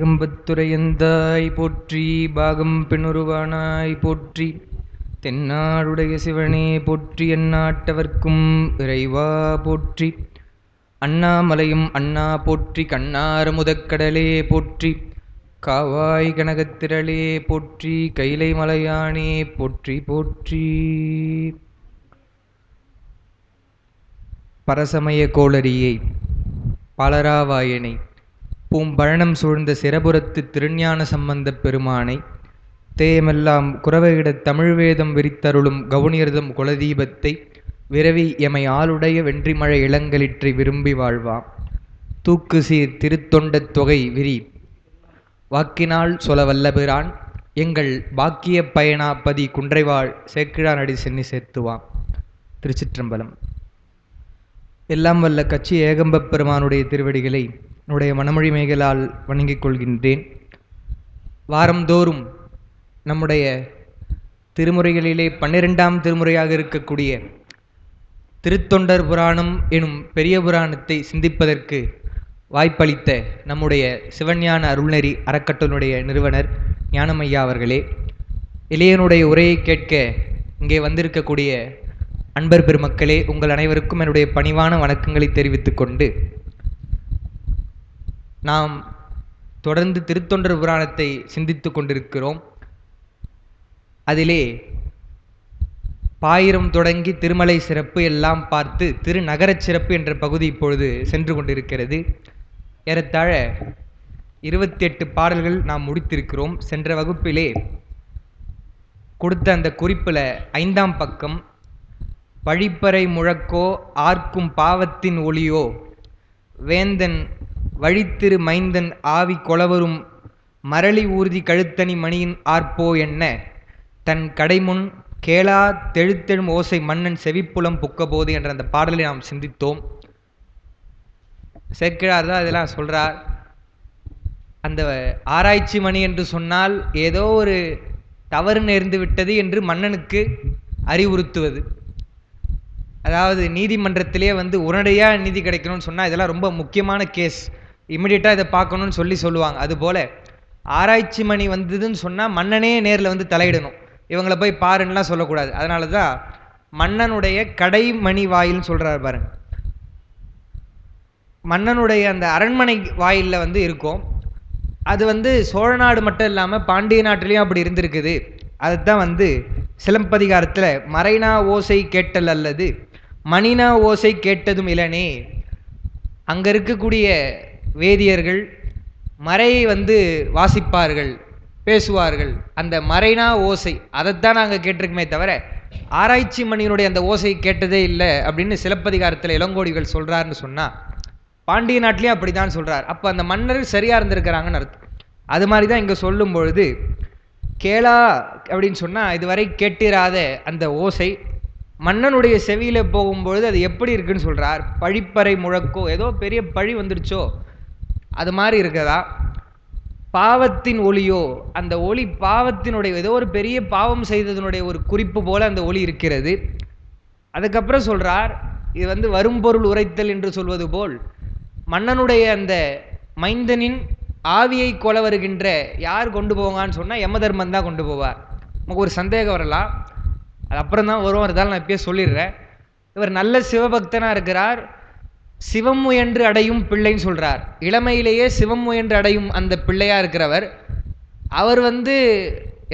பெரும்பத்துரையந்தாய் போற்றி, பாகம் பெண்ணுருவானாய் போற்றி, தென்னாடுடைய சிவனே போற்றி, எந்நாட்டவர்க்கும் இறைவா போற்றி. அண்ணாமலையும் அண்ணா போற்றி, கண்ணார முதற்கடலே போற்றி, காவாய் கனகத்திரளே போற்றி, கைலை மலையானே போற்றி போற்றி. பரசமய கோளரியை பாலராவாயனை பூம்பழனம் சூழ்ந்த சிரபுரத்து திருஞான சம்பந்தப் பெருமானை தேயமெல்லாம் குரவையிடத் தமிழ்வேதம் விரித்தருளும் கவுனியர்தம் குலதீபத்தை விரவி எமை ஆளுடைய வென்றிமழை இளங்களிற்றை விரும்பி வாழ்வாம். தூக்கு சீர் திருத்தொண்டத் தொகை விரி வாக்கினால் சொல வல்லபிரான் எங்கள் பாக்கிய பயனாப்பதி குன்றைவாழ் சேக்கிழானடி சென்னி சேர்த்துவாம். திருச்சிற்றம்பலம். எல்லாம் வல்ல கச்சி ஏகம்பப் பெருமானுடைய திருவடிகளை என்னுடைய மனமொழி மேகலால் வணங்கிக் கொள்கின்றேன். வாரந்தோறும் நம்முடைய திருமுறைகளிலே 12ஆம் திருமுறையாக இருக்கக்கூடிய திருத்தொண்டர் புராணம் எனும் பெரிய புராணத்தை சிந்திப்பதற்கு வாய்ப்பளித்த நம்முடைய சிவஞான அருள்நெறி அறக்கட்டளையினுடைய நிறுவனர் ஞானமையா அவர்களே, இளையனுடைய உரையை கேட்க இங்கே வந்திருக்கக்கூடிய அன்பர் பெருமக்களே, உங்கள் அனைவருக்கும் என்னுடைய பணிவான வணக்கங்களை தெரிவித்துக் கொண்டு, நாம் தொடர்ந்து திருத்தொண்டர் புராணத்தை சிந்தித்து கொண்டிருக்கிறோம். அதிலே பாயிரம் தொடங்கி திருமலை சிறப்பு எல்லாம் பார்த்து திருநகரச் சிறப்பு என்ற பகுதி இப்பொழுது சென்று கொண்டிருக்கிறது. ஏறத்தாழ 28 பாடல்கள் நாம் முடித்திருக்கிறோம். சென்ற வகுப்பிலே கொடுத்த அந்த குறிப்பில் 5ஆம் பக்கம், வழிப்பறை முழக்கோ ஆர்க்கும் பாவத்தின் ஒளியோ வேந்தன் வழித்திரு மைந்தன் ஆவி கொளவரும் மரளி ஊர்தி கழுத்தணி மணியின் ஆர்ப்போ என்ன தன் கடைமுன் கேளா தெழுத்தெழும் ஓசை மன்னன் செவிப்புலம் புக்கபோது என்ற அந்த பாடலை நாம் சிந்தித்தோம். சேக்கிழார் தான் அதெல்லாம் சொல்றார். அந்த ஆராய்ச்சி மணி என்று சொன்னால் ஏதோ ஒரு தவறு நேர்ந்து விட்டது என்று மன்னனுக்கு அறிவுறுத்துவது. அதாவது நீதிமன்றத்திலே உடனடியாக நீதி கிடைக்கணும்னு சொன்னால் இதெல்லாம் ரொம்ப முக்கியமான கேஸ், இமிடியேட்டாக இதை பார்க்கணும்னு சொல்லுவாங்க. அதுபோல் ஆராய்ச்சி மணி வந்ததுன்னு சொன்னால் மன்னனே நேரில் தலையிடணும், இவங்களை போய் பாருன்னெலாம் சொல்லக்கூடாது. அதனால தான் மன்னனுடைய கடைமணி வாயில்னு சொல்கிறார் பாருங்க. மன்னனுடைய அந்த அரண்மனை வாயிலில் இருக்கும். அது சோழநாடு மட்டும் இல்லாமல் பாண்டிய நாட்டிலையும் அப்படி இருந்திருக்குது. அதுதான் சிலப்பதிகாரத்தில் மறைனா ஓசை கேட்டல் அல்லது மணினா ஓசை கேட்டதும் இளனே. அங்கே இருக்கக்கூடிய வேதியர்கள் மறையை வாசிப்பார்கள், பேசுவார்கள். அந்த மறைனா ஓசை அதைத்தான் நாங்கள் கேட்டிருக்குமே தவிர ஆராய்ச்சி மணியினுடைய அந்த ஓசை கேட்டதே இல்லை அப்படின்னு சிலப்பதிகாரத்தில் இளங்கோடிகள் சொல்கிறாருன்னு சொன்னால், பாண்டிய நாட்டிலையும் அப்படி தான் சொல்கிறார். அப்போ அந்த மன்னர்கள் சரியாக இருந்திருக்கிறாங்கன்னு அர்த்தம். அது மாதிரி தான் இங்கே சொல்லும் பொழுது கேளா அப்படின்னு சொன்னால் இதுவரை கேட்டிராத அந்த ஓசை மன்னனுடைய செவியில் போகும்பொழுது அது எப்படி இருக்குன்னு சொல்கிறார். பழிப்பறை முழக்கோ, ஏதோ பெரிய பழி வந்துடுச்சோ அது மாதிரி இருக்கதா. பாவத்தின் ஒளியோ, அந்த ஒளி பாவத்தினுடைய ஏதோ ஒரு பெரிய பாவம் செய்ததனுடைய ஒரு குறிப்பு போல அந்த ஒளி இருக்கிறது. அதுக்கப்புறம் சொல்கிறார், இது வரும்பொருள் உரைத்தல் என்று சொல்வது போல் மன்னனுடைய அந்த மைந்தனின் ஆவியை கொல வருகின்ற யார் கொண்டு போவாங்கன்னு சொன்னால் யமதர்மன் தான் கொண்டு போவார். நமக்கு ஒரு சந்தேகம் வரலாம், அது அப்புறம் தான் வரும், இருந்தாலும் நான் இப்பயே சொல்லிடுறேன். இவர் நல்ல சிவபக்தனாக இருக்கிறார், சிவம் முயன்று அடையும் பிள்ளைன்னு சொல்கிறார். இளமையிலேயே சிவம் முயன்று அடையும் அந்த பிள்ளையாக இருக்கிறவர் அவர்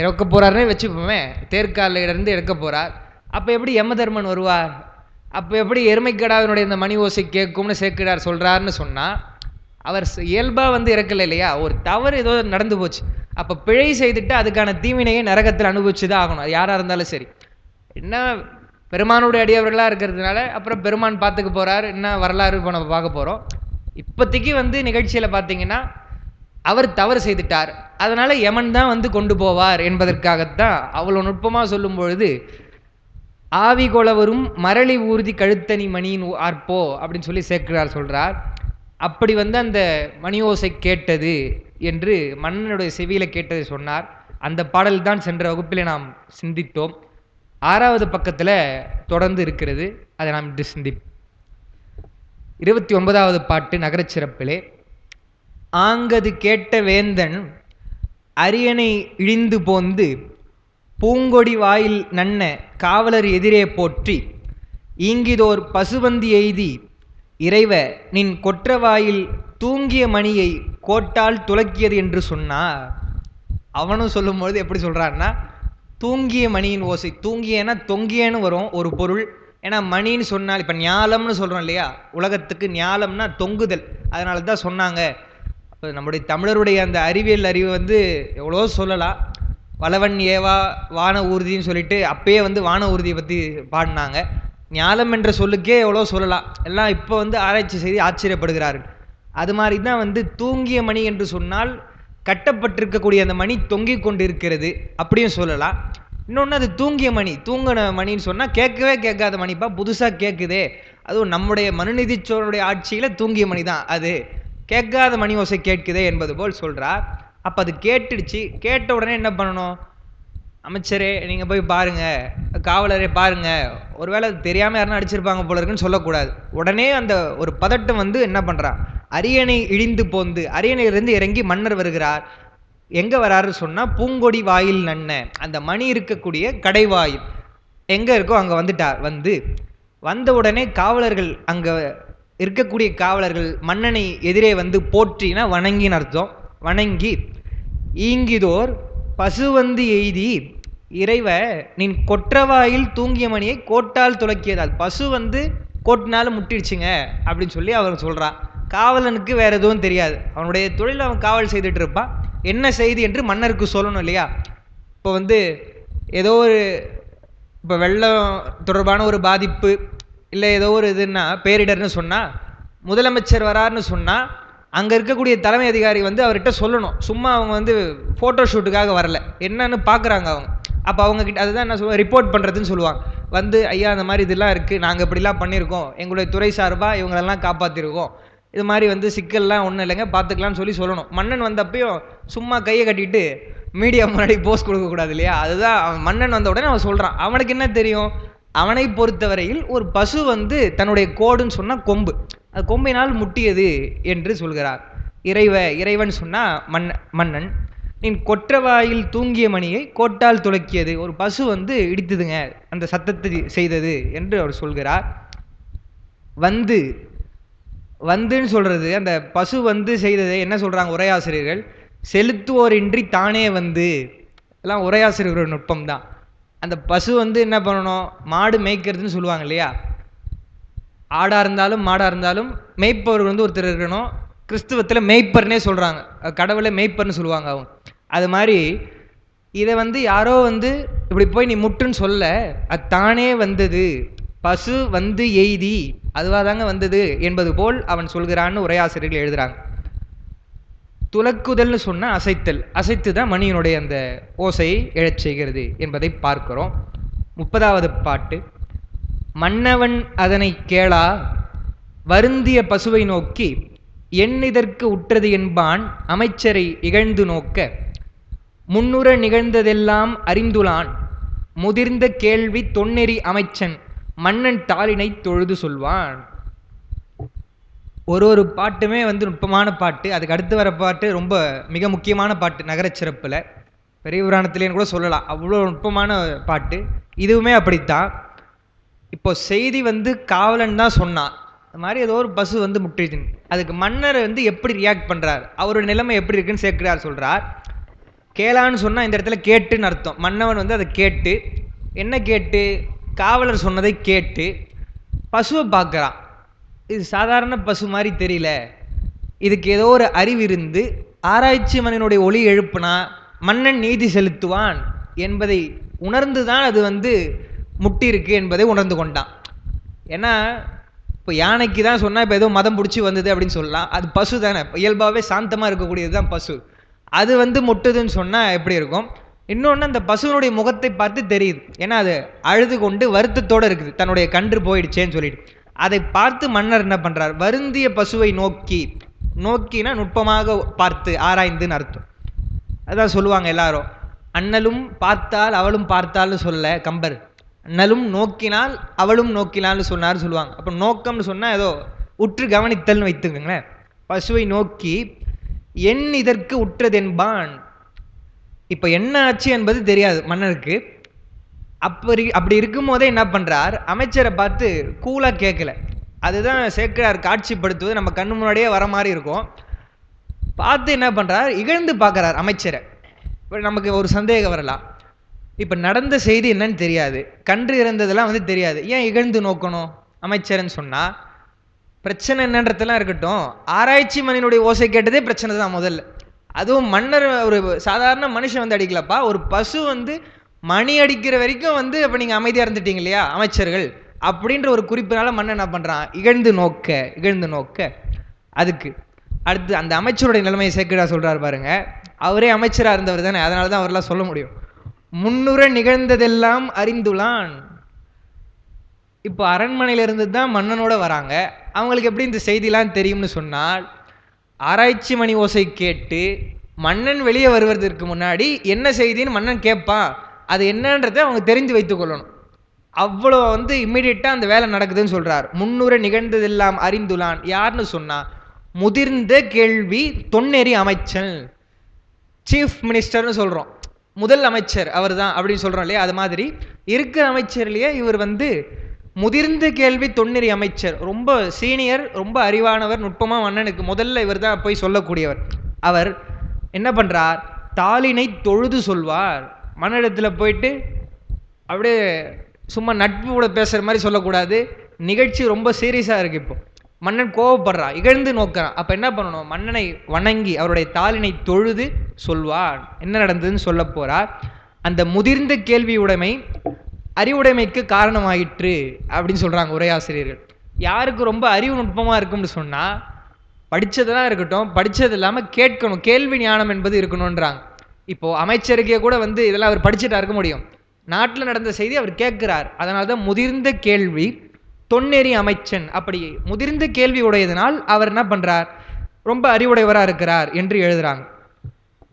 இறக்க போகிறாருன்னே வச்சுப்போமே, தேர்காலிலிருந்து இறக்க போகிறார். அப்போ எப்படி யமதர்மன் வருவார்? அப்போ எப்படி எருமைக்கடாவினுடைய இந்த மணி ஓசை கேட்கும்னு சேக்கிழார் சொல்கிறாருன்னு சொன்னால், அவர் இயல்பாக இறக்கலை இல்லையா, ஒரு தவறு ஏதோ நடந்து போச்சு. அப்போ பிழை செய்துட்டு அதுக்கான தீவினையை நரகத்தில் அனுபவிச்சு தான் ஆகணும், அது யாராக இருந்தாலும் சரி. என்ன பெருமானுடைய அடியவர்களாக இருக்கிறதுனால அப்புறம் பெருமான் பார்த்துக்க போகிறார், என்ன வரலாறு இப்போ நம்ம பார்க்க போகிறோம். இப்போதைக்கு நிகழ்ச்சியில் பார்த்தீங்கன்னா அவர் தவறு செய்துட்டார், அதனால் யமன் தான் கொண்டு போவார் என்பதற்காகத்தான் அவ்வளோ நுட்பமாக சொல்லும் பொழுது ஆவி கொளவரும் மரளி ஊர்தி கழுத்தணி மணியின் ஆர்ப்போ அப்படின்னு சொல்லி சேக்கிழார் சொல்கிறார். அப்படி அந்த மணி ஓசை கேட்டது என்று மன்னனுடைய செவியில் கேட்டது சொன்னார். அந்த பாடல் தான் சென்ற வகுப்பிலே நாம் சிந்தித்தோம். 6வது பக்கத்தில் தொடர்ந்து இருக்கிறது, அதை நாம் இன்று சிந்திப்போம். 29வது பாட்டு நகரச் சிறப்பிலே ஆங்கது கேட்ட வேந்தன் அரியணை இழிந்து போந்து பூங்கொடி வாயில் நன்ன காவலர் எதிரே போற்றி ஈங்கிதோர் பசுவந்தி எய்தி இறைவ நின் கொற்றவாயில் தூங்கிய மணியை கோட்டால் துலக்கியது என்று சொன்னார். அவனும் சொல்லும்பொழுது எப்படி சொல்றான்னா, தூங்கிய மணியின் ஓசை, தூங்கியனா தொங்கியன்னு வரும் ஒரு பொருள். ஏன்னா மணின்னு சொன்னால் இப்ப ஞாலம்னு சொல்றோம் இல்லையா, உலகத்துக்கு ஞாலம்னா தொங்குதல், அதனால தான் சொன்னாங்க. அப்போ நம்முடைய தமிழருடைய அந்த அறிவியல் அறிவு வந்து எவ்வளோ சொல்லலாம். வளவன் ஏவா வான ஊர்தின்னு சொல்லிட்டு அப்பயே வந்து வான ஊர்தியை பற்றி பாடினாங்க. ஞாலம் என்ற சொல்லுக்கே எவ்வளோ சொல்லலாம். எல்லாம் இப்போ வந்து ஆராய்ச்சி செய்து ஆச்சரியப்படுகிறார்கள். அது மாதிரி தான் வந்து தூங்கிய மணி என்று சொன்னால் கட்டப்பட்டிருக்கக்கூடிய அந்த மணி தொங்கிக் கொண்டு இருக்கிறது அப்படியும் சொல்லலாம். இன்னொன்று அது தூங்கிய மணி, தூங்கின மணின்னு சொன்னால் கேட்கவே கேட்காத மணிப்பா, புதுசாக கேட்குதே. அதுவும் நம்முடைய மனுநீதி சோழனுடைய ஆட்சியில் தூங்கிய மணி தான் அது, கேட்காத மணி ஓசை கேட்குதே என்பது போல் சொல்கிறார். அப்போ அது கேட்டுடுச்சு. கேட்ட உடனே என்ன பண்ணணும்? அமைச்சரே நீங்கள் போய் பாருங்கள், காவலரே பாருங்கள், ஒருவேளை தெரியாமல் யாருன்னா அடிச்சிருப்பாங்க போல இருக்குன்னு சொல்லக்கூடாது. உடனே அந்த ஒரு பதட்டம் வந்து என்ன பண்ணுறான், அரியணை இழிந்து போந்து, அரியணையிலிருந்து இறங்கி மன்னர் வருகிறார். எங்கே வராருன்னு சொன்னால் பூங்கொடி வாயில் நன்ன, அந்த மணி இருக்கக்கூடிய கடைவாயில் எங்கே இருக்கோ அங்கே வந்துட்டார். வந்த உடனே காவலர்கள், அங்கே இருக்கக்கூடிய காவலர்கள் மன்னனை எதிரே வந்து போற்றினா வணங்கின்னு அர்த்தம். வணங்கி ஈங்கிதோர் பசுவந்து எய்தி இறைவ நின் கொற்றவாயில் தூங்கிய மணியை கோட்டால் துலக்கியதால், பசு வந்து கோட்டினாலும் முட்டிடுச்சுங்க அப்படின்னு சொல்லி அவர் சொல்றான். காவலனுக்கு வேற எதுவும் தெரியாது, அவனுடைய தொழில் அவன் காவல் செய்துட்டு இருப்பான். என்ன செய்தி என்று மன்னருக்கு சொல்லணும் இல்லையா. இப்போ வந்து ஏதோ ஒரு இப்போ வெள்ளம் தொடர்பான ஒரு பாதிப்பு இல்லை ஏதோ ஒரு இதுன்னா பேரிடர்னு சொன்னால், முதலமைச்சர் வராருன்னு சொன்னால் அங்கே இருக்கக்கூடிய தலைமை அதிகாரி வந்து அவர்கிட்ட சொல்லணும். சும்மா அவங்க வந்து ஃபோட்டோ ஷூட்டுக்காக வரல, என்னன்னு பார்க்குறாங்க அவங்க. அப்போ அவங்கக்கிட்ட அதுதான் என்ன சொல்லுவாங்க, ரிப்போர்ட் பண்ணுறதுன்னு சொல்லுவாங்க. வந்து ஐயா அந்த மாதிரி இதெல்லாம் இருக்குது, நாங்கள் இப்படிலாம் பண்ணியிருக்கோம், எங்களுடைய துறை சார்பாக இவங்களெல்லாம் காப்பாற்றிருக்கோம், இது மாதிரி வந்து சிக்கல்லாம் ஒன்றும் இல்லைங்க பார்த்துக்கலாம்னு சொல்லணும். மன்னன் வந்தப்பையும் சும்மா கையை கட்டிட்டு மீடியா முன்னாடி போஸ்ட் கொடுக்கக்கூடாது இல்லையா. அதுதான் மன்னன் வந்த உடனே அவன் சொல்கிறான். அவனுக்கு என்ன தெரியும், அவனை பொறுத்தவரையில் ஒரு பசு வந்து தன்னுடைய கோடுன்னு சொன்னால் கொம்பு, அது கொம்பினால் முட்டியது என்று சொல்கிறார். இறைவன் சொன்னால் மன்னன் நின் கொற்றவாயில் தூங்கிய மணியை கோட்டால் துலக்கியது, ஒரு பசு வந்து இடித்ததுங்க, அந்த சத்தத்தை செய்தது என்று அவர் சொல்கிறார். வந்துன்னு சொல்றது, அந்த பசு வந்து செய்ததை என்ன சொல்றாங்க உரையாசிரியர்கள், செலுத்துவோரின்றி தானே வந்து, எல்லாம் உரையாசிரியர்கள் நுட்பம் தான். அந்த பசு வந்து என்ன பண்ணணும், மாடு மேய்க்கிறதுன்னு சொல்லுவாங்க இல்லையா, ஆடா இருந்தாலும் மாடா இருந்தாலும் மேய்ப்பவர் வந்து ஒருத்தர் இருக்கணும். கிறிஸ்துவத்தில் மேய்ப்பர்னே சொல்றாங்க, கடவுளை மேய்ப்பர்னு சொல்லுவாங்க அவங்க. அது மாதிரி இதை வந்து யாரோ வந்து இப்படி போய் நீ முட்டுன்னு சொல்ல, அது தானே வந்தது, பசு வந்து எய்தி அதுவாக தாங்க வந்தது என்பது போல் அவன் சொல்கிறான்னு உரையாசிரியர்கள் எழுதுறாங்க. துலக்குதல்னு சொன்ன அசைத்தல், அசைத்து தான் மணியினுடைய அந்த ஓசையை எழச் செய்கிறது என்பதை பார்க்கிறோம். 30வது பாட்டு. மன்னவன் அதனை கேளா வருந்திய பசுவை நோக்கி எண்ணிதற்கு உற்றது என்பான் அமைச்சரை இகழ்ந்து நோக்க முன்னுற நிகழ்ந்ததெல்லாம் அறிந்துளான் முதிர்ந்த கேள்வி தொன்னெறி அமைச்சன் மன்னன் தாளினை தொழுது சொல்வான். ஒரு பாட்டுமே வந்து நுட்பமான பாட்டு. அதுக்கு அடுத்து வர பாட்டு ரொம்ப மிக முக்கியமான பாட்டு, நகரச் சிறப்பில் பெரிய புராணத்திலேன்னு கூட சொல்லலாம், அவ்வளோ நுட்பமான பாட்டு. இதுவுமே அப்படித்தான். இப்போ செய்தி வந்து காவலன் தான் சொன்னான், அது மாதிரி ஏதோ ஒரு பசு வந்து முட்டிடுச்சு. அதுக்கு மன்னர் வந்து எப்படி ரியாக்ட் பண்ணுறார், அவரோட நிலைமை எப்படி இருக்குன்னு சேர்க்கிறார் சொல்கிறார். கேளான்னு சொன்னால் இந்த இடத்துல கேட்டுன்னு அர்த்தம். மன்னவன் வந்து அதை கேட்டு, என்ன கேட்டு, காவலர் சொன்னதை கேட்டு பசுவை பார்க்குறான். இது சாதாரண பசு மாதிரி தெரியல, இதுக்கு ஏதோ ஒரு அறிவு இருந்து ஆராய்ச்சி மன்னனுடைய ஒளி எழுப்புனா மன்னன் நீதி செலுத்துவான் என்பதை உணர்ந்து தான் அது வந்து முட்டி இருக்கு என்பதை உணர்ந்து கொண்டான். ஏன்னா இப்போ யானைக்கு தான் சொன்னால் இப்போ ஏதோ மதம் பிடிச்சி வந்தது அப்படின்னு சொல்லலாம், அது பசு தானே, இயல்பாகவே சாந்தமாக இருக்கக்கூடியது தான் பசு. அது வந்து முட்டுதுன்னு சொன்னால் எப்படி இருக்கும். இன்னொன்று அந்த பசுவனுடைய முகத்தை பார்த்து தெரியுது, ஏன்னா அது அழுது கொண்டு வருத்தத்தோடு இருக்குது, தன்னுடைய கன்று போயிடுச்சேன்னு சொல்லிட்டு. அதை பார்த்து மன்னர் என்ன பண்றார், வருந்திய பசுவை நோக்கி, நோக்கினா நுட்பமாக பார்த்து ஆராய்ந்துன்னு அர்த்தம். அதான் சொல்லுவாங்க எல்லாரும், அண்ணலும் பார்த்தால் அவளும் பார்த்தால்னு சொல்ல கம்பர், அண்ணலும் நோக்கினால் அவளும் நோக்கினால்னு சொன்னார் சொல்லுவாங்க. அப்போ நோக்கம்னு சொன்னால் ஏதோ உற்று கவனித்தல்னு வைத்துக்கோங்களேன். பசுவை நோக்கி என் இதற்கு உற்றதென்பான். இப்ப என்ன ஆச்சு என்பது தெரியாது மன்னனுக்கு. அப்படி இருக்கும் போதே என்ன பண்றார், அமைச்சரை பார்த்து கூலா கேட்கல. அதுதான் சேக்கிழார் காட்சிப்படுத்துவது நம்ம கண்ணு முன்னாடியே வர மாதிரி இருக்கும். பார்த்து என்ன பண்றார், இகழ்ந்து பார்க்கிறார் அமைச்சரை. இப்ப நமக்கு ஒரு சந்தேகம் வரலாம், இப்ப நடந்த செய்தி என்னன்னு தெரியாது, கன்று இறந்ததெல்லாம் வந்து தெரியாது, ஏன் இகழ்ந்து நோக்கணும் அமைச்சர்ன்னு சொன்னா? பிரச்சனை என்னன்றதெல்லாம் இருக்கட்டும், ஆராய்ச்சி மணியினுடைய ஓசை கேட்டதே பிரச்சனை தான் முதல்ல. அதுவும் மன்னர் ஒரு சாதாரண மனுஷன் வந்து அடிக்கலப்பா, ஒரு பசு வந்து மணி அடிக்கிற வரைக்கும் வந்து அப்ப நீங்க அமைதியா இருந்துட்டீங்க இல்லையா அமைச்சர்கள் அப்படின்ற ஒரு குறிப்பினால மன்னன் என்ன பண்றான், இகழ்ந்து நோக்க. அதுக்கு அடுத்து அந்த அமைச்சருடைய நிலைமையை சேக்கிழார் சொல்றாரு பாருங்க. அவரே அமைச்சரா இருந்தவர் தானே, அதனாலதான் அவரெல்லாம் சொல்ல முடியும். முன்னுற நிகழ்ந்ததெல்லாம் அறிந்துளான். இப்போ அரண்மனையில இருந்து தான் மன்னனோட வராங்க, அவங்களுக்கு எப்படி இந்த செய்திலாம் தெரியும்னு சொன்னால், ஆராய்ச்சி மணி ஓசை கேட்டு மன்னன் வெளியே வருவதற்கு முன்னாடி என்ன செய்தின்னு மன்னன் கேட்பான், அது என்னன்றதை அவங்க தெரிந்து வைத்துக் கொள்ளணும். அவ்வளோ வந்து இம்மிடியட்டா அந்த வேலை நடக்குதுன்னு சொல்றார். முன்னுற நிகழ்ந்ததெல்லாம் அறிந்துளான் யாருன்னு சொன்னா, முதிர்ந்த கேள்வி தொன்னெறி அமைச்சன், சீஃப் மினிஸ்டர்னு சொல்றோம், முதல் அமைச்சர் அவர் தான் அப்படின்னு சொல்றோம் இல்லையா. அது மாதிரி இருக்கிற அமைச்சர்லயே இவர் வந்து முதிர்ந்த கேள்வி தொன்னெறி அமைச்சர், ரொம்ப சீனியர், ரொம்ப அறிவானவர், நுட்பமா மன்னனுக்கு முதல்ல இவர் தான் போய் சொல்லக்கூடியவர். அவர் என்ன பண்றார், தாளினை தொழுது சொல்வார். மன்னிடத்துல போயிட்டு அப்படியே சும்மா நட்பு கூட பேசுற மாதிரி சொல்லக்கூடாது, நிகழ்ச்சி ரொம்ப சீரியஸா இருக்கு. இப்போ மன்னன் கோவப்படுறான், இகழ்ந்து நோக்கிறான். அப்ப என்ன பண்ணணும், மன்னனை வணங்கி அவருடைய தாளினை தொழுது சொல்வார், என்ன நடந்ததுன்னு சொல்ல போறார். அந்த முதிர்ந்த கேள்வி உடைமை அறிவுடைமைக்கு காரணமாயிற்று அப்படின்னு சொல்றாங்க உரையாசிரியர்கள். யாருக்கு ரொம்ப அறிவு நுட்பமா இருக்கும்னு சொன்னா, படிச்சதெல்லாம் இருக்கட்டும், படிச்சது இல்லாம கேட்கணும், கேள்வி ஞானம் என்பது இருக்கணும்ன்றாங்க. இப்போ அமைச்சருக்கே கூட வந்து இதெல்லாம் அவர் படிச்சுட்டா இருக்க முடியும், நாட்டில் நடந்த செய்தி அவர் கேட்கிறார். அதனால்தான் முதிர்ந்த கேள்வி தொன்னெறி அமைச்சன். அப்படி முதிர்ந்த கேள்வி உடையதனால் அவர் என்ன பண்றார், ரொம்ப அறிவுடையவரா இருக்கிறார் என்று எழுதுறாங்க.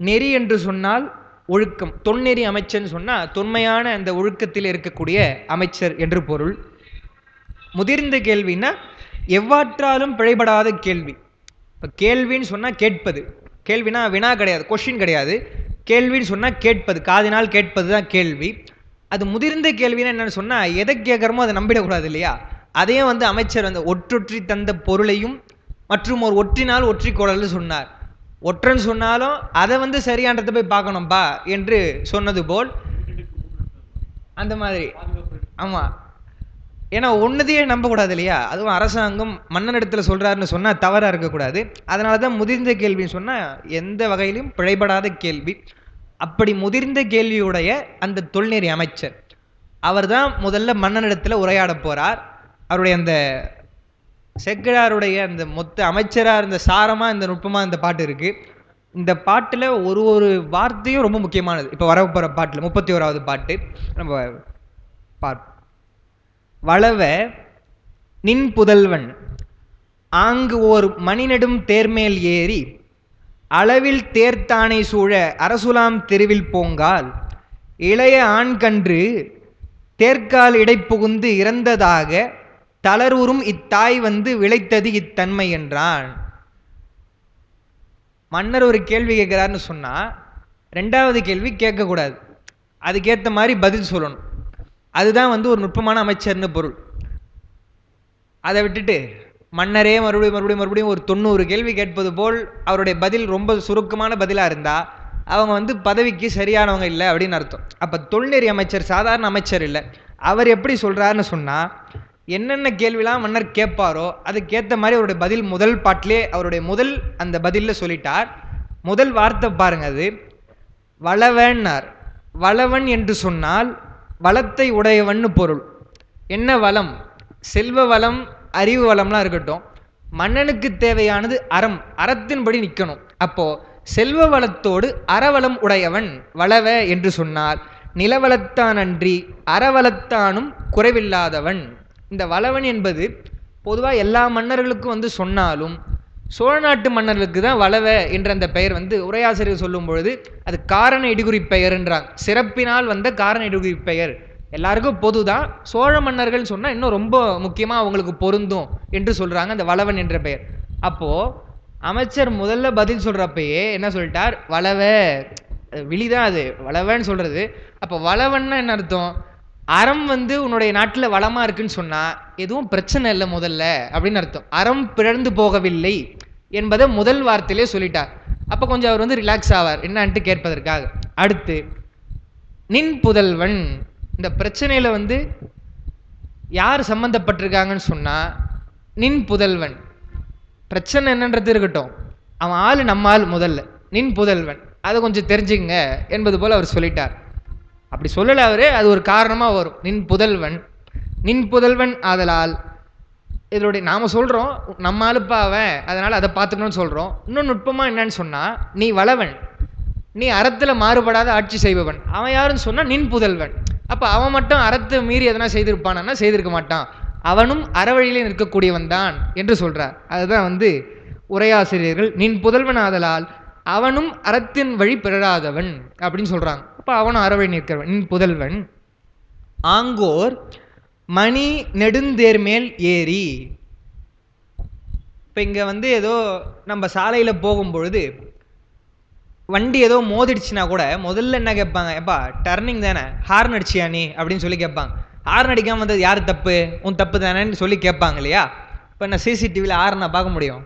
நெறி என்று சொன்னால் ஒழுக்கம், தொன்னெறி அமைச்சன் சொன்னா தொன்மையான அந்த ஒழுக்கத்தில் இருக்கக்கூடிய அமைச்சர் என்று பொருள். முதிர்ந்த கேள்வின்னா எவ்வாற்றாலும் பிழைபடாத கேள்வி. இப்ப கேள்வின்னு சொன்னா கேட்பது, கேள்வினா வினா கிடையாது, கொஸ்டின் கிடையாது, கேள்வின்னு சொன்னா கேட்பது, காதினால் கேட்பது தான் கேள்வி. அது முதிர்ந்த கேள்வின்னா என்னன்னு சொன்னா, எதை கேட்கறமோ அதை நம்பிடக்கூடாது இல்லையா. அதையும் வந்து அமைச்சர் வந்து ஒற்றொற்றி தந்த பொருளையும் மற்றும் ஒரு ஒற்றினால் ஒற்றி கொடல்னு சொன்னார். ஒற்றன் சொன்னாலும் அதை வந்து சரியானதை போய் பார்க்கணும்பா என்று சொன்னது போல் அந்த மாதிரி. ஆமா, ஏன்னா ஒன்னதையே நம்பக்கூடாது இல்லையா. அதுவும் அரசாங்கம் மன்னனிடத்துல சொல்றாருன்னு சொன்னா தவறா இருக்கக்கூடாது. அதனாலதான் முதிர்ந்த கேள்வின்னு சொன்னா எந்த வகையிலும் பிழைபடாத கேள்வி. அப்படி முதிர்ந்த கேள்வியுடைய அந்த தொல்நெறி அமைச்சர் அவர் தான் முதல்ல மன்னனிடத்துல உரையாட போறார். அவருடைய அந்த சேக்கிழாருடைய அந்த மொத்த அமைச்சரா இருந்த சாரமா இந்த நுட்பமா இந்த பாட்டு இருக்கு. இந்த பாட்டுல ஒரு ஒரு வார்த்தையும் ரொம்ப முக்கியமானது. இப்ப வரப்போற பாட்டுல 31வது பாட்டு நம்ம பார்ப்போம். வளவ நின் புதல்வன் ஆங்கு ஓர் மணிநெடும் தேர்மேல் ஏறி அளவில் தேர்த்தானை சூழ அரசுலாம் தெருவில் போங்கால் இளைய ஆண் கன்று தேர்கால் இடைப்புகுந்து இறந்ததாக தளர்வுறும் இத்தாய் வந்து விளைத்தது இத்தன்மை என்றான். மன்னர் ஒரு கேள்வி கேட்கிறார்னு சொன்னா ரெண்டாவது கேள்வி கேட்கக்கூடாது, அதுக்கேற்ற மாதிரி பதில் சொல்லணும். அதுதான் வந்து ஒரு நுட்பமான அமைச்சர்னு பொருள். அதை விட்டுட்டு மன்னரே மறுபடியும் ஒரு 90 கேள்வி கேட்பது போல் அவருடைய பதில் ரொம்ப சுருக்கமான பதிலா இருந்தா அவங்க வந்து பதவிக்கு சரியானவங்க இல்லை அப்படின்னு அர்த்தம். அப்ப தொல்நெறி அமைச்சர் சாதாரண அமைச்சர் இல்லை. அவர் எப்படி சொல்றாருன்னு சொன்னா, என்னென்ன கேள்விலாம் மன்னர் கேட்பாரோ அதுக்கேற்ற மாதிரி அவருடைய பதில் முதல் பாட்டிலே அவருடைய முதல் அந்த பதில சொல்லிட்டார். முதல் வார்த்தை பாருங்க, அது வளவன்னார். வளவன் என்று சொன்னால் வளத்தை உடையவன் பொருள். என்ன வளம், செல்வ வளம், அறிவு வளம்லாம் இருக்கட்டும், மன்னனுக்கு தேவையானது அறம், அறத்தின்படி நிற்கணும். அப்போ செல்வ வளத்தோடு அறவளம் உடையவன் வளவ என்று சொன்னால் நிலவளத்தான் அன்றி அறவளத்தானும் குறைவில்லாதவன். இந்த வளவன் என்பது பொதுவாக எல்லா மன்னர்களுக்கும் வந்து சொன்னாலும் சோழ நாட்டு மன்னர்களுக்கு தான் வளவ என்ற அந்த பெயர் வந்து உரையாசிரியர் சொல்லும் பொழுது அது காரண இடுகுறி பெயர் என்றாங்க. சிறப்பினால் வந்த காரண இடுகுறி பெயர் எல்லாருக்கும் பொதுதான். சோழ மன்னர்கள் சொன்னா இன்னும் ரொம்ப முக்கியமா அவங்களுக்கு பொருந்தும் என்று சொல்றாங்க அந்த வளவன் என்ற பெயர். அப்போ அமைச்சர் முதல்ல பதில் சொல்றப்பயே என்ன சொல்லிட்டார், வளவ விழிதான் அது வளவன்னு சொல்றது. அப்ப வளவன்னா என்ன அர்த்தம், அறம் வந்து உன்னுடைய நாட்டுல வளமா இருக்குன்னு சொன்னா எதுவும் பிரச்சனை இல்லை முதல்ல அப்படின்னு அர்த்தம். அறம் பிறந்து போகவில்லை என்பதை முதல் வார்த்தையிலே சொல்லிட்டார். அப்ப கொஞ்சம் அவர் வந்து ரிலாக்ஸ் ஆவார் என்னன்ட்டு கேட்பதற்காக. அடுத்து நின் புதல்வன், இந்த பிரச்சனையில வந்து யார் சம்பந்தப்பட்டிருக்காங்கன்னு சொன்னா நின் புதல்வன். பிரச்சனை என்னன்றது இருக்கட்டும், அவன் ஆளு நம்ம ஆள் முதல்ல, நின் புதல்வன் அதை கொஞ்சம் தெரிஞ்சுங்க என்பது போல அவர் சொல்லிட்டார். அப்படி சொல்லல அவரு, அது ஒரு காரணமா வரும். நின் புதல்வன், நின் புதல்வன் ஆதலால் இதனுடைய நாம சொல்றோம் நம்ம ஆளுப்பா அவன், அதனால அதை பார்த்துக்கணும்னு சொல்றோம். இன்னும் நுட்பமா என்னன்னு சொன்னா, நீ வளவன், நீ அறத்துல மாறுபடாத ஆட்சி செய்பவன். அவன் யாருன்னு சொன்னா நின் புதல்வன். அப்ப அவன் மட்டும் அறத்தை மீறி எதனா செய்திருப்பானா, செய்திருக்க மாட்டான். அவனும் அறவழியிலே நிற்கக்கூடியவன் தான் என்று சொல்றார். அதுதான் வந்து உரையாசிரியர்கள் நின் புதல்வன் ஆதலால் அவனும் அறத்தின் வழி பிறராதவன் அப்படின்னு சொல்றாங்க. அப்ப அவனும் அறவழி நிற்கிறவன், நின் புதல்வன். ஆங்கோர் மணி நெடுந்தேர்மேல் ஏறி. இப்ப இங்க வந்து ஏதோ நம்ம சாலையில போகும் பொழுது வண்டி ஏதோ மோதிடுச்சுன்னா கூட முதல்ல என்ன கேட்பாங்க, எப்பா டர்னிங் தானே, ஹார்ன் அடிச்சியா நீ அப்படின்னு சொல்லி கேட்பாங்க. ஹார்ன் அடிக்காம வந்தது யார் தப்பு, உன் தப்பு தானேன்னு சொல்லி கேட்பாங்க இல்லையா. இப்போ என்ன சிசிடிவியில் ஹார்னை பார்க்க முடியும்,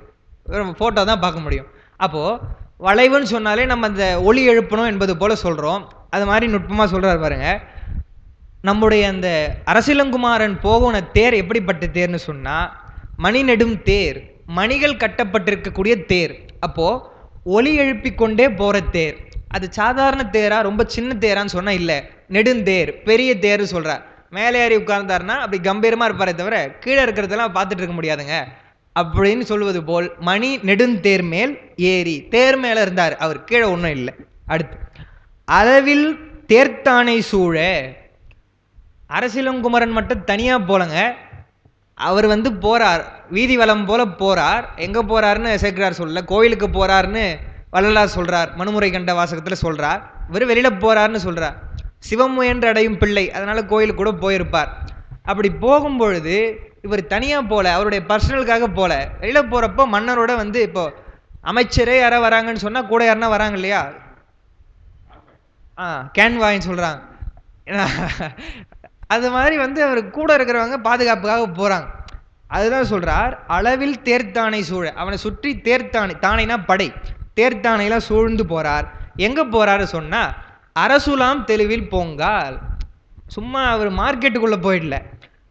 ஃபோட்டோ தான் பார்க்க முடியும். அப்போது வளைவுன்னு சொன்னாலே நம்ம அந்த ஒளி எழுப்பணும் என்பது போல சொல்கிறோம். அது மாதிரி நுட்பமாக சொல்கிறார் பாருங்க. நம்முடைய அந்த அரசிலங்குமாரன் போகுன தேர் எப்படிப்பட்ட தேர்னு சொன்னால் மணி நெடும் தேர், மணிகள் கட்டப்பட்டிருக்கக்கூடிய தேர். அப்போது ஒலி எழுப்பி கொண்டே போகிற தேர். அது சாதாரண தேரா ரொம்ப சின்ன தேரான்னு சொன்னால் இல்லை, நெடுந்தேர் பெரிய தேர் சொல்கிறார். மேலே ஏறி உட்கார்ந்தாருன்னா அப்படி கம்பீரமாக இருப்பாரே தவிர கீழே இருக்கிறதெல்லாம் பார்த்துட்டு இருக்க முடியாதுங்க அப்படின்னு சொல்லுவது போல் மணி நெடுந்தேர் மேல் ஏறி, தேர் மேலே இருந்தார் அவர், கீழே ஒன்றும் இல்லை. அடுத்து அளவில் தேர்த்தானை சூழ. அரசிலங்குமரன் மட்டும் தனியாக போலங்க, அவர் வந்து போறார், வீதி வலம் போல போறார். எங்க போறாருன்னு சேர்க்கிறார் சொல்ல, கோயிலுக்கு போறாருன்னு வள்ளலார் சொல்றார், மனுமுறை கண்ட வாசகத்துல சொல்றார். இவர் வெளியில போறாருன்னு சொல்றார். சிவம் முயன்று அடையும் பிள்ளை, அதனால கோயிலுக்கு கூட போயிருப்பார். அப்படி போகும்பொழுது இவர் தனியா போல, அவருடைய பர்சனலுக்காக போல. வெளியில போறப்போ மன்னரோட வந்து, இப்போ அமைச்சரே யாரா வராங்கன்னு சொன்னா கூட யாருன்னா வராங்க இல்லையா, கேன்வாயின்னு சொல்றாங்க. அது மாதிரி வந்து அவர் கூட இருக்கிறவங்க பாதுகாப்புக்காக போறாங்க. அதுதான் சொல்றார், அளவில் தேர்த்தானை சூழ. அவனை சுற்றி தேர்த்தானை, தானைனா படை, தேர்த்தானைலாம் சூழ்ந்து போறார். எங்க போறாரு சொன்னா அரசுலாம் தெருவில் போங்கால். சும்மா அவர் மார்க்கெட்டுக்குள்ள போயிடல,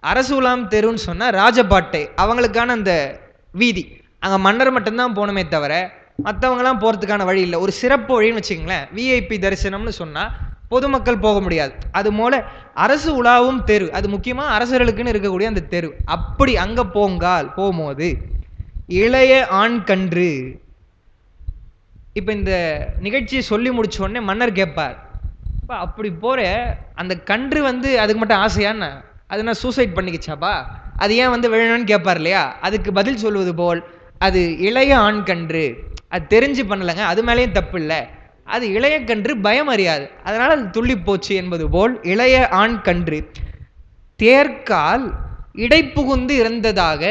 அரசுலாம் தெருன்னு சொன்னா ராஜபாட்டை, அவங்களுக்கான அந்த வீதி, அங்க மன்னர் மட்டும்தான் போகணுமே தவிர மற்றவங்கலாம் போறதுக்கான வழி இல்லை. ஒரு சிறப்பு வழின்னு வச்சுங்களேன், விஐபி தரிசனம்னு சொன்னா பொதுமக்கள் போக முடியாது. அது போல அரசு உலாவும் தெரு, அது முக்கியமா அரசர்களுக்குன்னு இருக்கக்கூடிய அந்த தெரு. அப்படி அங்க போங்கால் போகும்போது இளைய ஆண் கன்று. இப்ப இந்த நிகழ்ச்சியை சொல்லி முடிச்ச உடனே மன்னர் கேட்பார், அப்படி போற அந்த கன்று வந்து அதுக்கு மட்டும் ஆசையான்னு, அது நான் சூசைட் பண்ணிக்கிச்சாப்பா, அது ஏன் வந்து விழணும்னு கேட்பார் இல்லையா. அதுக்கு பதில் சொல்வது போல் அது இளைய ஆண் கன்று, அது தெரிஞ்சு பண்ணலைங்க, அது மேலேயும் தப்பு இல்லை, அது இளைய கன்று பயம் அறியாது, அதனால அது துள்ளி போச்சு என்பது போல் இளைய ஆண் கன்று தேர்கால் இடைப்புகுந்து இருந்ததாக.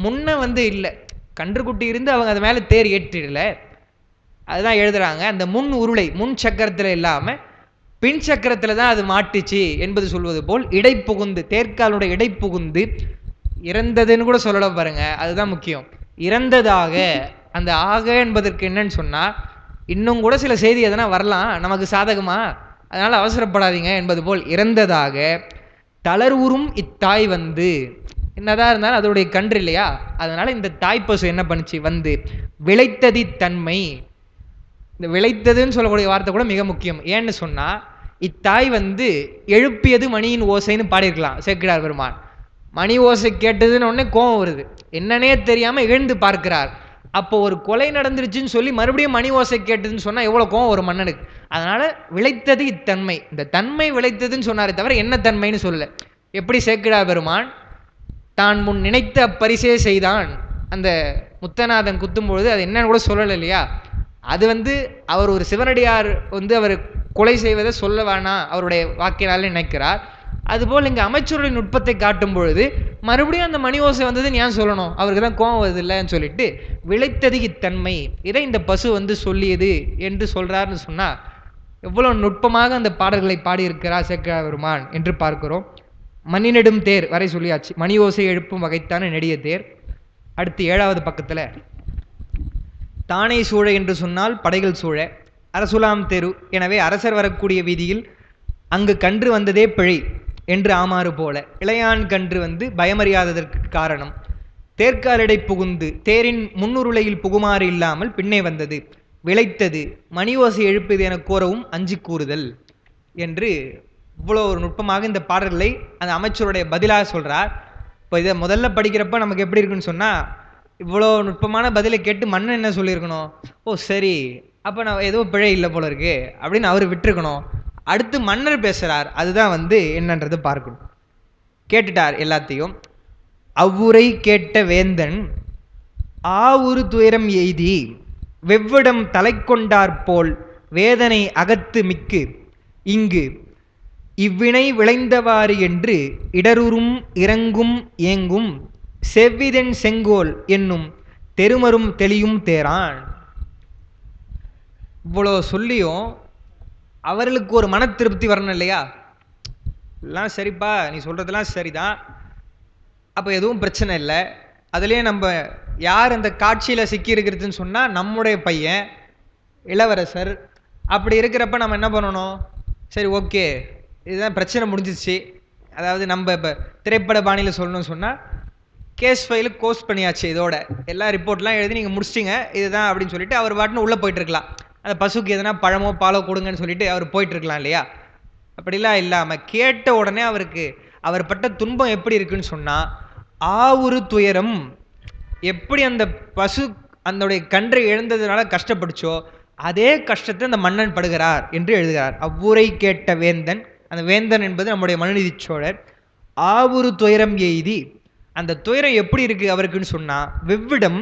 முன்ன வந்து இல்லை, கன்றுக்குட்டி இருந்து அவங்க அது மேலே தேர் ஏற்றிடல. அதுதான் எழுதுறாங்க, அந்த முன் உருளை முன் சக்கரத்தில் இல்லாமல் பின் சக்கரத்தில் தான் அது மாட்டுச்சு என்பது சொல்வது போல் இடைப்புகுந்து, தேர்காலுடைய இடைப்புகுந்து இறந்ததுன்னு கூட சொல்லல பாருங்க, அதுதான் முக்கியம். இறந்ததாக, அந்த ஆக என்பதற்கு என்னன்னு சொன்னா இன்னும் கூட சில செய்தி எதனா வரலாம் நமக்கு சாதகமா, அதனால அவசரப்படாதீங்க என்பது போல் இறந்ததாக. தளர்வுறும் இத்தாய் வந்து, என்னதான் இருந்தாலும் அதோடைய கன்று இல்லையா, அதனால இந்த தாய்ப்பசு என்ன பண்ணுச்சு வந்து விளைத்ததி தன்மை. இந்த விளைத்ததுன்னு சொல்லக்கூடிய வார்த்தை கூட மிக முக்கியம். ஏன்னு சொன்னா இத்தாய் வந்து எழுப்பியது மணியின் ஓசைன்னு பாடியிருக்கலாம் சேக்கிழார் பெருமான். மணி ஓசை கேட்டதுன்னு உடனே கோபம் வருது, என்னன்னே தெரியாம எழுந்து பார்க்கிறார். அப்போ ஒரு கொலை நடந்துருச்சுன்னு சொல்லி மறுபடியும் மணி ஓசை கேட்டதுன்னு சொன்னா எவ்வளவு கோவம் ஒரு மன்னனுக்கு. அதனால விளைத்தது இத்தன்மை, இந்த தன்மை விளைத்ததுன்னு சொன்னாரே தவிர என்ன தன்மைன்னு சொல்லல. எப்படி சேக்கிழார் பெருமான் தான் முன் நினைத்த அப்பரிசே செய்தான், அந்த முத்தநாதன் குத்தும் பொழுது அது என்னன்னு கூட சொல்லலை இல்லையா. அது வந்து அவர் ஒரு சிவனடியார் வந்து அவர் கொலை செய்வதை சொல்ல வேணாம் அவருடைய வாக்கினாலே நினைக்கிறார். அதுபோல் இங்கே அமைச்சருடைய நுட்பத்தை காட்டும் பொழுது மறுபடியும் அந்த மணி ஓசை வந்ததுன்னு ஏன் சொல்லணும், அவருக்கு தான் கோபம் வருது இல்லைன்னு சொல்லிட்டு விளைத்தது இத்தன்மை, இதை இந்த பசு வந்து சொல்லியது என்று சொல்றாருன்னு சொன்னா எவ்வளவு நுட்பமாக அந்த பாடல்களை பாடியிருக்கிறார் சேக்கிழார் பெருமான் என்று பார்க்கிறோம். மணிநெடும் தேர் வரை சொல்லியாச்சு, மணி ஓசை எழுப்பும் வகைத்தான நெடிய தேர். அடுத்து 7வது பக்கத்துல தானே சூழ என்று சொன்னால் படைகள் சூழ, அரசுலாம் தெரு, எனவே அரசர் வரக்கூடிய வீதியில் அங்கு கன்று வந்ததே பிழை என்று ஆமாறு போல, இளையான் கன்று வந்து பயமறியாததற்கு காரணம் தேர்காலடை புகுந்து தேரின் முன்னுருளையில் புகுமாறு இல்லாமல் பின்னே வந்தது, விளைத்தது மணி ஓசை எழுப்பது என கூறவும் அஞ்சு கூறுதல் என்று இவ்வளோ ஒரு நுட்பமாக இந்த பாடல்களை அந்த அமைச்சருடைய பதிலாக சொல்றார். இப்போ இதை முதல்ல படிக்கிறப்ப நமக்கு எப்படி இருக்குன்னு சொன்னா, இவ்வளோ நுட்பமான பதிலை கேட்டு மன்னன் என்ன சொல்லியிருக்கணும், ஓ சரி அப்போ நான் ஏதோ பிழை இல்லை போல இருக்கு அப்படின்னு அவர் விட்டுருக்கணும். அடுத்து மன்னர் பேசுறார், அதுதான் வந்து என்னன்றது பார்க்கணும். கேட்டுட்டார் எல்லாத்தையும். அவ்வுரை கேட்ட வேந்தன் ஆவுரு துயரம் எய்தி வெவ்விடம் தலை கொண்டாற்போல் வேதனை அகத்து மிக்கு இங்கு இவ்வினை விளைந்தவாறு என்று இடருறும் இறங்கும் ஏங்கும் செவ்விதன் செங்கோல் என்னும் தெருமரும் தெளியும் தேரான். இவ்வளோ சொல்லியும் அவர்களுக்கு ஒரு மன திருப்தி வரணும் இல்லையா, எல்லாம் சரிப்பா நீ சொல்றதெல்லாம் சரிதான், அப்போ எதுவும் பிரச்சனை இல்லை. அதுலேயே நம்ம யார் அந்த காட்சியில் சிக்கி இருக்கிறதுன்னு சொன்னால் நம்முடைய பையன் இளவரசர். அப்படி இருக்கிறப்ப நம்ம என்ன பண்ணணும், சரி ஓகே இதுதான் பிரச்சனை முடிஞ்சிச்சு. அதாவது நம்ம இப்போ திரைப்பட பாணியில் சொல்லணும்னு சொன்னால் கேஸ் ஃபைலு கோஸ் பண்ணியாச்சு, இதோட எல்லா ரிப்போர்ட்லாம் எழுதி நீங்கள் முடிச்சிட்டிங்க இதுதான் அப்படின்னு சொல்லிட்டு அவர் பாட்டுன்னு உள்ளே போயிட்டுருக்கலாம். அந்த பசுக்கு எதனா பழமோ பாலோ கொடுங்கன்னு சொல்லிட்டு அவர் போயிட்டுருக்கலாம் இல்லையா. அப்படிலாம் இல்லாமல் கேட்ட உடனே அவருக்கு அவர் பட்ட துன்பம் எப்படி இருக்குன்னு சொன்னால், ஆவுரு துயரம், எப்படி அந்த பசு அதனுடைய கன்றை இழந்ததுனால கஷ்டப்பட்டுச்சோ அதே கஷ்டத்தை அந்த மன்னன் படுகிறார் என்று எழுதுகிறார். அவ்வுரை கேட்ட வேந்தன், அந்த வேந்தன் என்பது நம்முடைய மனுநீதி சோழர், ஆவுரு துயரம் எய்தி, அந்த துயரம் எப்படி இருக்கு அவருக்குன்னு சொன்னா, வெவ்விடம்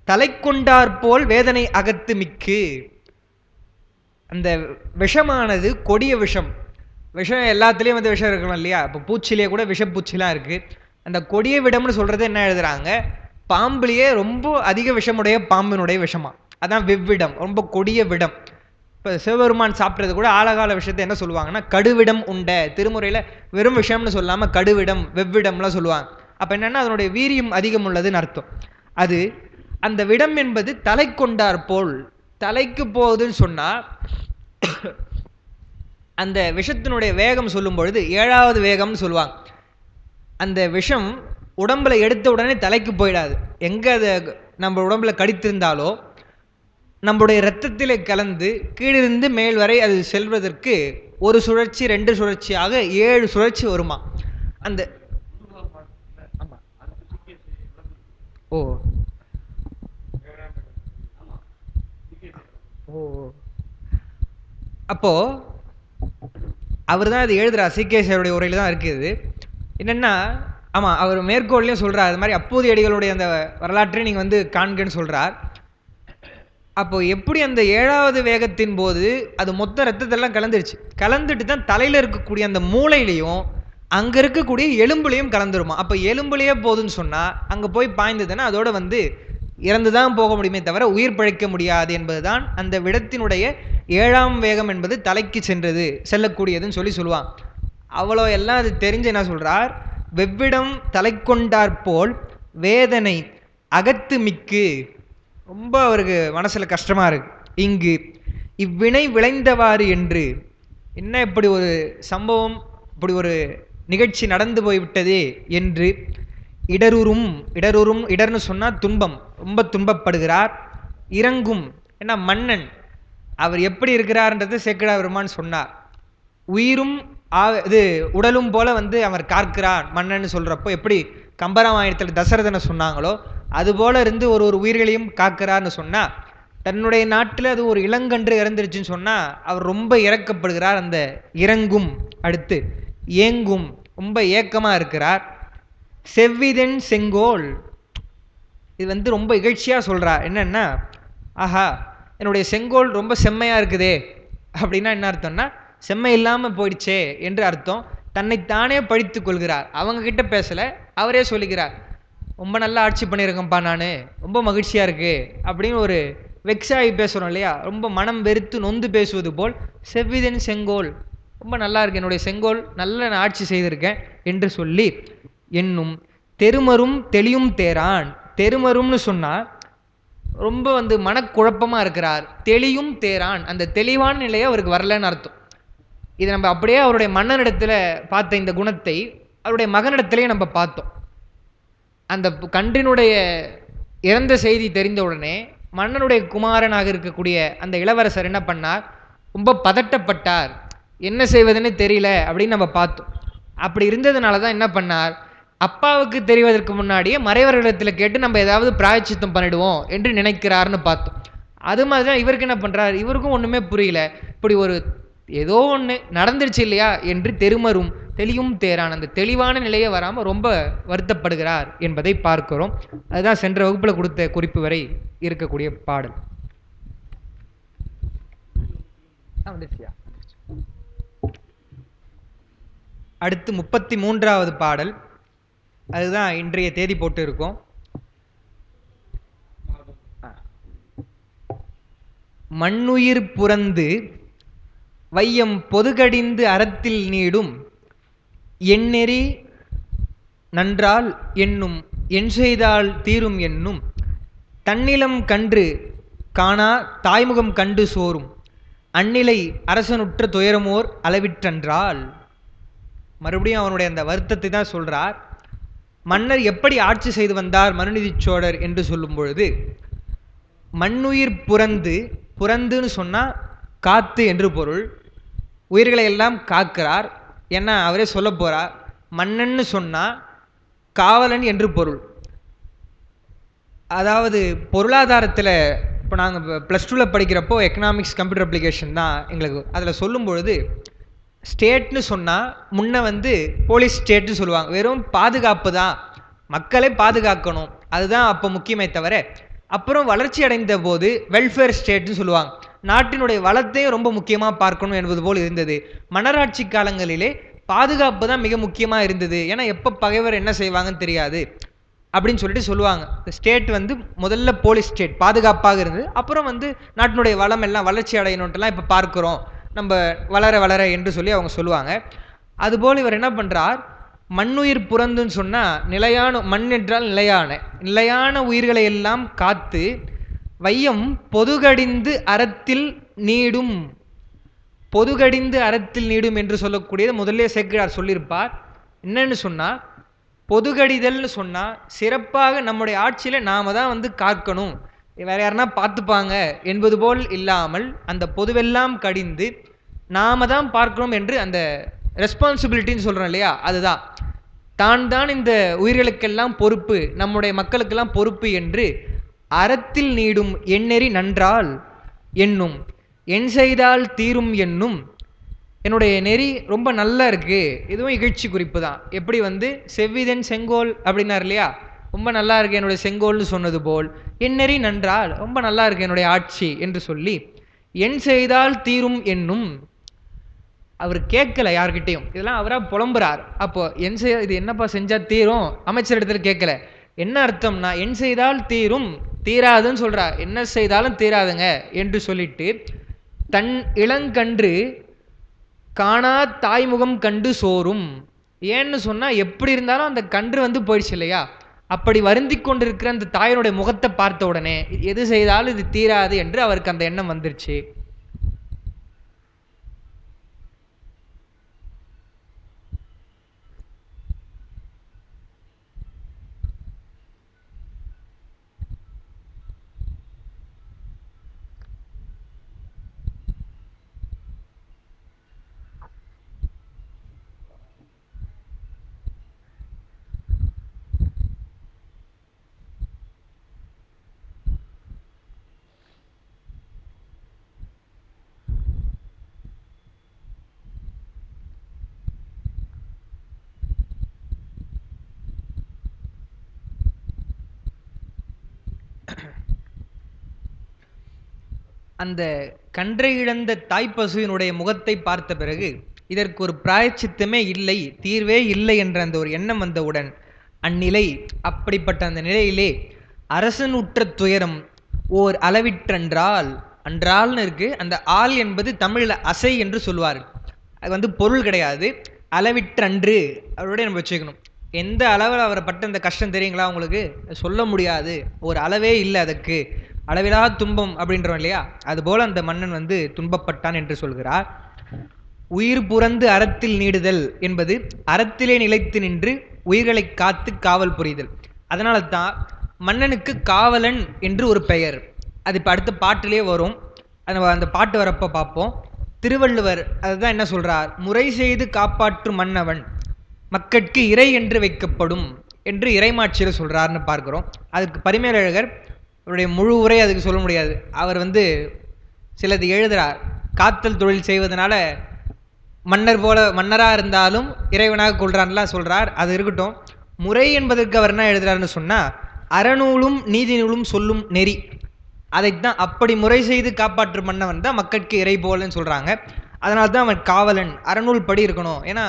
தலை கொண்டார் போல் வேதனை அகத்து மிக்கு, அந்த விஷமானது கொடிய விஷம், விஷம் எல்லாத்துலேயும் வந்து விஷம் இருக்கணும் இல்லையா, இப்போ பூச்சிலேயே கூட விஷப்பூச்சிலாம் இருக்குது. அந்த கொடிய விடம்னு சொல்கிறது என்ன எழுதுறாங்க, பாம்புலேயே ரொம்ப அதிக விஷமுடைய பாம்பினுடைய விஷமா, அதான் வெவ்விடம், ரொம்ப கொடிய விடம். இப்போ சிவபெருமான் சாப்பிட்றது கூட ஆழகால விஷயத்தை என்ன சொல்லுவாங்கன்னா கடுவிடம் உண்ட, திருமுறையில் வெறும் விஷயம்னு சொல்லாமல் கடுவிடம் வெவ்விடம்லாம் சொல்லுவாங்க. அப்போ என்னென்னா அதனுடைய வீரியம் அதிகம் உள்ளதுன்னு அர்த்தம். அது அந்த விடம் என்பது தலை கொண்டார் போல், தலைக்கு போகுதுன்னு சொன்னால் அந்த விஷத்தினுடைய வேகம் சொல்லும் பொழுது 7வது வேகம்னு சொல்லுவாங்க. அந்த விஷம் உடம்புல எடுத்த உடனே தலைக்கு போயிடாது, எங்கே அதை நம்ம உடம்புல கடித்திருந்தாலோ நம்முடைய இரத்தத்தில் கலந்து கீழிருந்து மேல் வரை அது செல்வதற்கு ஒரு சுழற்சி 2 சுழற்சியாக 7 சுழற்சி வருமா. அந்த ஓ ஓ அப்போ அவர் தான் அது எழுதுறார், சீகேசருடைய உரையில் தான் இருக்குது. என்னென்னா ஆமாம் அவர் மேற்கோள்லையும் சொல்கிறார், அது மாதிரி அப்போது அடிகளுடைய அந்த வரலாற்றை நீங்கள் வந்து காண்கன்னு சொல்கிறார். அப்போ எப்படி அந்த 7வது வேகத்தின் போது அது மொத்த ரத்தத்தெல்லாம் கலந்துருச்சு, கலந்துட்டு தான் தலையில் இருக்கக்கூடிய அந்த மூளையிலையும் அங்கே இருக்கக்கூடிய எலும்புலையும் கலந்துருமா. அப்போ எலும்புலையே போதுன்னு சொன்னால் அங்கே போய் பாய்ந்ததுன்னா அதோட வந்து இறந்து தான் போக முடியுமே தவிர உயிர் பிழைக்க முடியாது என்பது தான் அந்த விடத்தினுடைய 7ஆம் வேகம் என்பது தலைக்கு செல்லக்கூடியதுன்னு சொல்லுவாங்க. அவ்வளோ எல்லாம் அது தெரிஞ்சு என்ன சொல்கிறார், வெவ்விடம் தலை கொண்டாற்போல் வேதனை அகத்து மிக்கு, ரொம்ப அவருக்கு மனசில் கஷ்டமாக இருக்கு. இங்கு இவ்வினை விளைந்தவாறு என்று, என்ன இப்படி ஒரு சம்பவம், இப்படி ஒரு நிகழ்ச்சி நடந்து போய்விட்டதே என்று இடருறும், இடர்னு சொன்னால் துன்பம், ரொம்ப துன்பப்படுகிறார். இறங்கும், ஏன்னா மன்னன் அவர் எப்படி இருக்கிறார்ன்றது சேக்கிழார் பெருமான் சொன்னார். உயிரும் இது உடலும் போல வந்து அவர் காக்கிறார் மன்னன் சொல்றப்போ எப்படி கம்பராமாயணத்தில் தசரதனை சொன்னாங்களோ அதுபோல இருந்து ஒரு உயிர்களையும் காக்கிறார்னு சொன்னா, தன்னுடைய நாட்டில் அது ஒரு இளங்கன்று இறந்துருச்சுன்னு சொன்னா அவர் ரொம்ப இறக்கப்படுகிறார். அந்த இறங்கும், அடுத்து ஏங்கும், ரொம்ப ஏக்கமா இருக்கிறார். செவ்விதன் செங்கோல், இது வந்து ரொம்ப இகழ்ச்சியா சொல்றார். என்னன்னா, ஆஹா என்னுடைய செங்கோல் ரொம்ப செம்மையா இருக்குதே அப்படின்னா என்ன அர்த்தம்னா செம்மை இல்லாமல் போயிடுச்சே என்று அர்த்தம். தன்னைத்தானே பழித்து கொள்கிறார். அவங்க கிட்ட பேசல, அவரே சொல்லிக்கிறார், ரொம்ப நல்லா ஆட்சி பண்ணியிருக்கேன்ப்பா நான், ரொம்ப மகிழ்ச்சியாக இருக்கு அப்படின்னு ஒரு வெக்ஸாகி பேசுகிறோம் இல்லையா, ரொம்ப மனம் வெறுத்து நொந்து பேசுவது போல் செவ்விதன் செங்கோல், ரொம்ப நல்லா இருக்கு என்னுடைய செங்கோல், நல்ல நான் ஆட்சி செய்திருக்கேன் என்று சொல்லி என்னும் தெருமரும் தெளியும் தேரான். தெருமரும்னு சொன்னால் ரொம்ப மனக்குழப்பமாக இருக்கிறார். தெளியும் தேரான், அந்த தெளிவான நிலையை அவருக்கு வரலன்னு அர்த்தம். இது நம்ம அப்படியே அவருடைய மன்னனிடத்தில் பார்த்த இந்த குணத்தை அவருடைய மகனிடத்திலேயே நம்ம பார்த்தோம். அந்த கன்றினுடைய இறந்த செய்தி தெரிந்த உடனே மன்னனுடைய குமாரனாக இருக்கக்கூடிய அந்த இளவரசர் என்ன பண்ணார், ரொம்ப பதட்டப்பட்டார், என்ன செய்வதுன்னு தெரியல அப்படின்னு நம்ம பார்த்தோம். அப்படி இருந்ததுனால தான் என்ன பண்ணார், அப்பாவுக்கு தெரிவதற்கு முன்னாடியே மறைவர்களிடத்தில் கேட்டு நம்ம ஏதாவது பிராயச்சித்தம் பண்ணிடுவோம் என்று நினைக்கிறார்னு பார்த்தோம். அது மாதிரி தான் இவருக்கு என்ன பண்ணுறார், இவருக்கும் ஒன்றுமே புரியல, இப்படி ஒரு ஏதோ ஒன்று நடந்துருச்சு இல்லையா என்று தெருமரும் தெளியும் தேரான், அந்த தெளிவான நிலையே வராமல் ரொம்ப வருத்தப்படுகிறார் என்பதை பார்க்கிறோம். அதுதான் சென்ற வகுப்பில் கொடுத்த குறிப்பு வரை இருக்கக்கூடிய பாடல். அடுத்து 33வது பாடல், அதுதான் இன்றைய தேதி போட்டு இருக்கோம். மண்ணுயிர் புறந்து வையம் பொதுகடிந்து அறத்தில் நீடும் எண்ணெறி நன்றால் என்னும் என் செய்தால் தீரும் என்னும் தன்னிலம் கன்று காணா தாய்முகம் கண்டு சோறும் அந்நிலை அரசனுற்ற துயரமோர் அளவிற்றன்றால். மறுபடியும் அவனுடைய அந்த வருத்தத்தை தான் சொல்றார். மன்னர் எப்படி ஆட்சி செய்து வந்தார் மனுநீதி சோழர் என்று சொல்லும் பொழுது, மண்ணுயிர் புறந்து, புறந்துன்னு சொன்னா காத்து என்று பொருள், உயிர்களை எல்லாம் காக்கிறார். ஏன்னா அவரே சொல்ல போறார், மன்னன்னு சொன்னா காவலன் என்று பொருள். அதாவது பொருளாதாரத்தில் இப்போ நாங்கள் ப்ளஸ் டூவில் படிக்கிறப்போ எக்கனாமிக்ஸ் கம்ப்யூட்டர் அப்ளிகேஷன் தான் எங்களுக்கு, அதில் சொல்லும் பொழுது ஸ்டேட்னு சொன்னால் முன்ன போலீஸ் ஸ்டேட்னு சொல்லுவாங்க, வெறும் பாதுகாப்பு தான், மக்களை பாதுகாக்கணும் அதுதான் அப்போ முக்கியமே தவிர, அப்புறம் வளர்ச்சி அடைந்த போது வெல்ஃபேர் ஸ்டேட்னு சொல்லுவாங்க, நாட்டினுடைய வளத்தையும் ரொம்ப முக்கியமாக பார்க்கணும் என்பது போல் இருந்தது. மன்னராட்சி காலங்களிலே பாதுகாப்பு தான் மிக முக்கியமாக இருந்தது, ஏன்னா எப்போ பகைவர் என்ன செய்வாங்கன்னு தெரியாது அப்படின்னு சொல்லிட்டு சொல்லுவாங்க. ஸ்டேட் முதல்ல போலீஸ் ஸ்டேட் பாதுகாப்பாக இருந்தது, அப்புறம் நாட்டினுடைய வளம் எல்லாம் வளர்ச்சி அடையணுன்ட்டுலாம் இப்போ பார்க்குறோம் நம்ம வளர வளர என்று சொல்லி அவங்க சொல்லுவாங்க. அதுபோல் இவர் என்ன பண்ணுறார், மண்ணுயிர் புறந்துன்னு சொன்னால் நிலையான, மண் என்றால் நிலையான, நிலையான உயிர்களை எல்லாம் காத்து வையம் பொதுகடிந்து அறத்தில் நீடும். பொதுகடிந்து அறத்தில் நீடும் என்று சொல்லக்கூடியது முதல்ல சேக்கிழார் சொல்லியிருப்பார். என்னன்னு சொன்னால், பொதுகடிதல்னு சொன்னால் சிறப்பாக நம்முடைய ஆட்சியில் நாம தான் காக்கணும், வேற யாருன்னா பார்த்துப்பாங்க என்பது போல் இல்லாமல் அந்த பொதுவெல்லாம் கடிந்து நாம தான் பார்க்கணும் என்று அந்த ரெஸ்பான்சிபிலிட்டின்னு சொல்கிறோம் இல்லையா, அதுதான் தான் இந்த உயிர்களுக்கெல்லாம் பொறுப்பு, நம்முடைய மக்களுக்கெல்லாம் பொறுப்பு என்று அறத்தில் நீடும் எண்ணெறி நன்றால் என்னும் என் செய்தால் தீரும் என்னும், என்னுடைய நெறி ரொம்ப நல்லா இருக்கு, இதுவும் இகழ்ச்சி குறிப்பு தான். எப்படி செவ்விதன் செங்கோல் அப்படின்னார் இல்லையா, ரொம்ப நல்லா இருக்கு என்னுடைய செங்கோல்னு சொன்னது போல் என் நெறி நன்றால் ரொம்ப நல்லா இருக்கு என்னுடைய ஆட்சி என்று சொல்லி என் செய்தால் தீரும் என்னும். அவர் கேட்கல யார்கிட்டையும், இதெல்லாம் அவராக புலம்புறார். அப்போ என் செய் இது என்னப்பா செஞ்சா தீரும், அமைச்சர் இடத்துல கேட்கல. என்ன அர்த்தம்னா என் செய்தால் தீரும் தீராதுன்னு சொல்றார், என்ன செய்தாலும் தீராதுங்க என்று சொல்லிட்டு தன் இளங்கன்று காணா தாய்முகம் கண்டு சோறும். ஏன்னு சொன்னா எப்படி இருந்தாலும் அந்த கன்று போயிடுச்சு இல்லையா, அப்படி வருந்தி கொண்டிருக்கிற அந்த தாயினுடைய முகத்தை பார்த்த உடனே எது செய்தாலும் இது தீராது என்று அவருக்கு அந்த எண்ணம் வந்துருச்சு. அந்த கன்றை இழந்த தாய்ப்பசுவினுடைய முகத்தை பார்த்த பிறகு இதற்கு ஒரு பிராயச்சித்தமே இல்லை, தீர்வே இல்லை என்ற அந்த ஒரு எண்ணம் வந்தவுடன் அந்நிலை, அப்படிப்பட்ட அந்த நிலையிலே அரசன் உற்ற துயரம் ஓர் அளவிற்றன்றால், அன்றால்னு இருக்கு, அந்த ஆள் என்பது தமிழ்ல அசை என்று சொல்வார்கள். அது வந்து பொருள் கிடையாது, அளவிற்றன்று அவரோட நம்ம வச்சுக்கணும். எந்த அளவில் அவரை பட்ட அந்த கஷ்டம் தெரியுங்களா உங்களுக்கு? சொல்ல முடியாது, ஒரு அளவே இல்லை அதற்கு, அளவிலா துன்பம் அப்படின்றோம் இல்லையா, அதுபோல அந்த மன்னன் வந்து துன்பப்பட்டான் என்று சொல்கிறார். உயிர் புறந்து அறத்தில் நீடுதல் என்பது அறத்திலே நிலைத்து நின்று உயிர்களை காத்து காவல் புரிதல். அதனால தான் மன்னனுக்கு காவலன் என்று ஒரு பெயர். அது இப்போ அடுத்த பாட்டிலே வரும், அந்த பாட்டு வரப்போ பார்ப்போம். திருவள்ளுவர் அதுதான் என்ன சொல்றார், முறை செய்து காப்பாற்றும் மன்னவன் மக்கட்கு இறை என்று வைக்கப்படும் என்று இறைமாட்சியில் சொல்றாருன்னு பார்க்கிறோம். அதுக்கு பரிமேலழகர் அவருடைய முழு உரை அதுக்கு சொல்ல முடியாது, அவர் வந்து சிலது எழுதுறார். காத்தல் தொழில் செய்வதனால மன்னர் போல மன்னராக இருந்தாலும் இறைவனாக கொள்றான்லாம் சொல்றார். அது இருக்கட்டும். முறை என்பதற்கு அவர் என்ன எழுதுறாருன்னு சொன்னா, அறநூலும் நீதி நூலும் சொல்லும் நெறி, அதைத்தான் அப்படி முறை செய்து காப்பாற்றும் மன்னவன் தான் மக்களுக்கு இறை போலன்னு சொல்றாங்க. அதனால தான் அவன் காவலன், அறநூல் படி இருக்கணும். ஏன்னா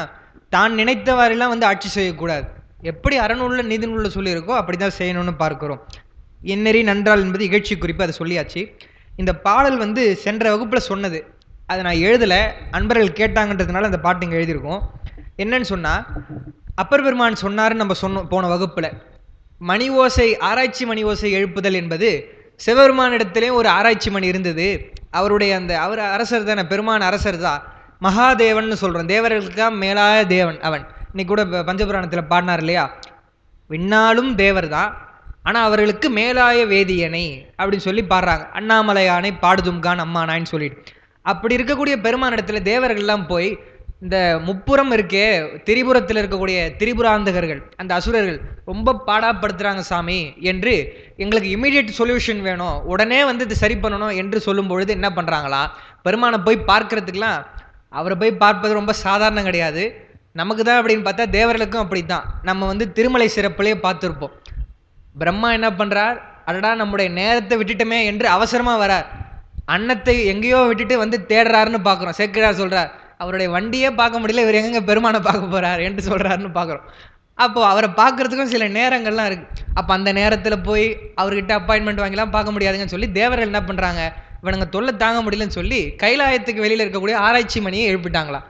தான் நினைத்தவாறெல்லாம் வந்து ஆட்சி செய்யக்கூடாது, எப்படி அறநூல்ல நீதி நூலில் சொல்லியிருக்கோ அப்படிதான் செய்யணும்னு பார்க்கிறோம். எந்நெறி நன்றால் என்பது இகழ்ச்சி குறிப்பு, அதை சொல்லியாச்சு. இந்த பாடல் வந்து சென்ற வகுப்புல சொன்னது, அதை நான் எழுதலை, அன்பர்கள் கேட்டாங்கன்றதுனால அந்த பாட்டு இங்கே எழுதியிருக்கோம். என்னன்னு சொன்னால், அப்பர் பெருமான் சொன்னார்னு நம்ம சொன்னோம் போன வகுப்பில். மணி ஓசை, ஆராய்ச்சி மணி ஓசை எழுப்புதல் என்பது சிவபெருமானிடத்திலே ஒரு ஆராய்ச்சி மணி இருந்தது. அவருடைய அவர் அரசர் தானே, பெருமான் அரசர் தான், மகாதேவன் சொல்கிறோம், தேவர்களுக்காக மேலாய தேவன் அவன். இன்னைக்கு கூட பஞ்சபுராணத்தில் பாடினார் இல்லையா, விண்ணாலும் தேவர் தான், ஆனால் அவர்களுக்கு மேலாய வேதியனை அப்படின்னு சொல்லி பாடுறாங்க. அண்ணாமலையானை பாடுதும்கான் அம்மானான்னு சொல்லிட்டு. அப்படி இருக்கக்கூடிய பெருமானிடத்தில் தேவர்கள்லாம் போய், இந்த முப்புறம் இருக்கே, திரிபுரத்தில் இருக்கக்கூடிய திரிபுராந்தகர்கள், அந்த அசுரர்கள் ரொம்ப பாடாப்படுத்துகிறாங்க சாமி என்று, எங்களுக்கு இமீடியட் சொல்யூஷன் வேணும், உடனே வந்து இது சரி பண்ணணும் என்று சொல்லும் பொழுது என்ன பண்ணுறாங்களா, பெருமானை போய் பார்க்கறதுக்கெலாம், அவரை போய் பார்ப்பது ரொம்ப சாதாரணம் கிடையாது. நமக்கு தான் அப்படின்னு பார்த்தா தேவர்களுக்கும் அப்படி தான். நம்ம வந்து திருமலை சிறப்பிலே பார்த்துருப்போம். பிரம்மா என்ன பண்ணுறார், அடடா நம்முடைய நேரத்தை விட்டுட்டோமே என்று அவசரமாக வரார். அன்னத்தை எங்கேயோ விட்டுட்டு வந்து தேடுறாருன்னு பார்க்குறோம். சேக்கிழார் சொல்கிறார், அவருடைய வண்டியே பார்க்க முடியல, இவர் எங்கே பெருமானை பார்க்க போகிறார் என்று சொல்கிறாருன்னு பார்க்குறோம். அப்போது அவரை பார்க்குறதுக்கும் சில நேரங்கள்லாம் இருக்குது. அப்போ அந்த நேரத்தில் போய் அவர்கிட்ட அப்பாயின்மெண்ட் வாங்கிலாம் பார்க்க முடியாதுங்கன்னு சொல்லி தேவர்கள் என்ன பண்ணுறாங்க, இவனுங்க தொல்லை தாங்க முடியலன்னு சொல்லி கைலாயத்துக்கு வெளியில் இருக்கக்கூடிய ஆராய்ச்சி மணியை எழுப்பிட்டாங்களா.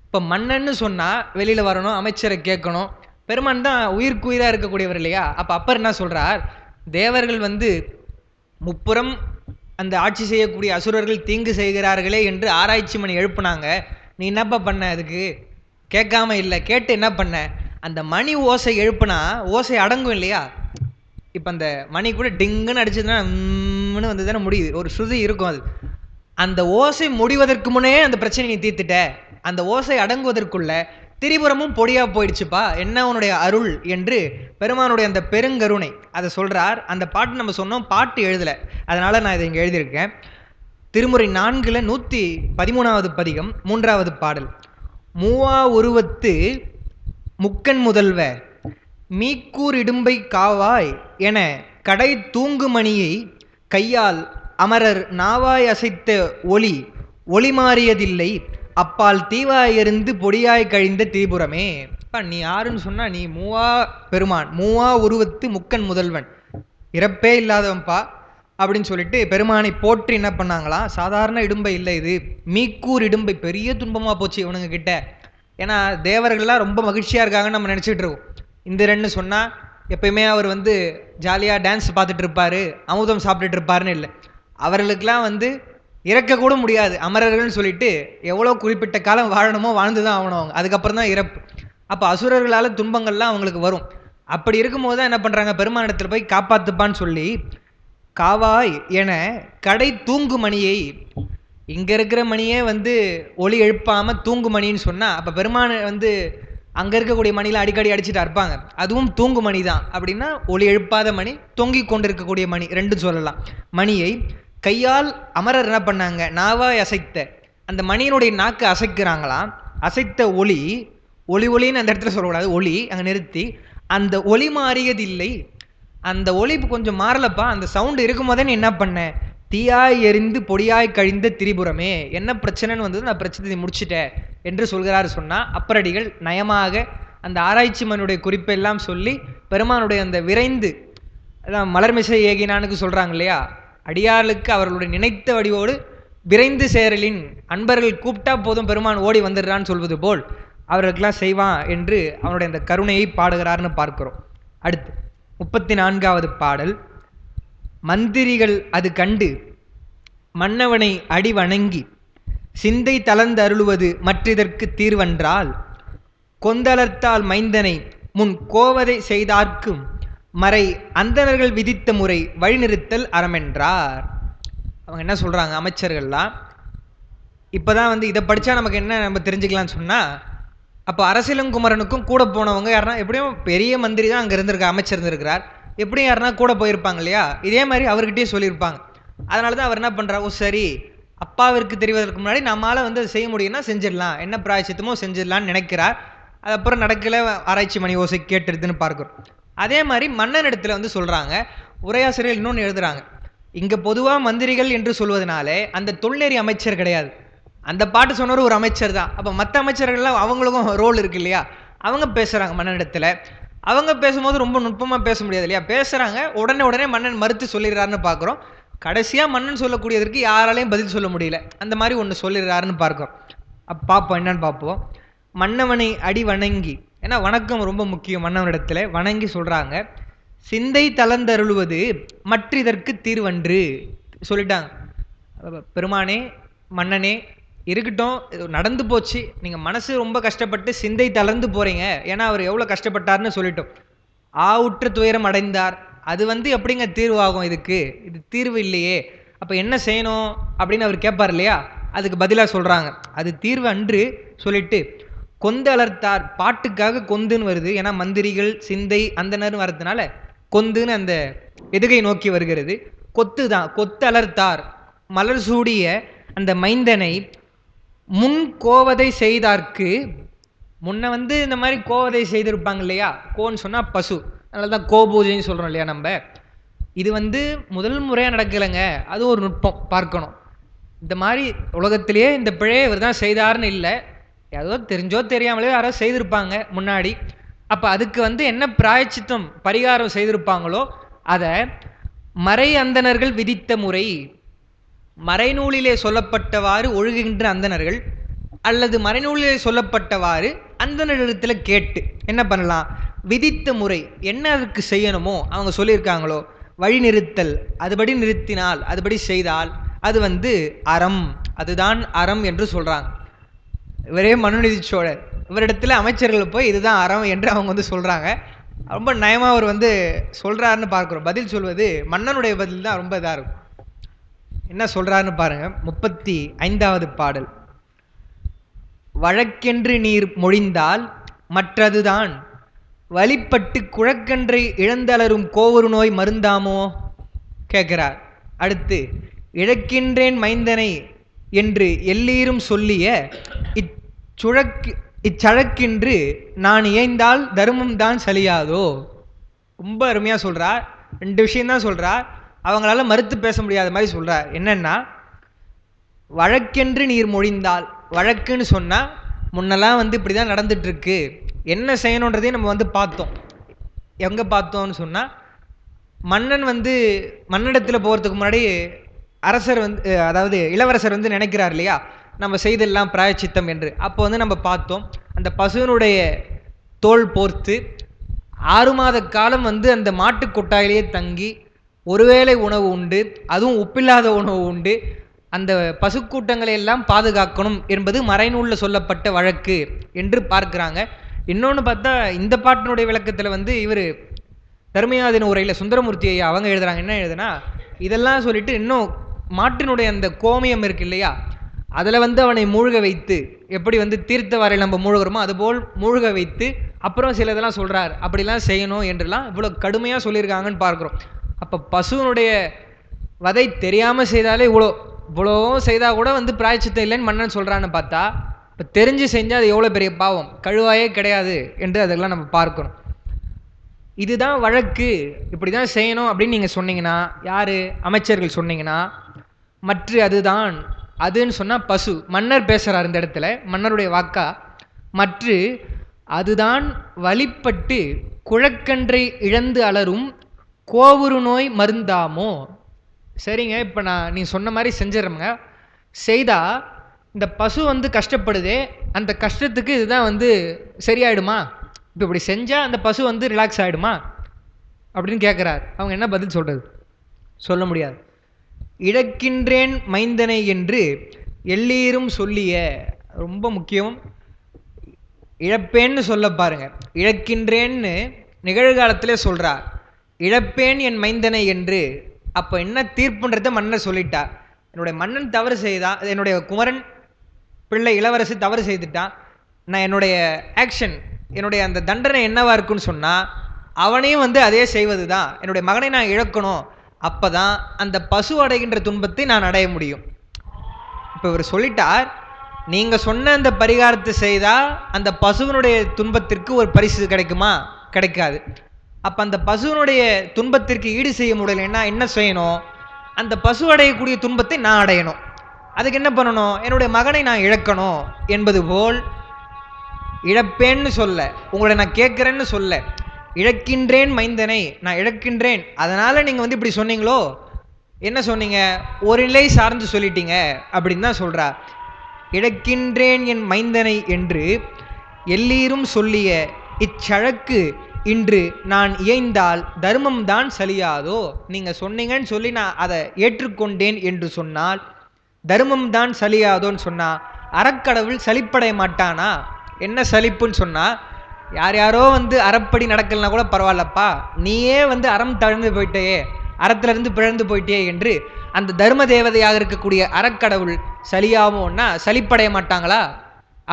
இப்போ மன்னன்னு சொன்னால் வெளியில் வரணும், அமைச்சரை கேட்கணும், பெருமான் தான் உயிருக்கு உயிராக இருக்கக்கூடியவர் இல்லையா. அப்போ அப்பர் என்ன சொல்கிறார், தேவர்கள் வந்து முப்புறம் அந்த ஆட்சி செய்யக்கூடிய அசுரர்கள் தீங்கு செய்கிறார்களே என்று ஆராய்ச்சி மணி எழுப்புனாங்க, நீ என்னப்பா பண்ண, அதுக்கு கேட்காம இல்லை, கேட்டு என்ன பண்ண, அந்த மணி ஓசை எழுப்புனா ஓசை அடங்கும் இல்லையா. இப்போ அந்த மணி கூட டிங்குன்னு அடிச்சதுன்னா வந்து தானே முடியுது, ஒரு ஸ்ருதி இருக்கும். அது அந்த ஓசை முடிவதற்கு முன்னே அந்த பிரச்சனை நீ தீர்த்துட்ட, அந்த ஓசை அடங்குவதற்குள்ள திரிபுரமும் பொடியா போயிடுச்சுப்பா, என்ன உன்னுடைய அருள் என்று பெருமானுடைய அந்த பெருங்கருணை அதை சொல்றார். அந்த பாட்டு நம்ம சொன்னோம், பாட்டு எழுதலை, அதனால நான் இதை இங்கே எழுதியிருக்கேன். திருமுறை 4 113வது பதிகம் 3வது பாடல். மூவா உருவத்து முக்கன் முதல்வ மீக்கூர் இடும்பை காவாய் என கடை தூங்கு மணியை கையால் அமரர் நாவாய் அசைத்த ஒளி ஒளி மாறியதில்லை, அப்பால் தீவாய் எறிந்து பொடியாய் கழிந்த திரிபுரமே. நீ யாருன்னு சொன்னா, நீ மூவா பெருமான், மூவா உருவத்து முக்கன் முதல்வன், இறப்பே இல்லாதவன்பா அப்படின்னு சொல்லிட்டு பெருமானை போற்றி என்ன பண்ணாங்களாம். சாதாரண இடும்பை இல்லை இது, மீக்கூர் இடும்பை, பெரிய துன்பமா போச்சு இவனுங்க கிட்ட. ஏன்னா தேவர்கள்லாம் ரொம்ப மகிழ்ச்சியா இருக்காங்கன்னு நம்ம நினைச்சிட்டு இருக்கோம். இந்திரன்னு சொன்னா எப்பயுமே அவர் வந்து ஜாலியா டான்ஸ் பார்த்துட்டு இருப்பாரு, அமுதம் சாப்பிட்டுட்டு இருப்பாருன்னு இல்லை, அவர்களுக்கெல்லாம் வந்து இறக்கக்கூட முடியாது, அமரர்கள்னு சொல்லிட்டு எவ்வளோ குறிப்பிட்ட காலம் வாழணுமோ வாழ்ந்து தான் ஆகணும் அவங்க, அதுக்கப்புறம் தான் இறப்பு. அப்போ அசுரர்களால் துன்பங்கள்லாம் அவங்களுக்கு வரும். அப்படி இருக்கும்போது தான் என்ன பண்ணுறாங்க, பெருமானிடத்தில் போய் காப்பாற்றுப்பான்னு சொல்லி காவாய் என கடை தூங்கு மணியை, இங்கே இருக்கிற மணியே வந்து ஒளி எழுப்பாமல் தூங்கு மணின்னு சொன்னால், அப்போ பெருமான் வந்து அங்கே இருக்கக்கூடிய மணியில் அடிக்கடி அடிச்சுட்டு இருப்பாங்க, அதுவும் தூங்கு மணி தான். அப்படின்னா ஒளி எழுப்பாத மணி, தொங்கி கொண்டு இருக்கக்கூடிய மணி, ரெண்டும் சொல்லலாம். மணியை கையால் அமரர் என்ன பண்ணாங்க, நாவாய் அசைத்த, அந்த மணியினுடைய நாக்கு அசைக்கிறாங்களாம். அசைத்த ஒளி, ஒளி ஒளின்னு அந்த இடத்துல சொல்லக்கூடாது, ஒளி அங்கே நிறுத்தி, அந்த ஒளி மாறியதில்லை, அந்த ஒளி கொஞ்சம் மாறலப்பா, அந்த சவுண்டு இருக்கும் போதே நீ என்ன பண்ண, தீயாய் எரிந்து பொடியாய் கழிந்த திரிபுரமே, என்ன பிரச்சனைன்னு வந்தது, நான் பிரச்சனை முடிச்சிட்டேன் என்று சொல்கிறாரு. சொன்னால் அப்பரடிகள் நயமாக அந்த ஆராய்ச்சி மனுடைய குறிப்பெல்லாம் சொல்லி பெருமானுடைய அந்த விரைந்து அதான் மலர்மிசை ஏகினானுக்கு சொல்றாங்க இல்லையா, அடியார்களுக்கு அவர்களுடைய நினைத்த வடிவோடு விரைந்து சேரலின் அன்பர்கள் கூப்பிட்டா போதும் பெருமான் ஓடி வந்துடுறான்னு சொல்வது போல் அவர்களுக்கெல்லாம் செய்வான் என்று அவனுடைய அந்த கருணையை பாடுகிறார்னு பார்க்கிறோம். அடுத்து 34வது பாடல். மந்திரிகள் அது கண்டு மன்னவனை அடி வணங்கி சிந்தை தளர்ந்து அருளுவது மற்றிதற்கு தீர்வன்றால் கொந்தளர்த்தால் மைந்தனை முன் கோவதை செய்தார்க்கும் மறை அந்தணர்கள் விதித்த முறை வழிநிறுத்தல் அறமென்றார். அவங்க என்ன சொல்றாங்க அமைச்சர்கள்லாம், இப்பதான் இதை படிச்சா நமக்கு என்ன நம்ம தெரிஞ்சுக்கலாம்னு சொன்னா, அப்போ அரசியலங்குமரனுக்கும் கூட போனவங்க யாருன்னா, எப்படியும் பெரிய மந்திரி தான் அங்கே இருந்திருக்க, அமைச்சர் இருந்திருக்கிறார், எப்படியும் யாருன்னா கூட போயிருப்பாங்க இல்லையா, இதே மாதிரி அவர்கிட்டயே சொல்லியிருப்பாங்க. அதனால தான் அவர் என்ன பண்ணுறாரு, சரி அப்பாவிற்கு தெரிவதற்கு முன்னாடி நம்மளால் அதை செய்ய முடியும்னா செஞ்சிடலாம், என்ன பிராயச்சித்தமோ செஞ்சிடலான்னு நினைக்கிறார். அது அப்புறம் நடக்கல, ஆராய்ச்சி மணி ஓசை கேட்டுருதுன்னு பார்க்குறோம். அதே மாதிரி மன்னன் இடத்துல சொல்கிறாங்க, உரையாசிரியர் இன்னொன்று எழுதுறாங்க, இங்கே பொதுவாக மந்திரிகள் என்று சொல்வதனாலே அந்த தொல்நெறி அமைச்சர் கிடையாது, அந்த பாட்டு சொன்னவர் ஒரு அமைச்சர் தான். அப்போ மற்ற அமைச்சர்கள்லாம் அவங்களுக்கும் ரோல் இருக்கு இல்லையா, அவங்க பேசுகிறாங்க மன்னனிடத்தில். அவங்க பேசும்போது ரொம்ப நுட்பமாக பேச முடியாது இல்லையா, பேசுகிறாங்க, உடனே மன்னன் மறுத்து சொல்லிடுறாருன்னு பார்க்குறோம். கடைசியாக மன்னன் சொல்லக்கூடியதற்கு யாராலையும் பதில் சொல்ல முடியல, அந்த மாதிரி ஒன்று சொல்லிடுறாருன்னு பார்க்குறோம். பார்ப்போம் என்னன்னு பார்ப்போம். மன்னவனை அடி வணங்கி, ஏன்னா வணக்கம் ரொம்ப முக்கியம், மன்னவனிடத்தில் வணங்கி சொல்கிறாங்க, சிந்தை தளர்ந்தருளுவது மற்றிதற்கு தீர்வன்று சொல்லிட்டாங்க. பெருமானே மன்னனே இருக்கட்டும், நடந்து போச்சு, நீங்கள் மனசு ரொம்ப கஷ்டப்பட்டு சிந்தை தளர்ந்து போகிறீங்க, ஏன்னா அவர் எவ்வளோ கஷ்டப்பட்டார்னு சொல்லிட்டோம். ஆவுற்ற துயரம் அடைந்தார், அது எப்படிங்க தீர்வாகும், இது தீர்வு இல்லையே, அப்போ என்ன செய்யணும் அப்படின்னு அவர் கேட்பார் இல்லையா, அதுக்கு பதிலாக சொல்கிறாங்க, அது தீர்வு அன்று சொல்லிட்டு கொந்து அலர்த்தார், பாட்டுக்காக கொந்துன்னு வருது, ஏன்னா மந்திரிகள் சிந்தை அந்தனர் வர்றதுனால கொந்துன்னு அந்த எதுகை நோக்கி வருகிறது. கொத்து தான், கொத்து அலர்த்தார் மலர் சூடிய அந்த மைந்தனை முன் கோவதை செய்தார்க்கு, முன்ன இந்த மாதிரி கோவதை செய்திருப்பாங்க இல்லையா, கோன்னு சொன்னால் பசு, அதனால தான் கோபூஜைன்னு சொல்கிறோம் இல்லையா நம்ம. இது முதல் முறையாக நடக்கலைங்க, அது ஒரு நுட்பம் பார்க்கணும். இந்த மாதிரி உலகத்திலேயே இந்த பிழையை இவர் தான் செய்தார்னு இல்லை, ஏதோ தெரிஞ்சோ தெரியாமலே யாரோ செய்திருப்பாங்க முன்னாடி. அப்போ அதுக்கு என்ன பிராயச்சித்தம் பரிகாரம் செய்திருப்பாங்களோ அதை மறை அந்தணர்கள் விதித்த முறை, மறைநூலிலே சொல்லப்பட்டவாறு ஒழுகுகின்ற அந்தணர்கள் அல்லது மறைநூலிலே சொல்லப்பட்டவாறு அந்தணரிடத்தில் கேட்டு என்ன பண்ணலாம், விதித்த முறை என்ன அதற்கு செய்யணுமோ அவங்க சொல்லியிருக்காங்களோ வழி நிறுத்தல், அதுபடி நிறுத்தினால் அதுபடி செய்தால் அது அறம், அதுதான் அறம் என்று சொல்கிறாங்க. இவரே மனுநீதி சோழர், இவரிடத்துல அமைச்சர்கள் போய் இதுதான் அறம் என்று அவங்க சொல்கிறாங்க. ரொம்ப நயமாக அவர் சொல்கிறாருன்னு பார்க்குறோம். பதில் சொல்வது மன்னனுடைய பதில் தான் ரொம்ப இதாக இருக்கும். என்ன சொல்றாருன்னு பாருங்க. 35வது பாடல். வழக்கென்று நீர் மொழிந்தால் மற்றதுதான் வழிபட்டு குழக்கன்றை இழந்தளரும் கோவரு நோய் மருந்தாமோ கேட்கிறார். அடுத்து இழக்கின்றேன் மைந்தனை என்று எல்லீரும் சொல்லிய இச்சழக்கின்று நான் இயைந்தால் தர்மம் தான் சலியாதோ. ரொம்ப அருமையா சொல்றார். 2 விஷயம்தான் சொல்றார், அவங்களால மறுத்து பேச முடியாத மாதிரி சொல்றார். என்னன்னா, வழக்கென்று நீர் மொழிந்தால், வழக்குன்னு சொன்னா முன்னெல்லாம் இப்படிதான் நடந்துட்டு இருக்கு, என்ன செய்யணுன்றதையும் நம்ம பார்த்தோம். எங்க பார்த்தோம்னு சொன்னா, மன்னன் மன்னிடத்துல போறதுக்கு முன்னாடி அரசர் அதாவது இளவரசர் நினைக்கிறார் இல்லையா, நம்ம செய்தெல்லாம் பிராயச்சித்தம் என்று. அப்போ நம்ம பார்த்தோம், அந்த பசுவனுடைய தோல் போர்த்து 6 மாத காலம் அந்த மாட்டு கொட்டாயிலேயே தங்கி ஒருவேளை உணவு உண்டு, அதுவும் உப்பில்லாத உணவு உண்டு, அந்த பசுக்கூட்டங்களை எல்லாம் பாதுகாக்கணும் என்பது மறைநூலில் சொல்லப்பட்ட வழக்கு என்று பார்க்கிறாங்க. இன்னொன்று பார்த்தா இந்த பாட்டினுடைய விளக்கத்தில் இவர் தர்மயாதின உரையில் சுந்தரமூர்த்தி ஐயா அவங்க எழுதுறாங்க. என்ன எழுதுனா, இதெல்லாம் சொல்லிட்டு இன்னும் மாட்டினுடைய அந்த கோமியம் இருக்கு இல்லையா, அதில் அவனை மூழ்க வைத்து, எப்படி தீர்த்த வரையில் நம்ம மூழ்கிறோமோ அதுபோல் மூழ்க வைத்து அப்புறம் சில இதெல்லாம் சொல்கிறார், அப்படிலாம் செய்யணும் என்றெல்லாம் இவ்வளோ கடுமையாக சொல்லியிருக்காங்கன்னு பார்க்குறோம். அப்போ பசுவனுடைய வதை தெரியாமல் செய்தாலே இவ்வளோ செய்தால் கூட பிராயச்சித்தம் இல்லைன்னு மன்னன் சொல்கிறான்னு பார்த்தா, இப்போ தெரிஞ்சு செஞ்சால் அது எவ்வளோ பெரிய பாவம், கழுவாயே கிடையாது என்று அதெல்லாம் நம்ம பார்க்கணும். இதுதான் வழக்கு, இப்படி தான் செய்யணும் அப்படின்னு நீங்கள் சொன்னீங்கன்னா, யார் அமைச்சர்கள் சொன்னீங்கன்னா, மற்ற அதுதான், அதுன்னு சொன்னால் பசு, மன்னர் பேசுகிறார் இந்த இடத்துல, மன்னருடைய வாக்கா, மற்ற அதுதான் வழிபட்டு குழக்கன்றை இழந்து அலரும் கோவுரு நோய் மருந்தாமோ. சரிங்க, இப்போ நீ சொன்ன மாதிரி செஞ்சிடறோங்க. செய்தால் இந்த பசு கஷ்டப்படுதே, அந்த கஷ்டத்துக்கு இதுதான் சரியாயிடுமா? இப்போ இப்படி செஞ்சால் அந்த பசு ரிலாக்ஸ் ஆகிடுமா அப்படின்னு கேட்குறார். அவங்க என்ன பதில் சொல்கிறது? சொல்ல முடியாது. இழக்கின்றேன் மைந்தனை என்று எல்லீரும் சொல்லிய, ரொம்ப முக்கியம், இழப்பேன்னு சொல்ல பாருங்க. இழக்கின்றேன்னு நிகழ்காலத்திலே சொல்கிறார். இழப்பேன் என் மைந்தனை என்று. அப்போ என்ன தீர்ப்புன்றத மன்னர் சொல்லிட்டார். என்னுடைய மன்னன் தவறு செய்தான், என்னுடைய குமரன் பிள்ளை இளவரசி தவறு செய்துட்டான், நான் என்னுடைய ஆக்ஷன், என்னுடைய அந்த தண்டனை என்னவா இருக்குன்னு சொன்னால் அவனையும் அதே செய்வது தான். என்னுடைய மகனை நான் இழக்கணும், அப்போ தான் அந்த பசு அடைகின்ற துன்பத்தை நான் அடைய முடியும். இப்போ இவர் சொல்லிட்டார், நீங்கள் சொன்ன அந்த பரிகாரத்தை செய்தால் அந்த பசுவனுடைய துன்பத்திற்கு ஒரு பரிசு கிடைக்குமா? கிடைக்காது. அப்போ அந்த பசுவனுடைய துன்பத்திற்கு ஈடு செய்ய முடியலைன்னா என்ன செய்யணும்? அந்த பசு அடையக்கூடிய துன்பத்தை நான் அடையணும். அதுக்கு என்ன பண்ணணும்? என்னுடைய மகனை நான் இழக்கணும் என்பது போல், இழப்பேன்னு சொல்ல, உங்களை நான் கேட்குறேன்னு சொல்ல, இழக்கின்றேன் மைந்தனை, நான் இழக்கின்றேன். அதனால் நீங்கள் இப்படி சொன்னீங்களோ, என்ன சொன்னீங்க? ஒரு நிலை சார்ந்து சொல்லிட்டீங்க அப்படின்னு தான் சொல்கிறா. இழக்கின்றேன் என் மைந்தனை என்று எல்லீரும் சொல்லிய இச்சழக்கு இன்று நான் இயைந்தால் தர்மம் தான் சலியாதோ. நீங்கள் சொன்னீங்கன்னு சொல்லி நான் அதை ஏற்றுக்கொண்டேன் என்று சொன்னால் தர்மம் தான் சலியாதோன்னு சொன்னால் அறக்கடவுள் சலிப்படைய மாட்டானா? என்ன சலிப்புன்னு சொன்னால், யார் யாரோ அறப்படி நடக்கலனா கூட பரவாயில்லப்பா, நீயே அறம் தழுந்து போயிட்டே, அறத்திலிருந்து பிழந்து போயிட்டே என்று அந்த தர்ம தேவதையாக இருக்கக்கூடிய அறக்கடவுள் சலியாமோன்னா சலிப்படைய மாட்டாங்களா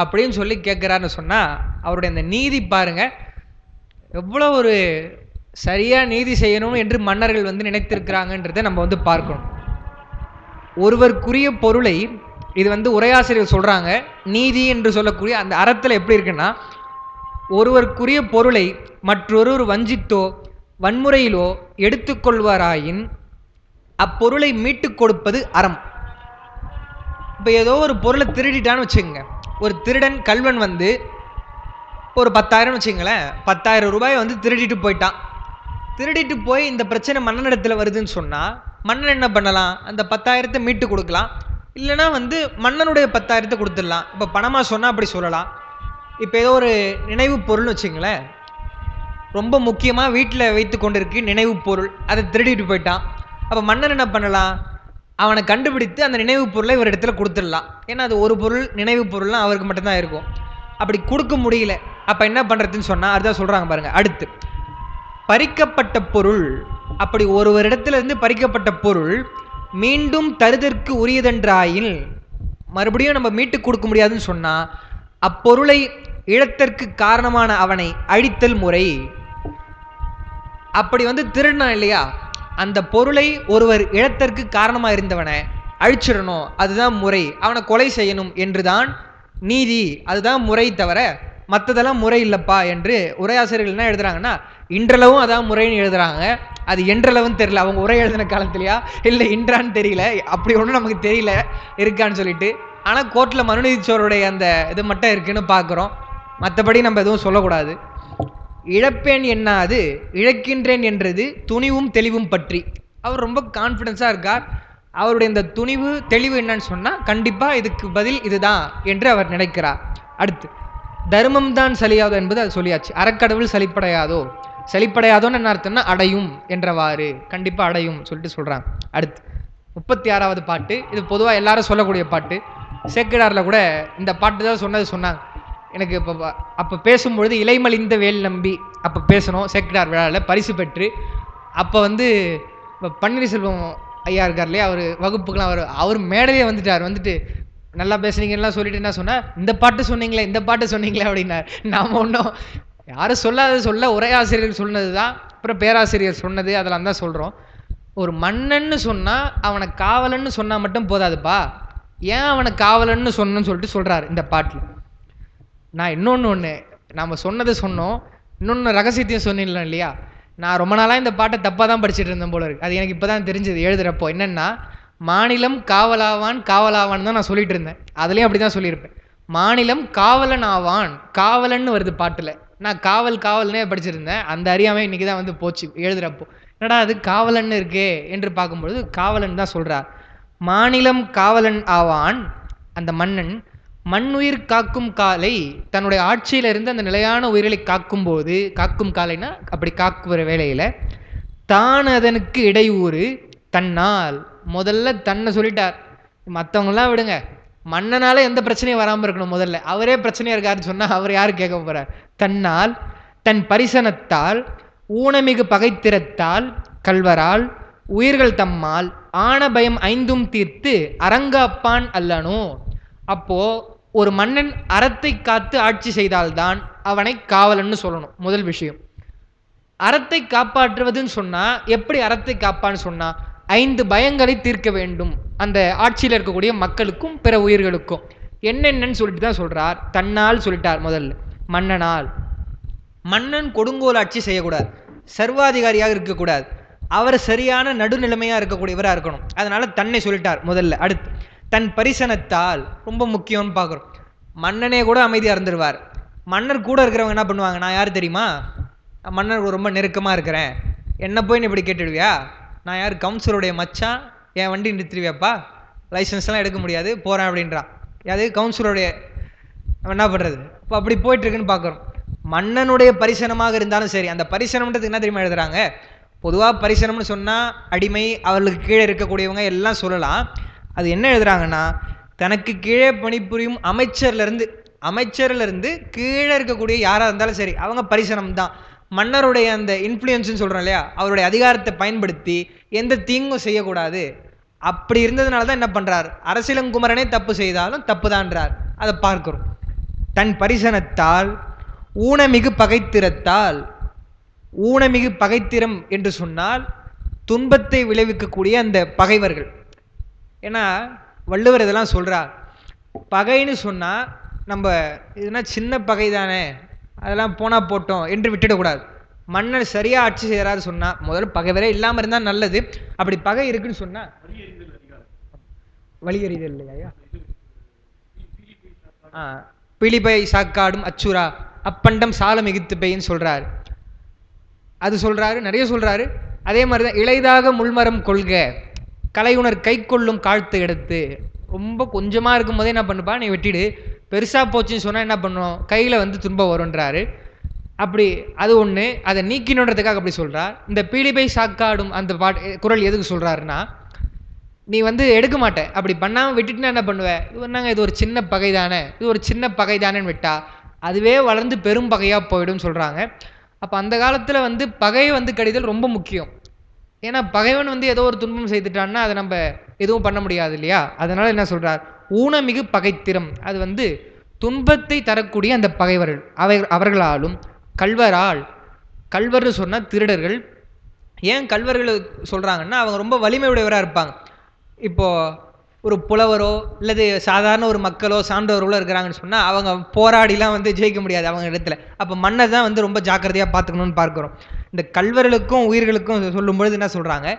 அப்படின்னு சொல்லி கேட்குறாருன்னு சொன்னால், அவருடைய அந்த நீதி பாருங்க, எவ்வளோ ஒரு சரியாக நீதி செய்யணும் என்று மன்னர்கள் நினைத்திருக்கிறாங்கன்றதை நம்ம பார்க்கணும். ஒருவருக்குரிய பொருளை, இது உரையாசிரியர் சொல்கிறாங்க, நீதி என்று சொல்லக்கூடிய அந்த அறத்தில் எப்படி இருக்குன்னா, ஒருவருக்குரிய பொருளை மற்றொருவர் வஞ்சித்தோ வன்முறையிலோ எடுத்துக்கொள்வாராயின் அப்பொருளை மீட்டு கொடுப்பது அறம். இப்போ ஏதோ ஒரு பொருளை திருடிட்டான்னு வச்சுக்கோங்க. ஒரு திருடன் கல்வன் ஒரு 10,000 வச்சுங்களேன், 10,000 ரூபாய் திருடிட்டு போயிட்டான். திருடிட்டு போய் இந்த பிரச்சனை மன்னனிடத்தில் வருதுன்னு சொன்னால் மன்னன் என்ன பண்ணலாம்? அந்த 10,000 மீட்டு கொடுக்கலாம், இல்லைனா மன்னனுடைய 10,000 கொடுத்துடலாம். இப்போ பணமாக சொன்னால் அப்படி சொல்லலாம். இப்போ ஏதோ ஒரு நினைவு பொருள்னு வச்சுங்களேன், ரொம்ப முக்கியமாக வீட்டில் வைத்து கொண்டிருக்கு நினைவு பொருள், அதை திருடிட்டு போயிட்டான். அப்போ மன்னன் என்ன பண்ணலாம்? அவனை கண்டுபிடித்து அந்த நினைவு பொருளை ஒரு இடத்துல கொடுத்துடலாம். ஏன்னா அது ஒரு பொருள், நினைவு பொருள்லாம் அவருக்கு மட்டும்தான் இருக்கும். அப்படி கொடுக்க முடியல, அப்போ என்ன பண்ணுறதுன்னு சொன்னால் அதுதான் சொல்கிறாங்க பாருங்கள். அடுத்து, பறிக்கப்பட்ட பொருள், அப்படி ஒருவரிடத்திலிருந்து பறிக்கப்பட்ட பொருள் மீண்டும் தருதற்கு உரியதென்றாயில், மறுபடியும் நம்ம மீட்டு கொடுக்க முடியாதுன்னு சொன்னால் அப்பொருளை இழத்தற்கு காரணமான அவனை அழித்தல் முறை. அப்படி திருடினா இல்லையா, அந்த பொருளை ஒருவர் இழத்தற்கு காரணமாக இருந்தவனை அழிச்சிடணும், அதுதான் முறை. அவனை கொலை செய்யணும் என்றுதான் நீதி, அதுதான் முறை, தவிர மற்றதெல்லாம் முறை இல்லைப்பா என்று உரையாசிரியர்கள் என்ன எழுதுறாங்கன்னா, இன்றளவும் அதான் முறைன்னு எழுதுறாங்க. அது என்றளவுன்னு தெரியல, அவங்க உரை எழுதின காலத்திலையா இல்லை இன்றான்னு தெரியல, அப்படி ஒன்றும் நமக்கு தெரியல இருக்கான்னு சொல்லிட்டு. ஆனால் கோர்ட்டில் மனுநீதிச்சோருடைய அந்த இது மட்டும் இருக்குன்னு பார்க்குறோம், மற்றபடி நம்ம எதுவும் சொல்லக்கூடாது. இழப்பேன் என்னாது இழக்கின்றேன் என்றது துணிவும் தெளிவும் பற்றி. அவர் ரொம்ப கான்ஃபிடென்ஸாக இருக்கார். அவருடைய இந்த துணிவு தெளிவு என்னன்னு சொன்னால் கண்டிப்பாக இதுக்கு பதில் இதுதான் என்று அவர் நினைக்கிறார். அடுத்து, தர்மம் தான் சலியாதோ என்பது அது சொல்லியாச்சு. அறக்கடவுள் சலிப்படையாதோ, சலிப்படையாதோன்னு என்ன அர்த்தம்னா அடையும் என்றவாறு, கண்டிப்பாக அடையும் சொல்லிட்டு சொல்கிறாங்க. அடுத்து 36வது பாட்டு, இது பொதுவாக எல்லாரும் சொல்லக்கூடிய பாட்டு. சேக்கிழாரில் கூட இந்த பாட்டு தான் சொன்னாங்க. எனக்கு இப்போ அப்போ பேசும்பொழுது இலைமலிந்த வேல் நம்பி அப்போ பேசணும் சேக்கிழார் விழாவில் பரிசு பெற்று. அப்போ இப்போ பன்னீர்செல்வம் ஐயா இருக்கார் இல்லையா, அவர் வகுப்புக்கெலாம் அவர் மேடையே வந்துட்டு நல்லா பேசுனீங்கலாம் சொல்லிட்டு என்ன சொன்னால், இந்த பாட்டு சொன்னீங்களே அப்படின்னார். நாம் ஒன்றும் யாரும் சொல்ல உரையாசிரியர் சொன்னது தான், அப்புறம் பேராசிரியர் சொன்னது, அதெல்லாம் தான் சொல்கிறோம். ஒரு மன்னன்னு சொன்னால் அவனை காவலன்னு சொன்னால் மட்டும் போதாதுப்பா, ஏன் அவனை காவலன்னு சொன்னு சொல்லிட்டு சொல்கிறார் இந்த பாட்டில். நான் இன்னொன்று நாம் சொன்னதை சொன்னோம், இன்னொன்று ரகசியத்தையும் சொன்னீங்களா இல்லையா. நான் ரொம்ப நாளாக இந்த பாட்டை தப்பாக தான் படிச்சுட்டு இருந்தேன் போல இருக்குது. அது எனக்கு இப்போ தான் தெரிஞ்சது எழுதுகிறப்போ. என்னென்னா, மாநிலம் காவலாவான் தான் நான் சொல்லிட்டு இருந்தேன். அதுலேயும் அப்படி தான் சொல்லியிருப்பேன். மாநிலம் காவலன் ஆவான். காவலன்னு வருது பாட்டுல. நான் காவல் காவல்னே படிச்சிருந்தேன். அந்த அறியாமை இன்னைக்கு தான் வந்து போச்சு எழுதுறப்போ. என்னடா அது காவலன்னு இருக்கே என்று பார்க்கும்பொழுது காவலன் தான் சொல்றார். மாநிலம் காவலன் ஆவான் அந்த மன்னன். மண்ணுயிர் காக்கும் காலை தன்னுடைய ஆட்சியில இருந்து அந்த நிலையான உயிர்களை காக்கும் போது, காக்கும் காலைனா அப்படி காக்குற வேளையில தான் அதனுக்கு இடையூறு தன்னால். முதல்ல தன்னை சொல்லிட்டார். மற்றவங்களாம் விடுங்க, மன்னனால எந்த பிரச்சனையும் வராமல் இருக்கணும். முதல்ல அவரே பிரச்சனையா இருக்காருன்னு சொன்னா அவர் யாரு கேட்க போறார்? தன்னால் தன் பரிசனத்தால் ஊனமிகு பகைத்திறத்தால் கல்வரால் உயிர்கள் தம்மால் ஆன பயம் ஐந்தும் தீர்த்து அரங்காப்பான் அல்லனோ. அப்போ ஒரு மன்னன் அறத்தை காத்து ஆட்சி செய்தால்தான் அவனை காவலன்னு சொல்லணும். முதல் விஷயம். அறத்தை காப்பாற்றுவதுன்னு சொன்னா எப்படி அறத்தை காப்பான்னு சொன்னா 5 பயங்களை தீர்க்க வேண்டும் அந்த ஆட்சியில் இருக்கக்கூடிய மக்களுக்கும் பிற உயிர்களுக்கும். என்னென்னு சொல்லிட்டு தான் சொல்றார். தன்னால் சொல்லிட்டார் முதல்ல. மன்னனால். மன்னன் கொடுங்கோல் ஆட்சி செய்யக்கூடாது, சர்வாதிகாரியாக இருக்கக்கூடாது, அவர் சரியான நடுநிலைமையா இருக்கக்கூடியவராக இருக்கணும். அதனால தன்னை சொல்லிட்டார் முதல்ல. அடுத்து தன் பரிசனத்தால், ரொம்ப முக்கியம்னு பார்க்குறோம். மன்னனே கூட அமைதியாக இருந்துருவார். மன்னர் கூட இருக்கிறவங்க என்ன பண்ணுவாங்க? நான் யார் தெரியுமா? மன்னர் ரொம்ப நெருக்கமாக இருக்கிறேன், என்ன போய் நீ இப்படி கேட்டுடுவியா? நான் யார்? கவுன்சிலருடைய மச்சான், என் வண்டி நிறுத்திடுவியாப்பா? லைசன்ஸ்லாம் எடுக்க முடியாது, போகிறேன் அப்படின்றான். அது கவுன்சிலருடைய என்ன பண்ணுறது? இப்போ அப்படி போயிட்டுருக்குன்னு பார்க்குறோம். மன்னனுடைய பரிசனமாக இருந்தாலும் சரி, அந்த பரிசனம்ன்றது என்ன தெரியுமா எழுதுறாங்க? பொதுவாக பரிசனம்னு சொன்னால் அடிமை, அவர்களுக்கு கீழே இருக்கக்கூடியவங்க எல்லாம் சொல்லலாம். அது என்ன எழுதுறாங்கன்னா, தனக்கு கீழே பணிபுரியும் அமைச்சர்லேருந்து கீழே இருக்கக்கூடிய யாராக இருந்தாலும் சரி, அவங்க பரிசனம் தான். மன்னருடைய அந்த இன்ஃப்ளூயன்ஸ்னு சொல்கிறோம் இல்லையா, அவருடைய அதிகாரத்தை பயன்படுத்தி எந்த தீங்கும் செய்யக்கூடாது. அப்படி இருந்ததுனால தான் என்ன பண்ணுறார்? அரசியலங்குமரனே தப்பு செய்தாலும் தப்பு தான்றார். அதை பார்க்கிறோம். தன் பரிசனத்தால் ஊனமிகு பகைத்திறத்தால். ஊனமிகு பகைத்திறம் என்று சொன்னால் துன்பத்தை விளைவிக்கக்கூடிய அந்த பகைவர்கள். ஏன்னா வள்ளுவர் இதெல்லாம் சொல்றார். பகைன்னு சொன்னா நம்ம இதுனா சின்ன பகை தானே, அதெல்லாம் போனா போட்டோம் என்று விட்டுடக்கூடாது. மன்னர் சரியா ஆட்சி செய்யறாரு சொன்னா முதல்ல பகைவரே இல்லாம இருந்தா நல்லது. அப்படி பகை இருக்குன்னு சொன்னா வழியறிதல் இல்லையா? பிழிபை சாக்காடும் அச்சுரா அப்பண்டம் சால மிகுத்து பைன்னு சொல்றாரு. அது சொல்றாரு, நிறைய சொல்றாரு. அதே மாதிரிதான் இளைதாக முள்மரம் கொள்க கலையுணர் கை கொள்ளும் காழ்த்து எடுத்து. ரொம்ப கொஞ்சமா இருக்கும் போதே என்ன பண்ணுப்பா, நீ வெட்டிடு. பெருசா போச்சுன்னு சொன்னா என்ன பண்ணும்? கையில வந்து துன்பம் வரும்ன்றாரு. அப்படி அது ஒண்ணு, அதை நீக்கினுன்றதுக்காக அப்படி சொல்றார். இந்த பீலிபை சாக்காடும் அந்த குரல் எதுக்கு சொல்றாருன்னா, நீ வந்து எடுக்க மாட்டேன், அப்படி பண்ணாமல் விட்டுட்டுனா என்ன பண்ணுவேன்? இது என்னங்க, இது ஒரு சின்ன பகை தானே, இது ஒரு சின்ன பகை தானேன்னு விட்டா அதுவே வளர்ந்து பெரும் பகையாக போயிடும் சொல்கிறாங்க. அப்போ அந்த காலத்தில் வந்து பகை வந்து கடிதல் ரொம்ப முக்கியம். ஏன்னா பகைவன் வந்து ஏதோ ஒரு துன்பம் செய்துட்டான்னா அதை நம்ம எதுவும் பண்ண முடியாது இல்லையா? அதனால் என்ன சொல்கிறார்? ஊனமிகு பகைத்திறம். அது வந்து துன்பத்தை தரக்கூடிய அந்த பகைவர்கள் அவர்களாலும் கல்வரால். கல்வர்னு சொன்னால் திருடர்கள். ஏன் கல்வர்கள் சொல்கிறாங்கன்னா அவங்க ரொம்ப வலிமை உடையவராக இருப்பாங்க. இப்போது ஒரு புலவரோ இல்லது சாதாரண ஒரு மக்களோ சான்றவர்களோ இருக்கிறாங்கன்னு சொன்னால் அவங்க போராடிலாம் வந்து ஜெயிக்க முடியாது அவங்க இடத்துல. அப்போ மன்னர் தான் வந்து ரொம்ப ஜாக்கிரதையாக பார்த்துக்கணும்னு பார்க்குறோம். இந்த கல்வர்களுக்கும் உயிர்களுக்கும் சொல்லும்பொழுது என்ன சொல்கிறாங்க?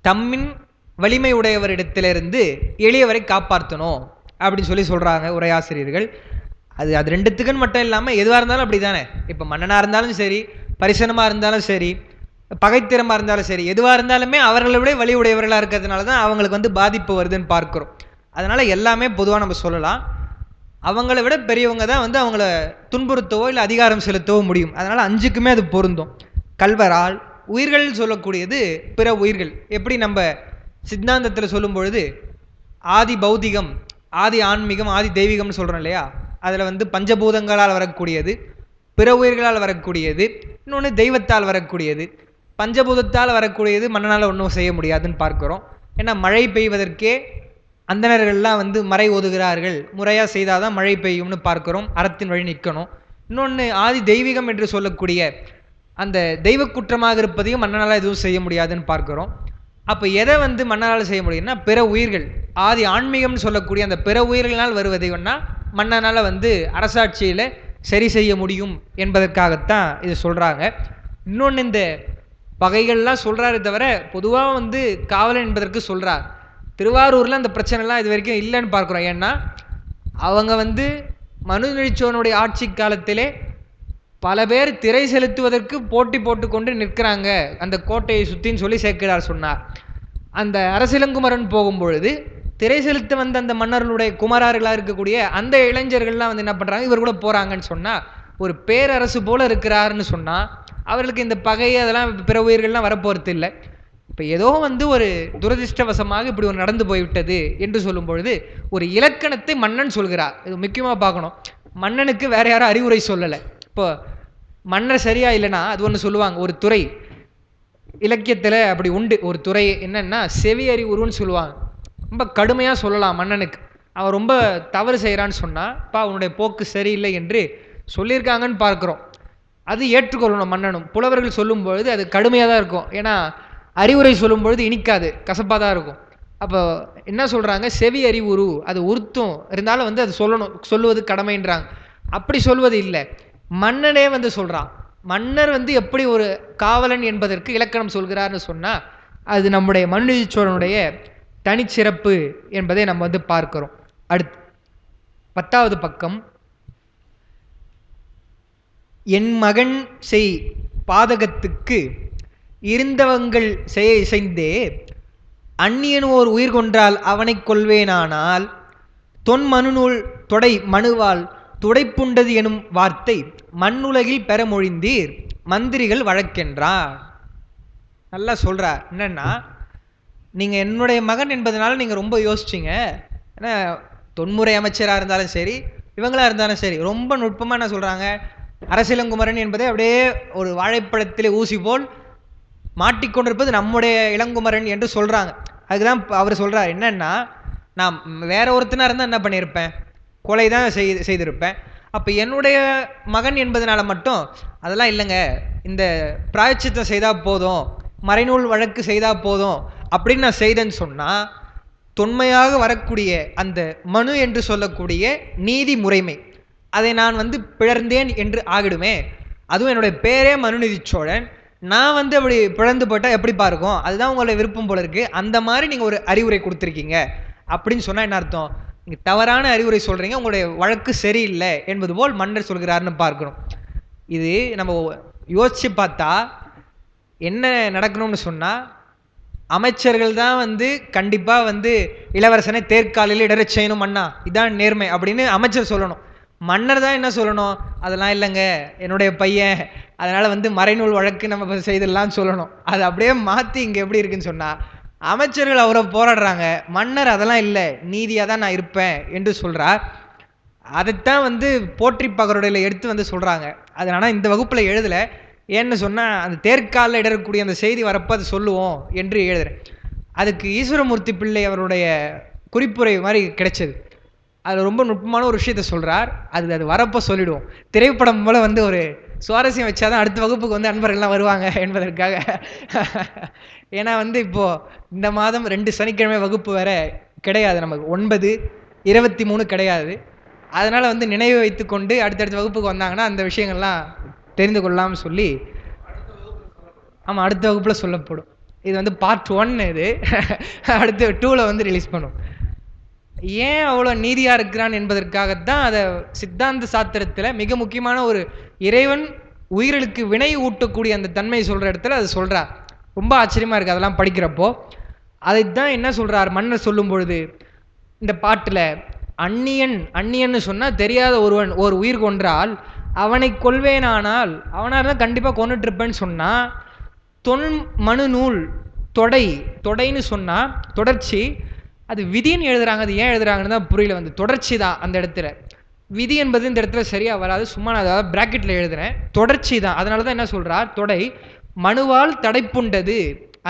தம்மின் வலிமை உடையவரிடத்திலிருந்து எளியவரை காப்பாற்றணும் அப்படின்னு சொல்கிறாங்க உரையாசிரியர்கள். அது ரெண்டுத்துக்குன்னு மட்டும் இல்லாமல் எதுவாக இருந்தாலும் அப்படி தானே. இப்போ மன்னனாக இருந்தாலும் சரி, பரிசனமாக இருந்தாலும் சரி, பகைத்திறமாக இருந்தாலும் சரி, எதுவாக இருந்தாலுமே அவர்களை விட வலி உடையவர்களாக இருக்கிறதுனால தான் அவங்களுக்கு வந்து பாதிப்பு வருதுன்னு பார்க்குறோம். அதனால் எல்லாமே பொதுவாக நம்ம சொல்லலாம். அவங்கள விட பெரியவங்க தான் வந்து அவங்கள துன்புறுத்தவோ இல்லை அதிகாரம் செலுத்தவோ முடியும். அதனால் 5க்குமே அது பொருந்தும். கல்வரால். உயிர்கள் சொல்லக்கூடியது பிற உயிர்கள். எப்படி நம்ம சித்தாந்தத்தில் சொல்லும் பொழுது ஆதி பௌதிகம், ஆதி ஆன்மீகம், ஆதி தெய்வீகம்னு சொல்கிறோம் இல்லையா? அதில் வந்து பஞ்சபூதங்களால் வரக்கூடியது, பிற உயிர்களால் வரக்கூடியது, இன்னொன்று தெய்வத்தால் வரக்கூடியது. பஞ்சபூதத்தால் வரக்கூடியது மன்னனால் ஒன்றும் செய்ய முடியாதுன்னு பார்க்குறோம். ஏன்னா மழை பெய்வதற்கே அந்தணர்கள்லாம் வந்து மறை ஓதுகிறார்கள், முறையாக செய்தால் தான் மழை பெய்யும்னு பார்க்குறோம். அறத்தின் வழி நிற்கணும். இன்னொன்று ஆதி தெய்வீகம் என்று சொல்லக்கூடிய அந்த தெய்வ குற்றமாக இருப்பதையும் மன்னனால் எதுவும் செய்ய முடியாதுன்னு பார்க்குறோம். அப்போ எதை வந்து மன்னனால் செய்ய முடியும்னா பிற உயிர்கள். ஆதி ஆன்மீகம்னு சொல்லக்கூடிய அந்த பிற உயிர்களால் வருவதை ஒன்றா மன்னனால் வந்து அரசாட்சியில் சரி செய்ய முடியும் என்பதற்காகத்தான் இது சொல்கிறாங்க. இன்னொன்று இந்த பகைகள்லாம் சொல்கிறாரு தவிர பொதுவாக வந்து காவலன் என்பதற்கு சொல்கிறார். திருவாரூரில் அந்த பிரச்சனைலாம் இது வரைக்கும் இல்லைன்னு பார்க்குறோம். ஏன்னா அவங்க வந்து மனுநீதிச்சோழனுடைய ஆட்சி காலத்திலே பல பேர் திரை செலுத்துவதற்கு போட்டி போட்டுக்கொண்டு நிற்கிறாங்க அந்த கோட்டையை சுற்றின்னு சொல்லி சேக்கிழார் சொன்னார். அந்த அரசிலங்குமரன் போகும்பொழுது திரை செலுத்த வந்த அந்த மன்னர்களுடைய குமாரர்களாக இருக்கக்கூடிய அந்த இளைஞர்கள்லாம் வந்து என்ன பண்ணுறாங்க, இவர் கூட போகிறாங்கன்னு சொன்னால் ஒரு பேரரசு போல இருக்கிறாருன்னு சொன்னால் அவர்களுக்கு இந்த பகை அதெல்லாம் பிற உயிர்கள்லாம் வரப்போகிறது இல்லை. இப்போ ஏதோ வந்து ஒரு துரதிருஷ்டவசமாக இப்படி ஒரு நடந்து போய்விட்டது என்று சொல்லும் பொழுது ஒரு இலக்கணத்தை மன்னன் சொல்கிறார். இது முக்கியமாக பார்க்கணும். மன்னனுக்கு வேற யாரும் அறிவுரை சொல்லலை. இப்போ மன்னர் சரியா இல்லைன்னா அது ஒன்று சொல்லுவாங்க. ஒரு துறை இலக்கியத்தில் அப்படி உண்டு. ஒரு துறை என்னன்னா செவி அறிவுருன்னு சொல்லுவாங்க. ரொம்ப கடுமையாக சொல்லலாம் மன்னனுக்கு. அவன் ரொம்ப தவறு செய்கிறான்னு சொன்னால் பா உன்னுடைய போக்கு சரியில்லை என்று சொல்லியிருக்காங்கன்னு பார்க்குறோம். அது ஏற்றுக்கொள்ளணும் மன்னனும். புலவர்கள் சொல்லும்பொழுது அது கடுமையாக தான் இருக்கும். ஏன்னா அறிவுரை சொல்லும் பொழுது இனிக்காது, கசப்பாக தான் இருக்கும். அப்போ என்ன சொல்கிறாங்க, செவி அறிவுரு, அது உருத்தும் இருந்தாலும் வந்து அது சொல்லணும், சொல்லுவது கடமைன்றாங்க. அப்படி சொல்வது இல்லை, மன்னனே வந்து சொல்கிறான். மன்னர் வந்து எப்படி ஒரு காவலன் என்பதற்கு இலக்கணம் சொல்கிறார்னு சொன்னால் அது நம்முடைய மனுநீதிச்சோழனுடைய தனிச்சிறப்பு என்பதை நம்ம வந்து பார்க்கிறோம். அடுத்து 10வது பக்கம். என் மகன் செய் பாதகத்துக்கு இருந்தவங்கள் செய்ய இசைந்தே அந்நியன் ஓர் உயிர் கொன்றால் அவனை கொள்வேனானால் தொன் மனுநூல் தொடை மனுவால் துடைப்புண்டது எனும் வார்த்தை மண்ணுலகில் பெற மொழிந்தீர் மந்திரிகள் வழக்கென்றார். நல்லா சொல்றார். என்னன்னா, நீங்க என்னுடைய மகன் என்பதனால நீங்க ரொம்ப யோசிச்சிங்க. ஏன்னா தொன்முறை அமைச்சராக இருந்தாலும் சரி, இவங்களா இருந்தாலும் சரி, ரொம்ப நுட்பமாக என்ன சொல்றாங்க, அரசிலங்குமரன் என்பதை அப்படியே ஒரு வாழைப்பழத்திலே ஊசி போல் மாட்டிக்கொண்டிருப்பது நம்முடைய இளங்குமரன் என்று சொல்றாங்க. அதுக்குதான் அவர் சொல்றார். என்னன்னா, நான் வேற ஒருத்தனா இருந்தால் என்ன பண்ணியிருப்பேன், கொலை தான் செய்திருப்பேன். அப்போ என்னுடைய மகன் என்பதனால மட்டும் அதெல்லாம் இல்லைங்க, இந்த பிராயச்சித்தம் செய்தால் போதும், மறைநூல் வழக்கு செய்தால் போதும் அப்படின்னு நான் செய்தேன்னு சொன்னால் தொன்மையாக வரக்கூடிய அந்த மனு என்று சொல்லக்கூடிய நீதி முறைமை அதை நான் வந்து பிளர்ந்தேன் என்று ஆகிடுமே. அதுவும் என்னுடைய பேரே மனுநீதிச்சோழன், நான் வந்து அப்படி பிளந்து போட்டால் எப்படி பாருக்கும், அதுதான் உங்களுடைய விருப்பம் போல இருக்கு. அந்த மாதிரி நீங்கள் ஒரு அறிவுரை கொடுத்துருக்கீங்க அப்படின்னு சொன்னால் என்ன அர்த்தம், நீங்கள் தவறான அறிவுரை சொல்கிறீங்க, உங்களுடைய வழக்கு சரியில்லை என்பது போல் மன்னர் சொல்கிறாருன்னு பார்க்கணும். இது நம்ம யோசித்து பார்த்தா என்ன நடக்கணும்னு சொன்னால், அமைச்சர்கள் தான் வந்து கண்டிப்பாக வந்து இளவரசனை தேர்காலில் இடறச் செய்யணும் மன்னா, இதான் நேர்மை அப்படின்னு அமைச்சர் சொல்லணும். மன்னர் தான் என்ன சொல்லணும், அதெல்லாம் இல்லைங்க என்னுடைய பையன், அதனால் வந்து மறைநூல் வழக்கு நம்ம செய்திடலாம்னு சொல்லணும். அது அப்படியே மாற்றி இங்கே எப்படி இருக்குன்னு சொன்னால் அமைச்சர்கள் அவரை போராடுறாங்க, மன்னர் அதெல்லாம் இல்லை நீதியாக தான் நான் இருப்பேன் என்று சொல்கிறார். அதைத்தான் வந்து போற்றி பகருடையில் எடுத்து வந்து சொல்கிறாங்க. அதனால் இந்த வகுப்பில் எழுதலை. ஏன்னு சொன்னால் அந்த தேர்காலில் இடரக்கூடிய அந்த செய்தி வரப்போ அது சொல்லுவோம் என்று எழுதுகிறேன். அதுக்கு ஈஸ்வரமூர்த்தி பிள்ளை அவருடைய குறிப்புரை மாதிரி கிடைச்சது. அதில் ரொம்ப நுட்பமான ஒரு விஷயத்த சொல்கிறார். அது வரப்போ சொல்லிவிடுவோம். திரைப்படம் போல் வந்து ஒரு சுவாரஸ்யம் வச்சாதான் அடுத்த வகுப்புக்கு வந்து அன்பர்கள்லாம் வருவாங்க என்பதற்காக. ஏன்னா வந்து இப்போது இந்த மாதம் 2 சனிக்கிழமை வகுப்பு வேற கிடையாது, நமக்கு 9, 23 கிடையாது. அதனால் வந்து நினைவு வைத்து கொண்டு அடுத்தடுத்த வகுப்புக்கு வந்தாங்கன்னா அந்த விஷயங்கள்லாம் தெரிந்து கொள்ளலாம்னு சொல்லி. ஆமாம், அடுத்த வகுப்பில் சொல்லப்படும். இது வந்து பார்ட் 1. இது அடுத்து 2ல் வந்து ரிலீஸ் பண்ணும். ஏன் அவ்வளோ நீதியாக இருக்கிறான் என்பதற்காகத்தான் அதை சித்தாந்த சாத்திரத்தில் மிக முக்கியமான ஒரு இறைவன் உயிர்களுக்கு வினை ஊட்டக்கூடிய அந்த தன்மையை சொல்கிற இடத்துல அது சொல்கிறார். ரொம்ப ஆச்சரியமாக இருக்குது அதெல்லாம் படிக்கிறப்போ. அதைத்தான் என்ன சொல்கிறார் மன்னர் சொல்லும் பொழுது இந்த பாட்டில், அந்நியன்னு சொன்னால் தெரியாத ஒருவன் ஒரு உயிர் கொன்றால் அவனை கொள்வேனானால், அவனாக இருந்தால் கண்டிப்பாக கொண்டுட்ருப்பேன்னு சொன்னால் தொன் மனு நூல் தொடைன்னு சொன்னால் தொடர்ச்சி, அது விதின்னு எழுதுறாங்க. அது ஏன் எழுதுறாங்கன்னு தான் புரியல. வந்து தொடர்ச்சி தான் அந்த இடத்துல. விதி என்பது இந்த இடத்துல சரியாக வராது, சும்மா நான் அதாவது பிராக்கெட்டில் எழுதுறேன். தொடர்ச்சி தான். அதனால தான் என்ன சொல்கிறார், தொடை மனுவால் தடைப்புண்டது,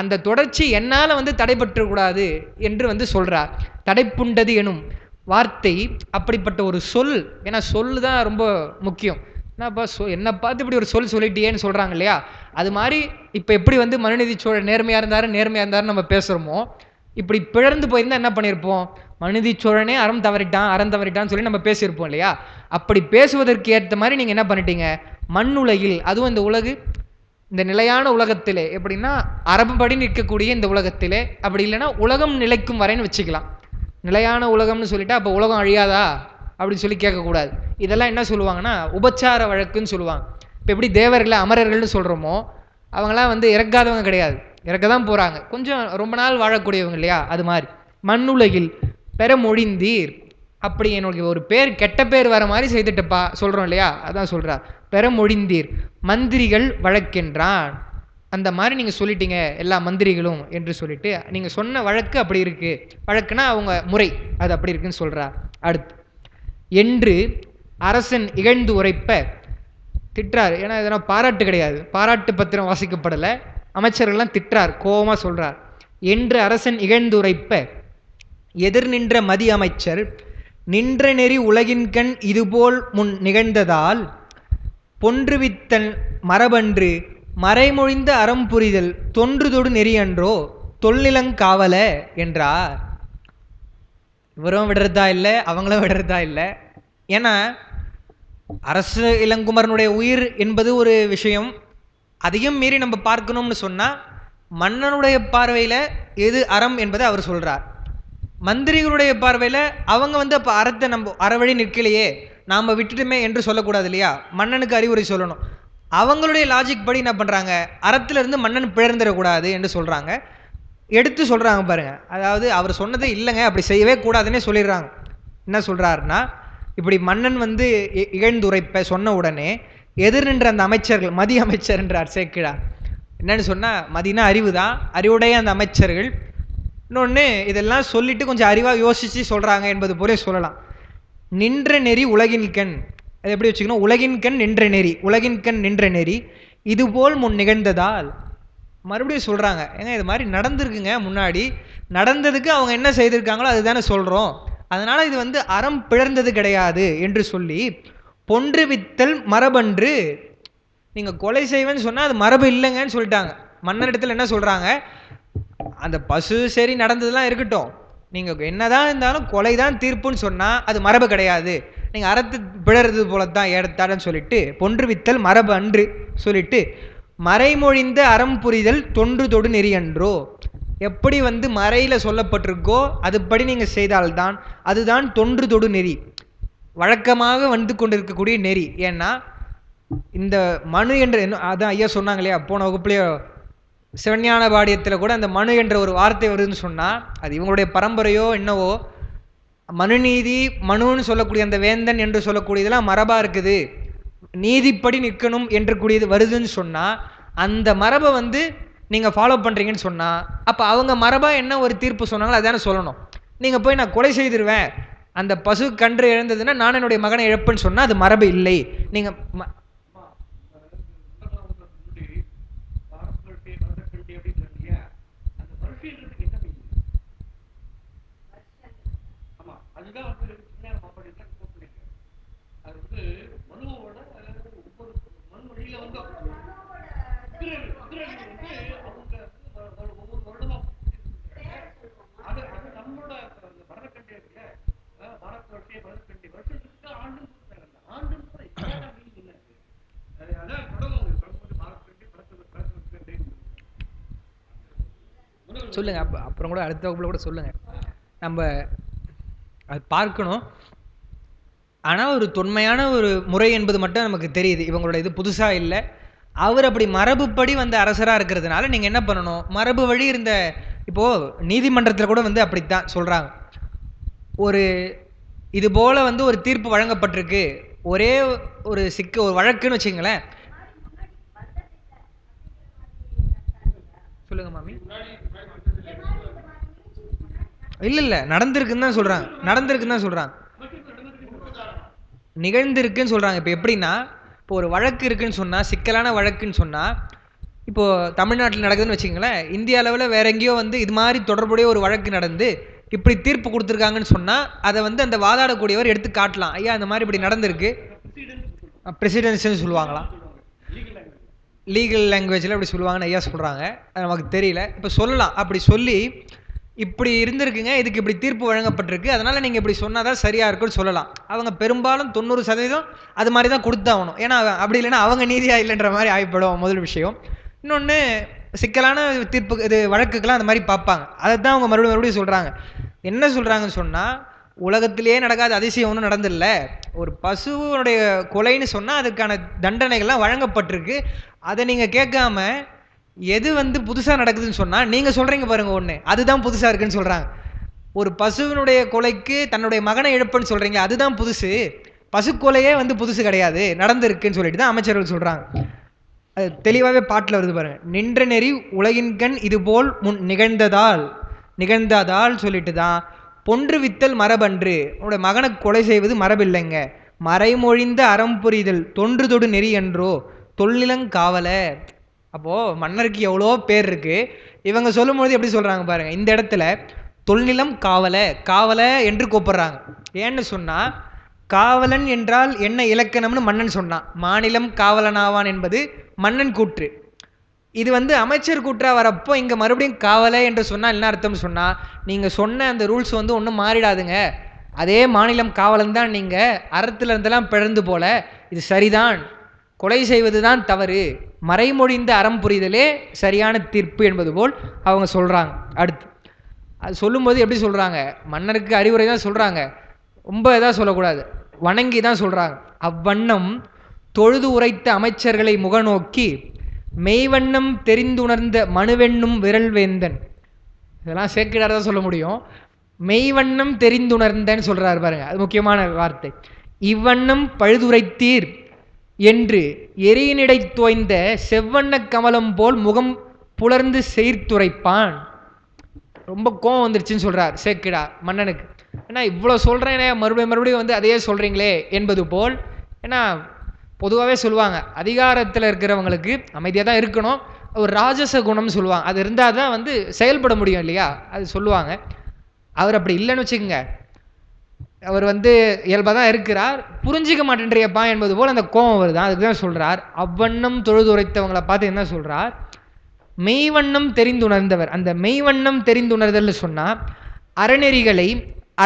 அந்த தொடர்ச்சி என்னால் வந்து தடைபற்றக்கூடாது என்று வந்து சொல்கிறார். தடைப்புண்டது எனும் வார்த்தை அப்படிப்பட்ட ஒரு சொல். ஏன்னா சொல் தான் ரொம்ப முக்கியம். என்னப்பா என்னை பார்த்து இப்படி ஒரு சொல் சொல்லிட்டியேன்னு சொல்கிறாங்க இல்லையா. அது மாதிரி இப்போ எப்படி வந்து மனுநீதிச்சோழன் நேர்மையாக இருந்தாருன்னு நம்ம பேசுகிறோமோ, இப்படி பிளர்ந்து போயிருந்தால் என்ன பண்ணியிருப்போம், மனுநீதிச்சோழனே அறம் தவறிட்டான்னு சொல்லி நம்ம பேசியிருப்போம் இல்லையா. அப்படி பேசுவதற்கு ஏற்ற மாதிரி நீங்கள் என்ன பண்ணிட்டீங்க, மண்ணுலகில், அதுவும் இந்த உலகு, இந்த நிலையான உலகத்திலே, எப்படின்னா அரபுபடி நிற்கக்கூடிய இந்த உலகத்திலே, அப்படி இல்லைன்னா உலகம் நிலைக்கும் வரைன்னு வச்சுக்கலாம். நிலையான உலகம்னு சொல்லிட்டா அப்போ உலகம் அழியாதா அப்படின்னு சொல்லி கேட்கக்கூடாது. இதெல்லாம் என்ன சொல்லுவாங்கன்னா உபச்சார வழக்குன்னு சொல்லுவாங்க. இப்போ எப்படி தேவர்களை அமரர்கள்னு சொல்கிறோமோ அவங்களாம் வந்து இறக்காதவங்க கிடையாது, இறக்க தான் போகிறாங்க, கொஞ்சம் ரொம்ப நாள் வாழக்கூடியவங்க இல்லையா. அது மாதிரி மண்ணுலகில் பெற மொழிந்தீர், அப்படி என்னுடைய ஒரு பேர் கெட்ட பேர் வர மாதிரி செய்துட்டப்பா சொல்கிறோம் இல்லையா, அதான் சொல்கிறார். பெற மொழிந்தீர் மந்திரிகள் வழக்கென்றான், அந்த மாதிரி நீங்கள் சொல்லிட்டீங்க எல்லா மந்திரிகளும் என்று சொல்லிட்டு நீங்கள் சொன்ன வழக்கு அப்படி இருக்குது, வழக்குனா அவங்க முறை அது அப்படி இருக்குன்னு சொல்கிறார். அடுத்து என்று அரசன் இகழ்ந்து உரைப்ப திட்டுறார். ஏன்னா இதெல்லாம் பாராட்டு கிடையாது, பாராட்டு பத்திரம் வாசிக்கப்படலை, அமைச்சர்கள்லாம் திட்டுறார், கோபமாக சொல்கிறார். என்று அரசன் இகழ்ந்து உரைப்ப எதிர் நின்ற மதி அமைச்சர் நின்ற நெறி உலகின்கண் இதுபோல் முன் நிகழ்ந்ததால் பொன்றுவித்தன் மரபன்று மறைமொழிந்த அறம் புரிதல் தொன்றுதொடு நெறியன்றோ தொல்நிலங்காவல என்றார். இவரும் விடுறதா இல்லை, அவங்களும் விடுறதா இல்லை. ஏன்னா அரசு இளங்குமரனுடைய உயிர் என்பது ஒரு விஷயம், அதையும் மீறி நம்ம பார்க்கணும்னு சொன்னால் மன்னனுடைய பார்வையில் எது அறம் என்பதை அவர் சொல்கிறார். மந்திரிகளுடைய பார்வையில் அவங்க வந்து அப்போ அறத்தை நம்ம அறவழி நிற்கலையே நாம் விட்டுட்டுமே என்று சொல்லக்கூடாது இல்லையா, மன்னனுக்கு அறிவுரை சொல்லணும். அவங்களுடைய லாஜிக் படி என்ன பண்ணுறாங்க, அறத்திலிருந்து மன்னன் பிழர்ந்துடக்கூடாது என்று சொல்கிறாங்க, எடுத்து சொல்கிறாங்க பாருங்க. அதாவது அவர் சொன்னதே இல்லைங்க, அப்படி செய்யவே கூடாதுன்னே சொல்லிடுறாங்க. என்ன சொல்கிறாருன்னா, இப்படி மன்னன் வந்து இகழ்ந்துரைப்ப சொன்ன உடனே எதிர் நின்ற அந்த அமைச்சர்கள், மதி அமைச்சர் என்றார் சேக்கிழார். என்னன்னு சொன்னால் மதினா அறிவு தான், அறிவுடைய அந்த அமைச்சர்கள் இன்னொன்று இதெல்லாம் சொல்லிட்டு கொஞ்சம் அறிவாக யோசித்து சொல்கிறாங்க என்பது போல சொல்லலாம். நின்ற நெறி உலகின் கண், அது எப்படி வச்சுக்கணும், உலகின் கண் நின்ற நெறி, உலகின் கண் நின்ற நெறி இதுபோல் முன் நிகழ்ந்ததால், மறுபடியும் சொல்கிறாங்க, ஏங்க இது மாதிரி நடந்திருக்குங்க, முன்னாடி நடந்ததுக்கு அவங்க என்ன செய்திருக்காங்களோ அதுதானே சொல்கிறோம், அதனால் இது வந்து அறம் பிழர்ந்தது கிடையாது என்று சொல்லி பொன்று வித்தல் மரபன்று, நீங்கள் கொலை செய்வேன்னு சொன்னால் அது மரபு இல்லைங்கன்னு சொல்லிட்டாங்க. மன்னரிடத்தில் என்ன சொல்கிறாங்க, அந்த பசு சரி நடந்ததுலாம் இருக்கட்டும், நீங்கள் என்னதான் இருந்தாலும் கொலை தான் தீர்ப்புன்னு சொன்னால் அது மரபு கிடையாது, நீங்கள் அறத்து பிழறது போலத்தான் ஏறத்தாடன்னு சொல்லிட்டு பொன்று வித்தல் மரபு அன்று சொல்லிட்டு மறைமொழிந்த அறம் புரிதல் தொன்று தொடு நெறியன்றோ, எப்படி வந்து மறையில் சொல்லப்பட்டிருக்கோ அதுபடி நீங்கள் செய்தால்தான் அதுதான் தொன்று தொடு நெறி, வழக்கமாக வந்து கொண்டிருக்கக்கூடிய நெறி. ஏன்னா இந்த மனு என்ற, அதான் ஐயா சொன்னாங்க இல்லையா போன வகுப்புலேயோ, சிவஞான பாடியத்தில் கூட அந்த மனு என்ற ஒரு வார்த்தை வருதுன்னு சொன்னால் அது இவங்களுடைய பரம்பரையோ என்னவோ, மனுநீதி மனுன்னு சொல்லக்கூடிய அந்த வேந்தன் என்று சொல்லக்கூடியதெல்லாம் மரபாக இருக்குது, நீதிப்படி நிற்கணும் என்று கூடியது வருதுன்னு சொன்னால் அந்த மரபை வந்து நீங்கள் ஃபாலோ பண்ணுறீங்கன்னு சொன்னால் அப்போ அவங்க மரபாக என்ன ஒரு தீர்ப்பு சொன்னாங்களோ அதானே சொல்லணும். நீங்கள் போய் நான் கொலை செய்திருவேன், அந்த பசு கன்று இழந்ததுன்னா நான் என்னுடைய மகனை இழப்புன்னு சொன்னால் அது மரபு இல்லை. நீங்கள் சொல்லுங்க, அப்புறம் கூட அடுத்த வகுப்புல கூட சொல்லுங்க, நம்ம அது பார்க்கணும். ஆனால் ஒரு தொன்மையான ஒரு முறை என்பது மட்டும் நமக்கு தெரியுது, இவங்களோட இது புதுசாக இல்லை. அவர் அப்படி மரபுப்படி வந்து அரசராக இருக்கிறதுனால நீங்கள் என்ன பண்ணணும், மரபு வழி இருந்த, இப்போது நீதிமன்றத்தில் கூட வந்து அப்படித்தான் சொல்கிறாங்க, ஒரு இது போல் வந்து ஒரு தீர்ப்பு வழங்கப்பட்டிருக்கு, ஒரே ஒரு ஒரு வழக்குன்னு வச்சுங்களேன். சொல்லுங்க மாமி. இல்லை நடந்திருக்குன்னு தான் சொல்கிறாங்க, நடந்திருக்குன்னு தான் சொல்கிறாங்க, நிகழ்ந்திருக்குன்னு சொல்கிறாங்க. இப்போ எப்படின்னா, இப்போ ஒரு வழக்கு இருக்குன்னு சொன்னால், சிக்கலான வழக்குன்னு சொன்னால், இப்போது தமிழ்நாட்டில் நடக்குதுன்னு வச்சுங்களேன், இந்திய அளவில் வேற எங்கேயோ வந்து இது மாதிரி தொடர்புடைய ஒரு வழக்கு நடந்து இப்படி தீர்ப்பு கொடுத்துருக்காங்கன்னு சொன்னால் அதை வந்து அந்த வாதாடக்கூடியவர் எடுத்து காட்டலாம், ஐயா இந்த மாதிரி இப்படி நடந்திருக்கு, பிரசிடென்ஸ்ன்னு சொல்லுவாங்களாம், லீகல் லாங்குவேஜில் அப்படி சொல்லுவாங்கன்னு ஐயா சொல்கிறாங்க, அது நமக்கு தெரியல. இப்போ சொல்லலாம், அப்படி சொல்லி இப்படி இருந்திருக்குங்க, இதுக்கு இப்படி தீர்ப்பு வழங்கப்பட்டிருக்கு, அதனால் நீங்கள் இப்படி சொன்னால் தான் சரியாக இருக்குன்னு சொல்லலாம். அவங்க பெரும்பாலும் 90% அது மாதிரி தான் கொடுத்தாகணும், ஏன்னா அப்படி இல்லைன்னா அவங்க நீதியாக இல்லைன்ற மாதிரி ஆகிப்படும் முதல் விஷயம். இன்னொன்று சிக்கலான தீர்ப்பு இது வழக்குக்கெல்லாம் அந்த மாதிரி பார்ப்பாங்க, அதை தான் அவங்க மறுபடியும் சொல்கிறாங்க. என்ன சொல்கிறாங்கன்னு சொன்னால், உலகத்திலேயே நடக்காத அதிசயம் ஒன்றும் நடந்தில்ல. ஒரு பசுவுடைய கொலைன்னு சொன்னால் அதுக்கான தண்டனைகள்லாம் வழங்கப்பட்டிருக்கு. அதை நீங்கள் கேட்காம எது வந்து புதுசாக நடக்குதுன்னு சொன்னால் நீங்கள் சொல்கிறீங்க பாருங்கள் ஒன்று, அதுதான் புதுசாக இருக்குன்னு சொல்கிறாங்க. ஒரு பசுவினுடைய கொலைக்கு தன்னுடைய மகனை இழப்புன்னு சொல்கிறீங்க, அதுதான் புதுசு. பசுக்கொலையே வந்து புதுசு கிடையாது, நடந்திருக்குன்னு சொல்லிட்டு தான் அமைச்சர்கள் சொல்கிறாங்க. அது தெளிவாகவே பாட்டில் வருது பாருங்க. நின்ற நெறி உலகின்கண் இதுபோல் முன் நிகழ்ந்ததால் சொல்லிட்டு தான் பொன்று வித்தல் மரபன்று, உன்னுடைய மகனை கொலை செய்வது மரபில்லைங்க. மறைமொழிந்த அறம் புரிதல் தொன்று தொடு நெறி என்றோ தொல்நிலங்காவல. அப்போ மன்னருக்கு எவ்வளோ பேர் இருக்கு. இவங்க சொல்லும்போது எப்படி சொல்றாங்க பாருங்க. இந்த இடத்துல தொல்நிலம் காவல என்று கூப்பிடுறாங்க. ஏன்னு சொன்னா காவலன் என்றால் என்ன இலக்கணம்னு மன்னன் சொன்னான். மாநிலம் காவலனாவான் என்பது மன்னன் கூற்று. இது வந்து அமைச்சர் கூற்றா வரப்போ இங்க மறுபடியும் காவலை என்று சொன்னா என்ன அர்த்தம் சொன்னா, நீங்க சொன்ன அந்த ரூல்ஸ் வந்து ஒன்றும் மாறிடாதுங்க, அதே மாநிலம் காவலன் தான், நீங்க அறத்துல இருந்தெல்லாம் பிழந்து போல, இது சரிதான், கொலை செய்வதுதான் தவறு, மறைமொழிந்த அறம் புரிதலே சரியான தீர்ப்பு என்பது போல் அவங்க சொல்றாங்க. அடுத்து அது சொல்லும்போது எப்படி சொல்றாங்க, மன்னருக்கு அறிவுரை தான் சொல்றாங்க, ரொம்ப இதாக சொல்லக்கூடாது, வணங்கி தான் சொல்றாங்க. அவ்வண்ணம் தொழுது உரைத்த அமைச்சர்களை முகநோக்கி மெய்வண்ணம் தெரிந்துணர்ந்த மனுவென்னும் விரல் வேந்தன். இதெல்லாம் சேக்கிடார் தான் சொல்ல முடியும். மெய்வண்ணம் தெரிந்துணர்ந்தன்னு சொல்றாரு பாருங்க, அது முக்கியமான வார்த்தை. இவ்வண்ணம் பழுதுரைத்தீர் என்று எரியினிடை தோய்ந்த செவ்வண்ண கமலம் போல் முகம் புலர்ந்து செய்துரைப்பான். ரொம்ப கோவம் வந்துருச்சுன்னு சொல்றார் சேக்கிடார் மன்னனுக்கு. ஏன்னா இவ்வளோ சொல்றேனே மறுபடியும் வந்து அதையே சொல்றீங்களே என்பது போல். ஏன்னா பொதுவாகவே சொல்லுவாங்க அதிகாரத்தில் இருக்கிறவங்களுக்கு அமைதியாக தான் இருக்கணும், ஒரு ராஜச குணம்னு சொல்லுவாங்க, அது இருந்தால் தான் வந்து செயல்பட முடியும் இல்லையா, அது சொல்லுவாங்க. அவர் அப்படி இல்லைன்னு வச்சுக்கோங்க, அவர் வந்து இயல்பாக தான் இருக்கிறார், புரிஞ்சிக்க மாட்டேன்றியப்பா என்பது போல் அந்த கோபம் வருதான். அதுக்கு தான் சொல்கிறார் அவ்வண்ணம் தொழுது உரைத்தவங்களை பார்த்து என்ன சொல்கிறார், மெய்வண்ணம் தெரிந்துணர்ந்தவர். அந்த மெய்வண்ணம் தெரிந்துணர்தல் சொன்னால் அறநெறிகளை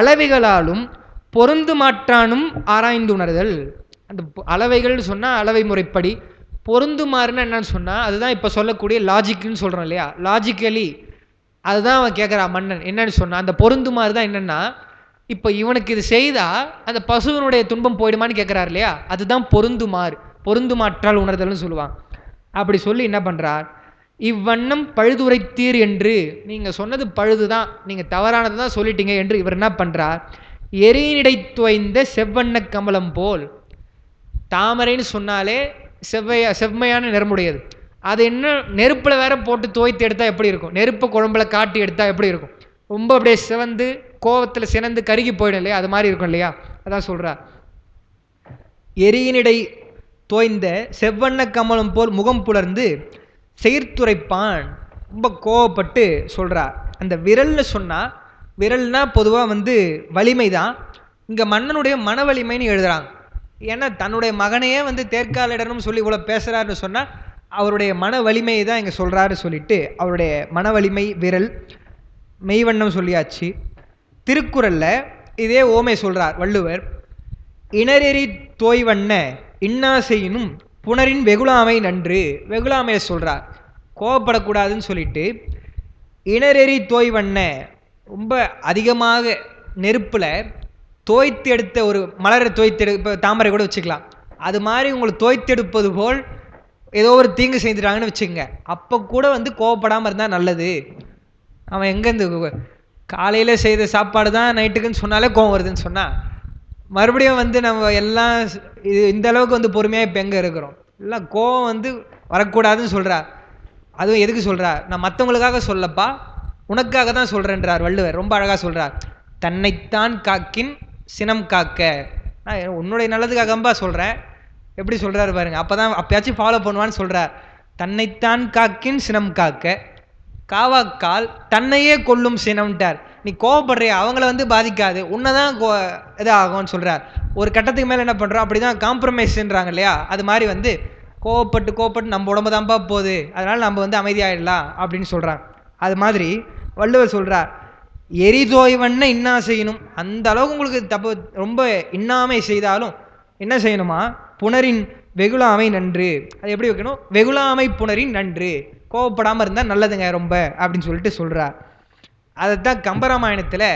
அளவைகளாலும் பொருந்து மாற்றானும் ஆராய்ந்துணர்தல். அந்த அளவைகள் சொன்னால் அளவை முறைப்படி, பொருந்துமாறுன்னு என்னன்னு சொன்னால் அதுதான் இப்போ சொல்லக்கூடிய லாஜிக்னு சொல்கிறோம் இல்லையா, லாஜிக்கலி அதுதான் அவன் கேட்குறான் மன்னன். என்னன்னு சொன்னால் அந்த பொருந்துமாறு தான் என்னென்னா, இப்போ இவனுக்கு இது செய்தால் அந்த பசுவனுடைய துன்பம் போயிடுமான்னு கேட்குறாரு இல்லையா, அதுதான் பொருந்துமாறு, பொருந்துமாற்றால் உணர்தல்னு சொல்லுவாங்க. அப்படி சொல்லி என்ன பண்ணுறார், இவ்வண்ணம் பழுதுரைத்தீர் என்று, நீங்கள் சொன்னது பழுது தான், நீங்கள் தவறானது தான் சொல்லிட்டீங்க என்று இவர் என்ன பண்ணுறார், எரியினிடை தோய்ந்த செவ்வண்ண கமலம் போல். தாமரைன்னு சொன்னாலே செவ்மையான நிறமுடையது, அது என்ன நெருப்பில் வேற போட்டு தோய்த்து எடுத்தால் எப்படி இருக்கும், நெருப்பை குழம்புல காட்டி எடுத்தால் எப்படி இருக்கும், ரொம்ப அப்படியே சிவந்து கோவத்தில் சினந்து கருகி போயிடும் இல்லையா, அது மாதிரி இருக்கும் இல்லையா, அதான் சொல்கிறார். எரியினிடை தோய்ந்த செவ்வண்ண கமலம் போல் முகம் புலர்ந்து செய்துரைப்பான். ரொம்ப கோவப்பட்டு சொல்கிறார். அந்த விரல்னு சொன்னால், விரல்னா பொதுவாக வந்து வலிமை தான், இங்கே மன்னனுடைய மன வலிமைன்னு எழுதுகிறாங்க. ஏன்னா தன்னுடைய மகனையே வந்து தேர்காலிடணும் சொல்லி இவ்வளோ பேசுகிறாருன்னு சொன்னால் அவருடைய மன வலிமையை தான் இங்கே சொல்கிறாரு சொல்லிட்டு அவருடைய மன வலிமை விரல். மெய்வண்ணம் சொல்லியாச்சு. திருக்குறளில் இதே ஓமை சொல்கிறார் வள்ளுவர். இணரெறி தோய்வண்ண இன்னாசையினும் புனரின் வெகுளாமை நன்று. வெகுளாமையை சொல்கிறார், கோவப்படக்கூடாதுன்னு சொல்லிட்டு. இணரெறி தோய்வண்ண, ரொம்ப அதிகமாக நெருப்பில் தோய்த்து எடுத்த ஒரு மலரை இப்போ தாமரை கூட வச்சுக்கலாம், அது மாதிரி உங்களை தோய்த்தெடுப்பது போல் ஏதோ ஒரு தீங்கு செய்துட்டாங்கன்னு வச்சுக்கோங்க, அப்போ கூட வந்து கோவப்படாமல் இருந்தால் நல்லது. அவன் எங்கேருந்து காலையில் செய்த சாப்பாடு தான் நைட்டுக்குன்னு சொன்னாலே கோவம் வருதுன்னு சொன்னால், மறுபடியும் வந்து நம்ம எல்லாம் இந்த அளவுக்கு வந்து பொறுமையாக இப்போ எங்கே இருக்கிறோம், எல்லாம் கோவம் வந்து வரக்கூடாதுன்னு சொல்கிறார். அதுவும் எதுக்கு சொல்கிறார், நான் மற்றவங்களுக்காக சொல்லப்பா உனக்காக தான் சொல்கிறேன்றார் வள்ளுவர். ரொம்ப அழகாக சொல்கிறார். தன்னைத்தான் காக்கின் சினம் காக்க. நான் உன்னுடைய நல்லதுக்காகம்பா சொல்கிறேன். எப்படி சொல்கிறாரு பாருங்க, அப்போ தான் அப்பயாச்சும் ஃபாலோ பண்ணுவான்னு சொல்கிறார். தன்னைத்தான் காக்கின் சினம் காக்க காவாக்கால் தன்னையே கொல்லும் சினம்ட்டார். நீ கோவப்படுறிய அவங்கள வந்து பாதிக்காது, உன்னை தான் இதாகும்னு சொல்கிறார். ஒரு கட்டத்துக்கு மேலே என்ன பண்ணுறோம், அப்படி தான் காம்ப்ரமைஸ்ன்றாங்க இல்லையா, அது மாதிரி வந்து கோவப்பட்டு நம்ம உடம்பு தான்ப்பா போகுது, அதனால் நம்ம வந்து அமைதியாகிடலாம் அப்படின்னு சொல்கிறாங்க. அது மாதிரி வள்ளுவர் சொல்கிறார், எரிதோய்வண்ண இன்னா செய்யணும். அந்த அளவுக்கு உங்களுக்கு தப்பு ரொம்ப இன்னாமை செய்தாலும் என்ன செய்யணுமா, புனரின் வெகுளாமை நன்று. அது எப்படி வைக்கணும், வெகுளாமை புனரின் நன்று, கோவப்படாமல் இருந்தால் நல்லதுங்க ரொம்ப அப்படின்னு சொல்லிட்டு சொல்கிறார். அதைத்தான் கம்பராமாயணத்தில்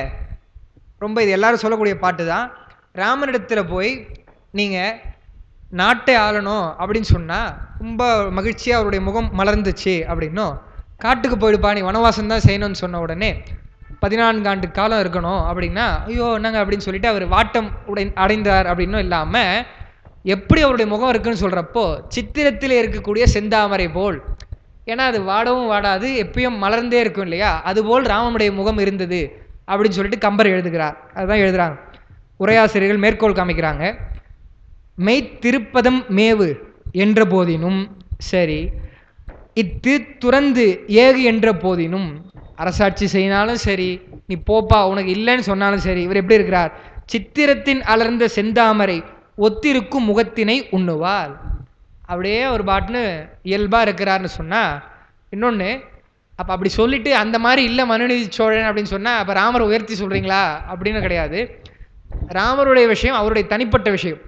ரொம்ப இது எல்லாரும் சொல்லக்கூடிய பாட்டு தான். ராமனிடத்தில் போய் நீங்கள் நாட்டை ஆளணும் அப்படின்னு சொன்னால் ரொம்ப மகிழ்ச்சியாக அவருடைய முகம் மலர்ந்துச்சு அப்படின்னும், காட்டுக்கு போயிடுப்பா நீ வனவாசம் தான் செய்யணும்னு சொன்ன உடனே 14 ஆண்டு காலம் இருக்கணும் அப்படின்னா, ஐயோ என்னங்க அப்படின்னு சொல்லிட்டு அவர் வாட்டம் அடைந்தார் அப்படின்னும் இல்லாமல், எப்படி அவருடைய முகம் இருக்குன்னு சொல்கிறப்போ சித்திரத்தில் இருக்கக்கூடிய செந்தாமரை போல், ஏன்னா அது வாடவும் வாடாது எப்பயும் மலர்ந்தே இருக்கும் இல்லையா, அதுபோல் ராமனுடைய முகம் இருந்தது அப்படின்னு சொல்லிட்டு கம்பர் எழுதுகிறார். அதுதான் எழுதுகிறாங்க உரையாசிரியர்கள் மேற்கோள் காமிக்கிறாங்க. மெய் திருப்பதம் மேவு என்ற போதினும் சரி, இத்து துறந்து ஏகு என்ற போதினும், அரசாட்சி செய்யினாலும் சரி, நீ போப்பா உனக்கு இல்லைன்னு சொன்னாலும் சரி, இவர் எப்படி இருக்கிறார்? சித்திரத்தின் அலர்ந்த செந்தாமரை ஒத்திருக்கும் முகத்தினை உண்ணுவாள். அப்படியே ஒரு பாட்டுன்னு இயல்பாக இருக்கிறார்னு சொன்னால், இன்னொன்று அப்போ அப்படி சொல்லிட்டு அந்த மாதிரி இல்லை மனுநீதி சோழன் அப்படின்னு சொன்னால் அப்போ ராமரை உயர்த்தி சொல்கிறீங்களா அப்படின்னு கிடையாது. ராமருடைய விஷயம் அவருடைய தனிப்பட்ட விஷயம்,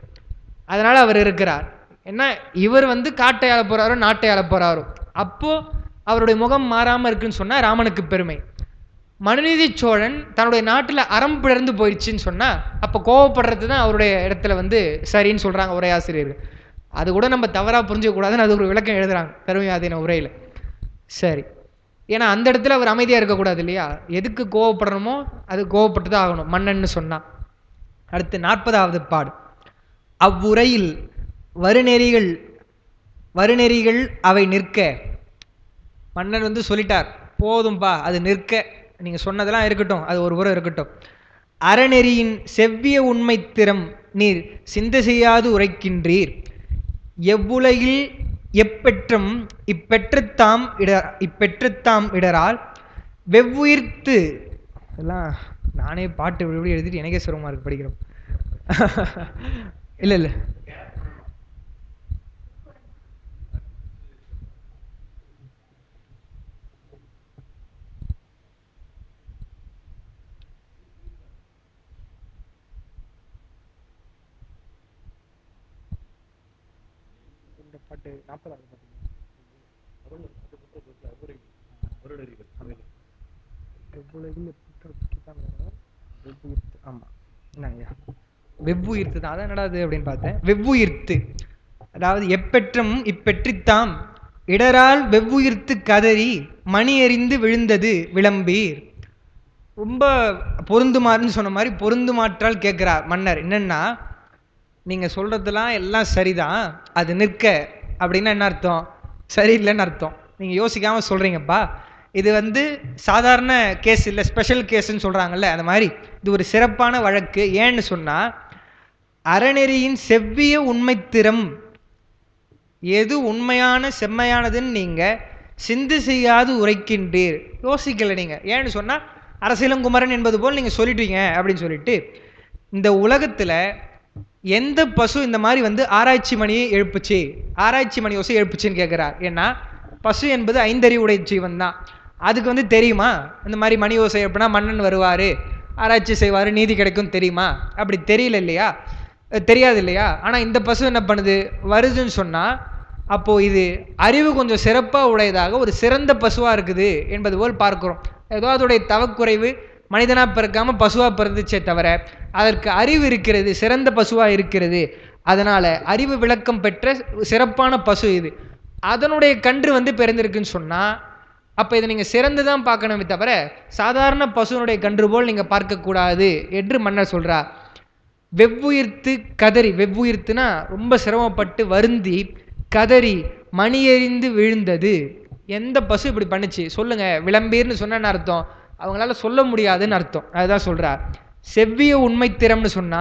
அதனால் அவர் இருக்கிறார். என்ன இவர் காட்டை ஆள போகிறாரோ நாட்டை ஆள போகிறாரோ, அப்போது அவருடைய முகம் மாறாமல் இருக்குன்னு சொன்னால் ராமனுக்கு பெருமை. மனுநீதி சோழன் தன்னுடைய நாட்டில் அறம் பிளர்ந்து போயிடுச்சுன்னு சொன்னால் அப்போ கோவப்படுறது தான் அவருடைய இடத்துல சரின்னு சொல்கிறாங்க உரையாசிரியர்கள். அது கூட நம்ம தவறாக புரிஞ்சிக்கக்கூடாதுன்னு அது ஒரு விளக்கம் எழுதுகிறாங்க கருமையாதீன உரையில். சரி, ஏன்னா அந்த இடத்துல அவர் அமைதியாக இருக்கக்கூடாது இல்லையா, எதுக்கு கோவப்படணுமோ அது கோவப்பட்டு தான் ஆகணும் மன்னன்னு சொன்னான். அடுத்து 40வது பாடு. அவ்வுரையில் வருநெறிகள் அவை நிற்க, மன்னர் சொல்லிட்டார் போதும்பா அது நிற்க, நீங்கள் சொன்னதெல்லாம் இருக்கட்டும், அது ஒரு புறம் இருக்கட்டும். அறநெறியின் செவ்விய உண்மை திறம் நீர் சிந்த செய்யாது உரைக்கின்றீர், எவ்வுலகில் எப்பெற்றும் இப்பெற்றத்தாம் இடரால் வெவ்வுயிர்த்து. எல்லாம் நானே பாட்டு இப்படி எழுதிட்டு எனக்கே சிரமமாக இருக்கு படிக்கிறோம். இல்லை பாட்டு 40வது வெவ்வுயிர்த்து தான். அதான் என்னடா அப்படின்னு பார்த்தேன். வெவ்வுயிர்த்து அதாவது எப்பெற்றும் இப்பெற்றித்தாம் இடரால் வெவ்வுயிர்த்து கதறி மணி எறிந்து விழுந்தது விளம்பீர். ரொம்ப பொருந்துமாறுன்னு சொன்ன மாதிரி பொருந்துமாற்றால் கேட்கிறார் மன்னர். என்னன்னா நீங்கள் சொல்கிறதுலாம் எல்லாம் சரிதான், அது நிற்க அப்படின்னா என்ன அர்த்தம்? சரியில்லைன்னு அர்த்தம். நீங்கள் யோசிக்காமல் சொல்கிறீங்கப்பா. இது சாதாரண கேஸ் இல்லை, ஸ்பெஷல் கேஸுன்னு சொல்கிறாங்கல்ல, அந்த மாதிரி இது ஒரு சிறப்பான வழக்கு. ஏன்னு சொன்னால் அறநெறியின் செவ்விய உண்மை திறம், எது உண்மையான செம்மையானதுன்னு நீங்கள் சிந்து செய்யாது உரைக்கின்றீர், யோசிக்கலை நீங்கள். ஏன்னு சொன்னால் அரசியலங்குமரன் என்பது போல் நீங்கள் சொல்லிட்டீங்க அப்படின்னு சொல்லிட்டு, இந்த உலகத்தில் எந்த பசு இந்த மாதிரி ஆராய்ச்சி மணியை எழுப்புச்சு, ஆராய்ச்சி மணி யோசை எழுப்புச்சுன்னு கேட்குறார். ஏன்னா பசு என்பது ஐந்தறிவுடைய ஜீவன் தான். அதுக்கு தெரியுமா இந்த மாதிரி மணி யோசை எழுப்புனா மன்னன் வருவார், ஆராய்ச்சி செய்வார், நீதி கிடைக்கும் தெரியுமா? அப்படி தெரியல இல்லையா, தெரியாது இல்லையா. ஆனால் இந்த பசு என்ன பண்ணுது, வருதுன்னு சொன்னால் அப்போது இது அறிவு கொஞ்சம் சிறப்பாக உடையதாக ஒரு சிறந்த பசுவாக இருக்குது என்பது போல் பார்க்குறோம். ஏதோ அதோடைய தவக்குறைவு, மனிதனாக பிறக்காமல் பசுவாக பிறந்துச்சே தவிர அதற்கு அறிவு இருக்கிறது, சிறந்த பசுவாக இருக்கிறது. அதனால் அறிவு விளக்கம் பெற்ற சிறப்பான பசு இது. அதனுடைய கன்று பிறந்திருக்குன்னு சொன்னால் அப்போ இதை நீங்கள் சிறந்து தான் பார்க்கணுமே தவிர சாதாரண பசுனுடைய கன்று போல் நீங்கள் பார்க்கக்கூடாது என்று மன்னர் சொல்கிறார். வெவ்வுயிர்த்து கதறி, வெவ்வுயிர்த்துனா ரொம்ப சிரமப்பட்டு வருந்தி, கதறி மணி எறிந்து விழுந்தது. எந்த பசு இப்படி பண்ணுச்சு சொல்லுங்க? விளம்பீர்னு சொன்ன அர்த்தம் அவங்களால சொல்ல முடியாதுன்னு அர்த்தம். அதுதான் சொல்றார். செவ்விய உண்மை திறம்னு சொன்னா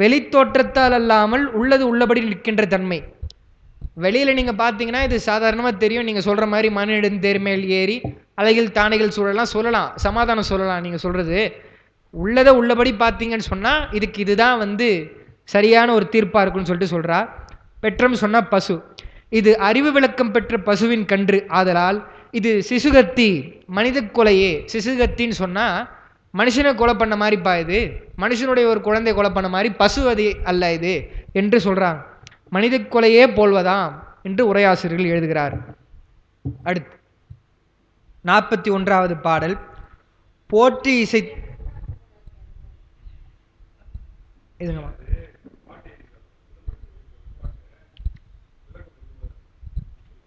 வெளி தோற்றத்தால் அல்லாமல் உள்ளது உள்ளபடி நிற்கின்ற தன்மை. வெளியில நீங்க பாத்தீங்கன்னா இது சாதாரணமா தெரியும், நீங்க சொல்ற மாதிரி மனிதன் தேர்மேல் ஏறி அலைகள் தானைகள் சூழலாம் சொல்லலாம், சமாதானம் சொல்லலாம். நீங்க சொல்றது உள்ளதை உள்ளபடி பார்த்தீங்கன்னு சொன்னா இதுக்கு இதுதான் சரியான ஒரு தீர்ப்பா இருக்குன்னு சொல்லிட்டு சொல்றா. பெற்றம் சொன்னா பசு, இது அறிவு விளக்கம் பெற்ற பசுவின் கன்று ஆதலால் இது சிசுகத்தி, மனித கொலையே. சிசுகத்தின்னு சொன்னா மனுஷனை கொலை பண்ண மாதிரிப்பா, இது மனுஷனுடைய ஒரு குழந்தை கொலை பண்ண மாதிரி, பசு அது அல்ல இது என்று சொல்றாங்க. மனித கொலையே போல்வதாம் என்று உரையாசிரியர்கள் எழுதுகிறார். அடுத்து 41வது பாடல். போற்றி இசை இதுங்கம்மா.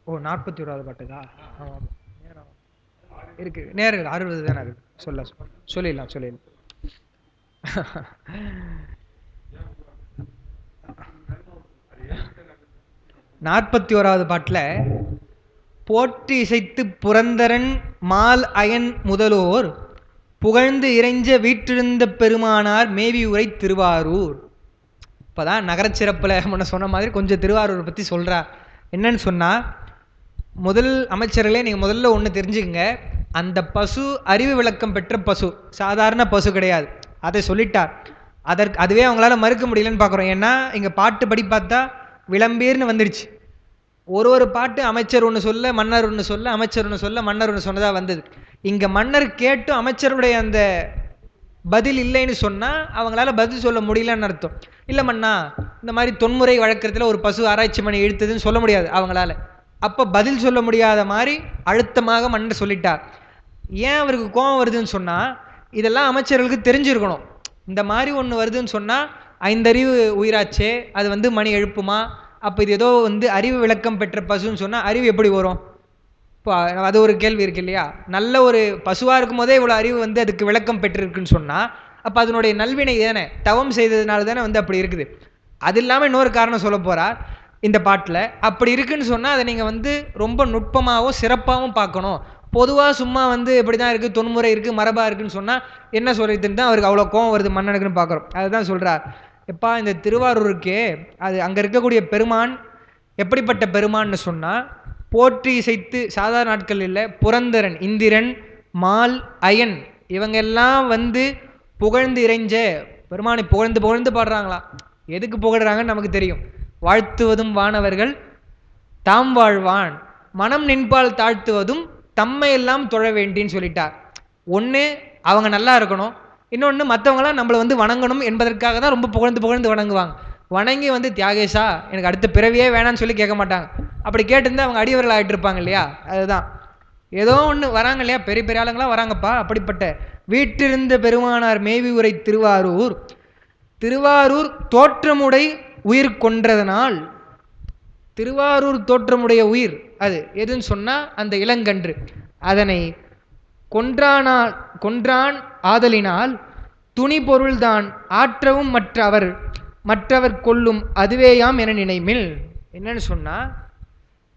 ஓ 41வது பாட்டுக்கா? ஆமாம் நேரம் இருக்கு, நேரம் 60 தானே இருக்கு. சொல்லிடலாம். 41வது பாட்டில் போற்றி இசைத்து புரந்தரன் மால் அயன் முதலோர் புகழ்ந்து இறைஞ்ச வீற்றிருந்த பெருமானார் மேவி உரை திருவாரூர். இப்போதான் நகரச்சிறப்பில் முன்ன சொன்ன மாதிரி கொஞ்சம் திருவாரூரை பற்றி சொல்கிறா. என்னன்னு சொன்னால், முதல் அமைச்சர்களே நீங்கள் முதல்ல ஒன்று தெரிஞ்சுக்கங்க, அந்த பசு அறிவு விளக்கம் பெற்ற பசு, சாதாரண பசு கிடையாது. அதை சொல்லிட்டார். அதுவே அவங்களால மறுக்க முடியலன்னு பார்க்குறோம். ஏன்னா இங்கே பாட்டு படி பார்த்தா விளம்பீர்னு வந்துடுச்சு. ஒரு பாட்டு அமைச்சர் ஒன்று சொல்ல, மன்னர் ஒன்று சொல்ல, அமைச்சர் ஒன்று சொல்ல, மன்னர் ஒன்று சொன்னதாக வந்தது. இங்கே மன்னர் கேட்டும் அமைச்சருடைய அந்த பதில் இல்லைன்னு சொன்னால் அவங்களால பதில் சொல்ல முடியலன்னு அர்த்தம். இல்லை மன்னா, இந்த மாதிரி தொன்முறை வழக்கத்தில் ஒரு பசு ஆராய்ச்சி மணி இழுத்ததுன்னு சொல்ல முடியாது அவங்களால. அப்போ பதில் சொல்ல முடியாத மாதிரி அழுத்தமாக மன்னர் சொல்லிட்டார். ஏன் அவருக்கு கோபம் வருதுன்னு சொன்னால், இதெல்லாம் அமைச்சர்களுக்கு தெரிஞ்சிருக்கணும். இந்த மாதிரி ஒன்று வருதுன்னு சொன்னால், 5 அறிவு உயிராச்சே, அது மணி எழுப்புமா? அப்போ இது ஏதோ அறிவு விளக்கம் பெற்ற பசுன்னு சொன்னால் அறிவு எப்படி வரும்? இப்போ அது ஒரு கேள்வி இருக்கு இல்லையா? நல்ல ஒரு பசுவாக இருக்கும் போதே இவ்வளோ அறிவு அதுக்கு விளக்கம் பெற்றிருக்குன்னு சொன்னால், அப்போ அதனுடைய நல்வினை தானே, தவம் செய்ததுனால தானே அப்படி இருக்குது. அது இல்லாமல் இன்னொரு காரணம் சொல்ல போகிறார் இந்த பாட்டில். அப்படி இருக்குன்னு சொன்னால் அதை நீங்கள் ரொம்ப நுட்பமாகவும் சிறப்பாகவும் பார்க்கணும். பொதுவாக சும்மா இப்படி தான் இருக்குது, தொன்முறை இருக்குது, மரபாக இருக்குன்னு சொன்னால் என்ன சொல்லிட்டுன்னு தான் அவருக்கு அவ்வளோ கோவம் வருது மன்னனுக்குன்னு பார்க்குறோம். அதுதான் சொல்கிறார். எப்பா, இந்த திருவாரூருக்கே அது அங்கே இருக்கக்கூடிய பெருமான் எப்படிப்பட்ட பெருமான்னு சொன்னால், போற்றி இசைத்து, சாதாரண நாட்கள் இல்லை, புரந்தரன், இந்திரன், மால், அயன், இவங்க எல்லாம் புகழ்ந்து இறைஞ்ச பெருமானை புகழ்ந்து புகழ்ந்து பாடுறாங்களாம். எதுக்கு புகழ்றாங்கன்னு நமக்கு தெரியும். வாழ்த்துவதும் வானவர்கள் தாம் வாழ்வான், மனம் நின்பால் தாழ்த்துவதும் தம்மை எல்லாம் தொழ வேண்டின்னு சொல்லிட்டார். ஒன்று அவங்க நல்லா இருக்கணும், இன்னொன்று மற்றவங்களாம் நம்மளை வணங்கணும் என்பதற்காக தான் ரொம்ப புகழ்ந்து புகழ்ந்து வணங்குவாங்க. வணங்கி தியாகேஷா எனக்கு அடுத்த பிறவியே வேணான்னு சொல்லி கேட்க மாட்டாங்க. அப்படி கேட்டிருந்தா அவங்க அடியவர்கள் ஆகிட்டு இருப்பாங்க இல்லையா? அதுதான் ஏதோ ஒன்று வராங்க இல்லையா, பெரிய பெரிய ஆளுங்களாம் வராங்கப்பா. அப்படிப்பட்ட வீட்டிருந்த பெருமானார் மேவி உரை திருவாரூர். திருவாரூர் தோற்றமுடை உயிர் கொன்றதனால், திருவாரூர் தோற்றமுடைய உயிர் அது எதுன்னு சொன்னால் அந்த இளங்கன்று. அதனை கொன்றான் ஆதலினால் துணி பொருள்தான் ஆற்றவும் மற்றவர் கொள்ளும் அதுவேயாம் என நினைமில். என்னன்னு சொன்னால்,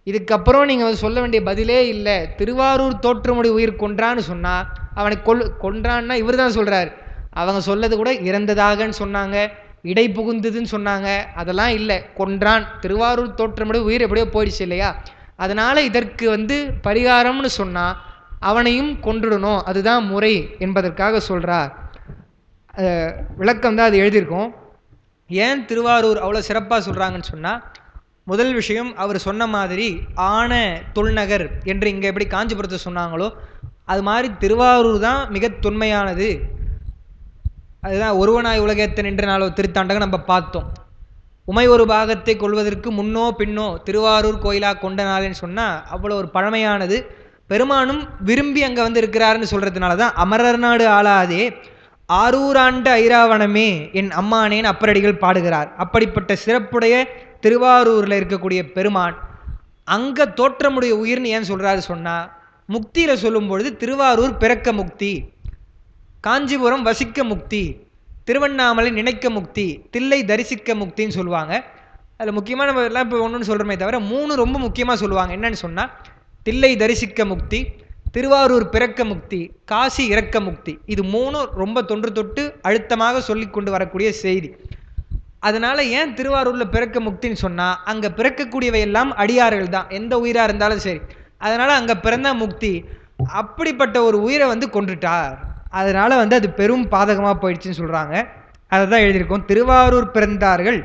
இதுக்கப்புறம் நீங்கள் சொல்ல வேண்டிய பதிலே இல்லை. திருவாரூர் தோற்றமுடைய உயிர் கொன்றான்னு சொன்னால் அவனை கொன்றான்னா இவர் தான் சொல்கிறார். அவங்க சொல்லது கூட இறந்ததாகன்னு சொன்னாங்க, இடை புகுந்ததுன்னு சொன்னாங்க. அதெல்லாம் இல்லை, கொன்றான். திருவாரூர் தோற்றமுடைய உயிர் எப்படியோ போயிடுச்சு இல்லையா? அதனால் இதற்கு பரிகாரம்னு சொன்னால் அவனையும் கொன்றுடணும், அதுதான் முறை என்பதற்காக சொல்கிறார். விளக்கம் தான் அது எழுதியிருக்கோம். ஏன் திருவாரூர் அவ்வளோ சிறப்பாக சொல்கிறாங்கன்னு சொன்னால், முதல் விஷயம் அவர் சொன்ன மாதிரி ஆன தொல்நகர் என்று இங்கே எப்படி காஞ்சிபுரத்தை சொன்னாங்களோ அது மாதிரி திருவாரூர் தான் மிக தொன்மையானது. அதுதான் ஒருவனாய் உலகேத்தன் என்ற நாளோ திருத்தாண்டகம் நம்ம பார்த்தோம். உமை ஒரு பாகத்தை கொள்வதற்கு முன்னோ பின்னோ திருவாரூர் கோயிலாக கொண்ட நாள்னு சொன்னால் அவ்வளோ ஒரு பழமையானது. பெருமானும் விரும்பி அங்கே இருக்கிறாருன்னு சொல்கிறதுனால தான் அமரர் நாடு ஆளாதே ஆரூராண்ட ஐராவணமே என் அம்மானேன்னு அப்பரடிகள் பாடுகிறார். அப்படிப்பட்ட சிறப்புடைய திருவாரூரில் இருக்கக்கூடிய பெருமான் அங்கே தோற்றமுடைய உயிர்னு ஏன் சொல்கிறாரு சொன்னால், முக்தியில் சொல்லும் பொழுது திருவாரூர் பிறக்க முக்தி, காஞ்சிபுரம் வசிக்க முக்தி, திருவண்ணாமலை நினைக்க முக்தி, தில்லை தரிசிக்க முக்தின்னு சொல்லுவாங்க. அதில் முக்கியமாக நம்ம எல்லாம் இப்போ ஒன்றுன்னு சொல்கிறோமே தவிர 3 ரொம்ப முக்கியமாக சொல்லுவாங்க. என்னன்னு சொன்னால், தில்லை தரிசிக்க முக்தி, திருவாரூர் பிறக்க முக்தி, காசி இறக்க முக்தி. இது 3 ரொம்ப தொட்டு அழுத்தமாக சொல்லி கொண்டு வரக்கூடிய செய்தி. அதனால் ஏன் திருவாரூரில் பிறக்க முக்தின்னு சொன்னால், அங்கே பிறக்கக்கூடியவை எல்லாம் அடியார்கள் தான், எந்த உயிராக இருந்தாலும் சரி. அதனால் அங்கே பிறந்தா முக்தி. அப்படிப்பட்ட ஒரு உயிரை கொன்றுட்டார். அதனால் அது பெரும் பாதகமாக போயிடுச்சுன்னு சொல்கிறாங்க. அதை தான் எழுதியிருக்கோம். திருவாரூர் பிறந்தார்கள்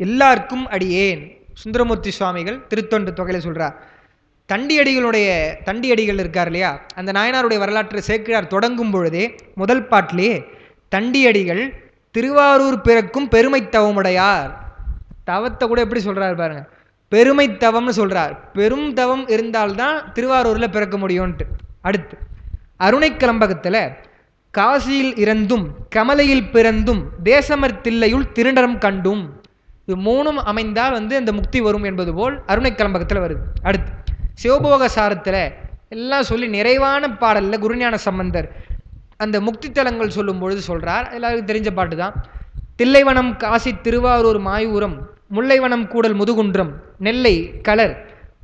எல்லாருக்கும் அடியேன். சுந்தரமூர்த்தி சுவாமிகள் திருத்தொண்டு தொகையில் சொல்கிறார். தண்டியடிகள் இருக்கார் இல்லையா, அந்த நாயனாருடைய வரலாற்றை சேக்கிழார் தொடங்கும் பொழுதே முதல் பாட்டிலே தண்டியடிகள் திருவாரூர் பிறக்கும் பெருமை தவமுடையார். தவத்தை கூட எப்படி சொல்றாரு பாருங்க, பெருமை தவம்னு சொல்றார். பெரும் தவம் இருந்தால்தான் திருவாரூர்ல பிறக்க முடியும்ட்டு. அடுத்து அருணை கலம்பகத்தில் காசியில் இறந்தும் கமலையில் பிறந்தும் தேசமர் தில்லையுள் திருநடம் கண்டும். இது மூணும் அமைந்தால் வந்து அந்த முக்தி வரும் என்பது போல் அருணை கலம்பகத்தில் வருது. அடுத்து சிவபோக சாரத்தில் எல்லாம் சொல்லி நிறைவான பாடலில் குருஞான சம்பந்தர் அந்த முக்தி தலங்கள் சொல்லும் பொழுது சொல்றார். எல்லாருக்கும் தெரிஞ்ச பாட்டு தான். தில்லைவனம் காசி திருவாரூர் மாயூரம் முல்லைவனம் கூடல் முதுகுன்றம் நெல்லை கலர்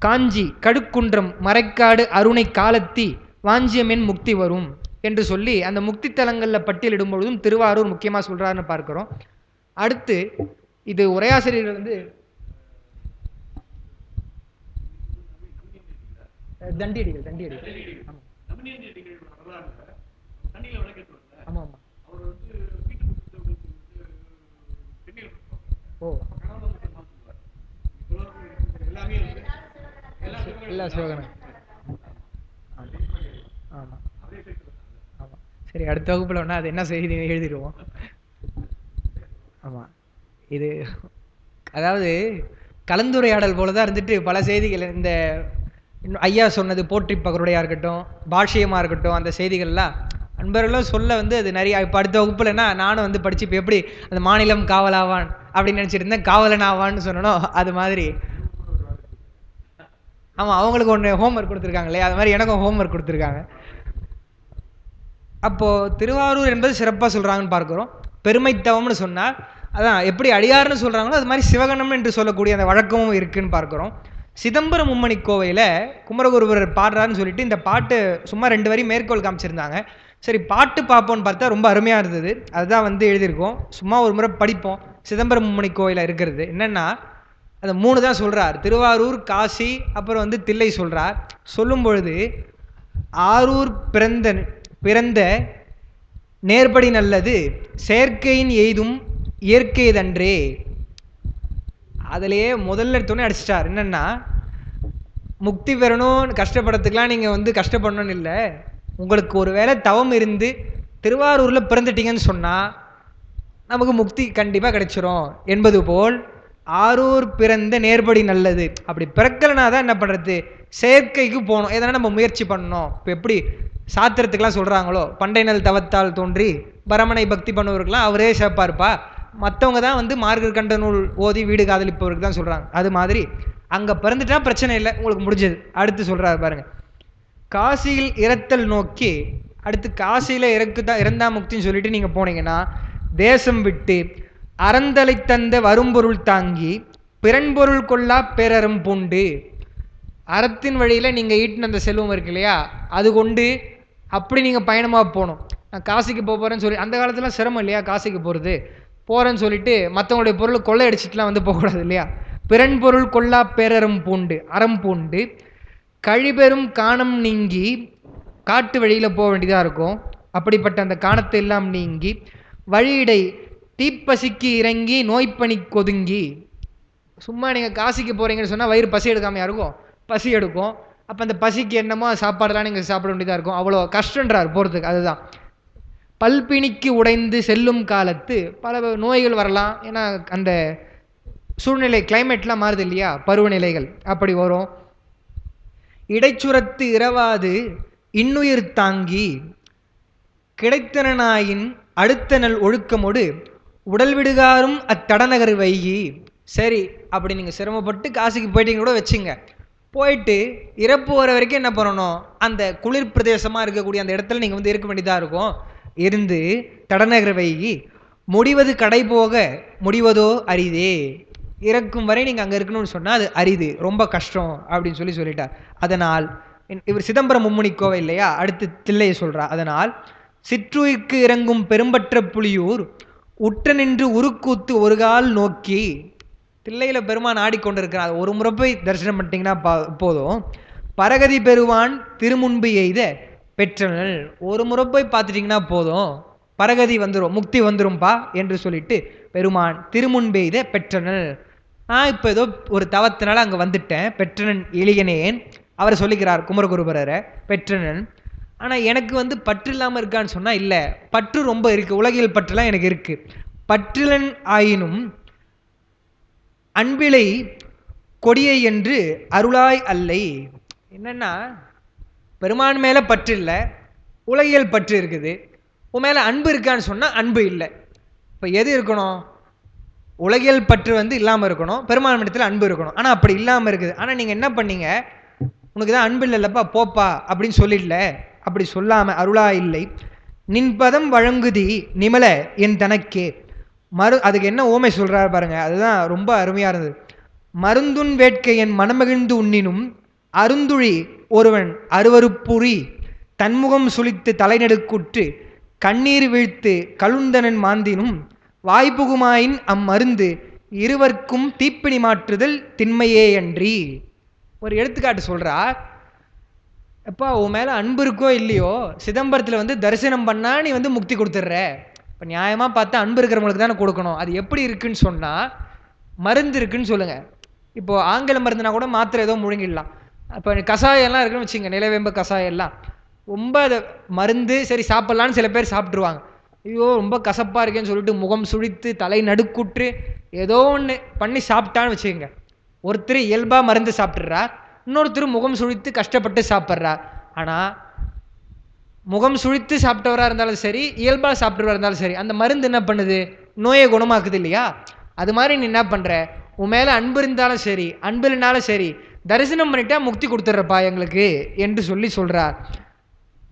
காஞ்சி கடுக்குன்றம் மறைக்காடு அருணை காலத்தி வாஞ்சியமென் முக்தி வரும் என்று சொல்லி அந்த முக்தி தலங்களில் பட்டியலிடும் பொழுதும் திருவாரூர் முக்கியமாக சொல்றாருன்னு பார்க்கிறோம். அடுத்து இது உரையாசிரியர் வந்து தண்டியடிகள் ஆமா ஆமா. ஓ எல்லா சிவகணம் ஆமா ஆமா. சரி, அடுத்த வகுப்புல வேணா அது என்ன செய்தி எழுதிடுவோம். ஆமா, இது அதாவது கலந்துரையாடல் போலதான் இருந்துட்டு பல செய்திகள் இந்த ஐயா சொன்னது போற்றி பகருடையா இருக்கட்டும், பாஷ்யமா இருக்கட்டும், அந்த செய்திகள்லாம் அன்பர்களும் சொல்ல வந்து அது நிறைய. இப்போ அடுத்த வகுப்புலன்னா நானும் வந்து படிச்சு இப்போ எப்படி அந்த மாநிலம் காவலாவான் அப்படின்னு நினச்சிட்டு இருந்தேன், காவலன் ஆவான்னு சொன்னோம். அது மாதிரி ஆமாம், அவங்களுக்கு ஒன்று ஹோம்ஒர்க் கொடுத்துருக்காங்க இல்லையா, அது மாதிரி எனக்கும் ஹோம்ஒர்க் கொடுத்துருக்காங்க. அப்போது திருவாரூர் என்பது சிறப்பாக சொல்கிறாங்கன்னு பார்க்குறோம். பெருமைத்தவம்னு சொன்னால் அதான் எப்படி அடியார்னு சொல்கிறாங்களோ அது மாதிரி சிவகணம் என்று சொல்லக்கூடிய அந்த வழக்கமும் இருக்குன்னு பார்க்குறோம். சிதம்பரம் மும்மணி கோவையில் குமரகுருபரர் பாடுறாருன்னு சொல்லிட்டு இந்த பாட்டு சும்மா 2 வரி மேற்கோள் காமிச்சிருந்தாங்க. சரி, பாட்டு பார்ப்போன்னு பார்த்தா ரொம்ப அருமையாக இருந்தது. அதுதான் வந்து எழுதியிருக்கோம். சும்மா ஒரு முறை படிப்போம். சிதம்பரம் மும்மணி கோவையில் இருக்கிறது என்னென்னா அந்த 3 தான் சொல்கிறார். திருவாரூர், காசி, அப்புறம் வந்து தில்லை சொல்கிறார். சொல்லும் பொழுது ஆரூர் பிறந்த நேர்படி நல்லது செயற்கையின் எய்தும் இயற்கையதன்றே. அதிலேயே முதல்ல எடுத்தோன்னே அடிச்சிட்டார். என்னென்னா முக்தி பெறணும் கஷ்டப்படுறதுக்கெலாம் நீங்கள் வந்து கஷ்டப்படணும்னு இல்லை, உங்களுக்கு ஒரு வேளை தவம் இருந்து திருவாரூரில் பிறந்துட்டீங்கன்னு சொன்னால் நமக்கு முக்தி கண்டிப்பாக கிடைச்சிரும் என்பது போல் ஆரூர் பிறந்த நேர்படி நல்லது. அப்படி பிறக்கலைனா தான் என்ன பண்ணுறது, செயற்கைக்கு போகணும், எதனா நம்ம முயற்சி பண்ணணும். இப்போ எப்படி சாத்திரத்துக்கெலாம் சொல்கிறாங்களோ பண்டை நல் தவத்தால் தோன்றி பரமனை பக்தி பண்ணுவவருக்கெல்லாம் அவரே சேர்ப்பார்ப்பா, மற்றவங்க தான் வந்து மார்கர் கண்ட நூல் ஓதி வீடு காதலிப்பவருக்கு தான் சொல்கிறாங்க. அது மாதிரி அங்கே பிறந்துட்டா பிரச்சனை இல்லை, உங்களுக்கு முடிஞ்சது. அடுத்து சொல்கிறாரு பாருங்க, காசியில் இறத்தல் நோக்கி. அடுத்து காசியில் இறந்தா முக்தின்னு சொல்லிட்டு நீங்கள் போனீங்கன்னா தேசம் விட்டு அறந்தலை தந்த வரும்பொருள் தாங்கி பிறன்பொருள் கொள்ளா பேரறம் பூண்டு. அறத்தின் வழியில் நீங்கள் ஈட்டின அந்த செல்வம் இருக்கு இல்லையா, அது கொண்டு அப்படி நீங்கள் பயணமாக போகணும். நான் காசிக்கு போகிறேன்னு சொல்லி, அந்த காலத்துலாம் சிரமம் இல்லையா காசிக்கு போகிறேன்னு சொல்லிட்டு மற்றவங்களுடைய பொருள் கொள்ளையடிச்சிட்டுலாம் வந்து போகக்கூடாது இல்லையா. பிறன்பொருள் கொள்ளா பேரறம் பூண்டு, அறம் பூண்டு கழிபெரும் காணம் நீங்கி காட்டு வழியில் போக வேண்டியதாக இருக்கும். அப்படிப்பட்ட அந்த காணத்தை எல்லாம் நீங்கி வழியிடை தீப்பசிக்கு இறங்கி நோய்ப்பனி கொதுங்கி. சும்மா நீங்கள் காசிக்கு போகிறீங்கன்னு சொன்னால் வயிறு பசி எடுக்காமையா இருக்கும், பசி எடுக்கும். அப்போ அந்த பசிக்கு என்னமோ சாப்பாடுலாம் நீங்கள் சாப்பிட வேண்டியதாக இருக்கும். அவ்வளோ கஷ்டன்றார் போகிறதுக்கு. அதுதான் பல்பிணிக்கு உடைந்து செல்லும் காலத்து பல நோய்கள் வரலாம். ஏன்னா அந்த சூழ்நிலை கிளைமேட்லாம் மாறுது இல்லையா, பருவநிலைகள் அப்படி வரும். இடைச்சுரத்து இரவாது இன்னுயிர் தாங்கி கிடைத்தனாயின் அடுத்த நல் ஒழுக்கமோடு உடல் விடுகாரும் அத்தடநகர் வைகி. சரி, அப்படி நீங்கள் சிரமப்பட்டு காசிக்கு போயிட்டீங்க கூட வச்சுங்க, போயிட்டு இறப்பு வர வரைக்கும் என்ன பண்ணணும், அந்த குளிர் பிரதேசமாக இருக்கக்கூடிய அந்த இடத்துல நீங்கள் வந்து இருக்க வேண்டியதாக இருக்கும். இருந்து தடநகர் வைகி முடிவது கடை போக முடிவதோ அரிதே. இறக்கும் வரை நீங்கள் அங்கே இருக்கணும்னு சொன்னால் அது அரிது, ரொம்ப கஷ்டம் அப்படின்னு சொல்லிட்டார். அதனால் இவர் சிதம்பரம் மும்முனி கோவை இல்லையா, அடுத்து தில்லையை சொல்கிறார். அதனால் சிற்றுயிர்க்கு இறங்கும் பெரும்பற்ற புலியூர் உற்ற நின்று உருக்கூத்து ஒரு கால் நோக்கி. தில்லையில் பெருமான் ஆடிக்கொண்டிருக்கிறார். ஒரு முறை போய் தரிசனம் பண்ணிட்டீங்கன்னா போதும். பரகதி பெறுவான் திருமுன்பு எய்த பெற்றனல். ஒரு முறை போய் பார்த்துட்டிங்கன்னா போதும், பரகதி வந்துடும், முக்தி வந்துரும்பா என்று சொல்லிட்டு பெருமான் திருமுன்பெய்த பெற்றனல். நான் இப்போ ஏதோ ஒரு தவத்தினால அங்கே வந்துட்டேன், பெற்றனன் எளியனேன் அவர் சொல்லிக்கிறார் குமரகுருபரரை. பெற்றனன், ஆனால் எனக்கு வந்து பற்று இல்லாமல் இருக்கான்னு சொன்னால் இல்லை, பற்று ரொம்ப இருக்குது, உலகியல் பற்றுலாம் எனக்கு இருக்குது. பற்றிலன் ஆயினும் அன்பிலை கொடியை என்று அருளாய் அல்லை. என்னன்னா பெருமான் மேலே பற்று இல்லை, உலகியல் பற்று இருக்குது. உன் மேலே அன்பு இருக்கான்னு சொன்னால் அன்பு இல்லை. இப்போ எது இருக்கணும்? உலகியல் பற்று வந்து இல்லாமல் இருக்கணும், பெருமாள் இடத்துல அன்பு இருக்கணும். ஆனால் அப்படி இல்லாமல் இருக்குது. ஆனால் நீங்கள் என்ன பண்ணீங்க? உனக்கு தான் அன்பு இல்லைல்லப்பா, போப்பா அப்படின்னு சொல்லிடல. அப்படி சொல்லாமல் அருளா இல்லை நின்பதம் வழங்குதி நிமல என் தனக்கே. அதுக்கு என்ன ஓமை சொல்றாரு பாருங்க, அதுதான் ரொம்ப அருமையா இருந்தது. மருந்துன் வேட்கை என் மனமகிழ்ந்து உண்ணினும் அருந்துழி ஒருவன் அருவருப்புரி தன்முகம் சுளித்து தலைநெடுக்குற்று கண்ணீர் வீழ்த்து கழுந்தனன் மாந்தினும் வாய்ப்புகுமாயின் அம்மருந்து இருவர்க்கும் தீப்பிணி மாற்றுதல் திண்மையே அன்றி. ஒரு எடுத்துக்காட்டு சொல்றா. எப்பா உன் மேலே அன்பு இருக்கோ இல்லையோ, சிதம்பரத்தில் வந்து தரிசனம் பண்ணால் நீ வந்து முக்தி கொடுத்துட்ற. இப்போ நியாயமாக பார்த்தா அன்பு இருக்கிறவங்களுக்கு தானே கொடுக்கணும். அது எப்படி இருக்குன்னு சொன்னால் மருந்து இருக்குன்னு சொல்லுங்கள். இப்போது ஆங்கில மருந்துனா கூட மாத்திரை ஏதோ முழுங்கிடலாம். இப்போ கஷாயம்லாம் இருக்குன்னு வச்சுங்க, நிலவேம்பு கஷாயம் எல்லாம் ரொம்ப அதை மருந்து சரி சாப்பிட்லான்னு சில பேர் சாப்பிட்ருவாங்க. ஐயோ ரொம்ப கசப்பாக இருக்கேன்னு சொல்லிட்டு முகம் சுழித்து தலை நடுக்குற்று ஏதோ ஒன்று பண்ணி சாப்பிட்டான்னு வச்சுக்கோங்க. ஒருத்தர் இயல்பாக மருந்து சாப்பிட்றா, இன்னொருத்தர் முகம் சுழித்து கஷ்டப்பட்டு சாப்பிட்றா. ஆனால் முகம் சுழித்து சாப்பிட்டவராக இருந்தாலும் சரி, இயல்பாக சாப்பிட்றவராக இருந்தாலும் சரி, அந்த மருந்து என்ன பண்ணுது? நோயை குணமாக்குது இல்லையா? அது மாதிரி நீ என்ன பண்ணுற? உன் மேலே அன்பு இருந்தாலும் சரி, அன்பு இல்லைனாலும் சரி, தரிசனம் பண்ணிட்டா முக்தி கொடுத்துட்றப்பா எங்களுக்கு என்று சொல்லி சொல்கிறார்.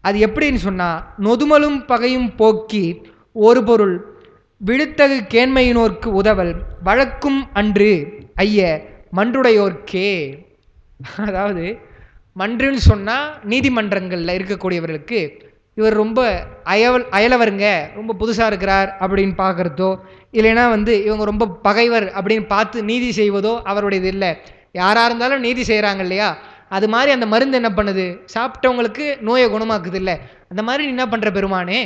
அது எப்படின்னு சொன்னால், நொதுமலும் பகையும் போக்கி ஒரு பொருள் விழுத்தகு கேண்மையினோர்க்கு உதவல் வழக்கும் அன்று ஐய மன்றுடையோர்க்கே. அதாவது மன்றுன்னு சொன்னால் நீதிமன்றங்களில் இருக்கக்கூடியவர்களுக்கு இவர் ரொம்ப அயலவருங்க, ரொம்ப புதுசாக இருக்கிறார் அப்படின்னு பார்க்குறதோ, இல்லைன்னா வந்து இவங்க ரொம்ப பகைவர் அப்படின்னு பார்த்து நீதி செய்வதோ அவருடையது இல்லை. யாராக இருந்தாலும் நீதி செய்கிறாங்க இல்லையா? அது மாதிரி அந்த மருந்து என்ன பண்ணுது? சாப்பிட்டவங்களுக்கு நோயை குணமாக்குது இல்லை? அந்த மாதிரி நீ என்ன பண்ணுற பெருமானே?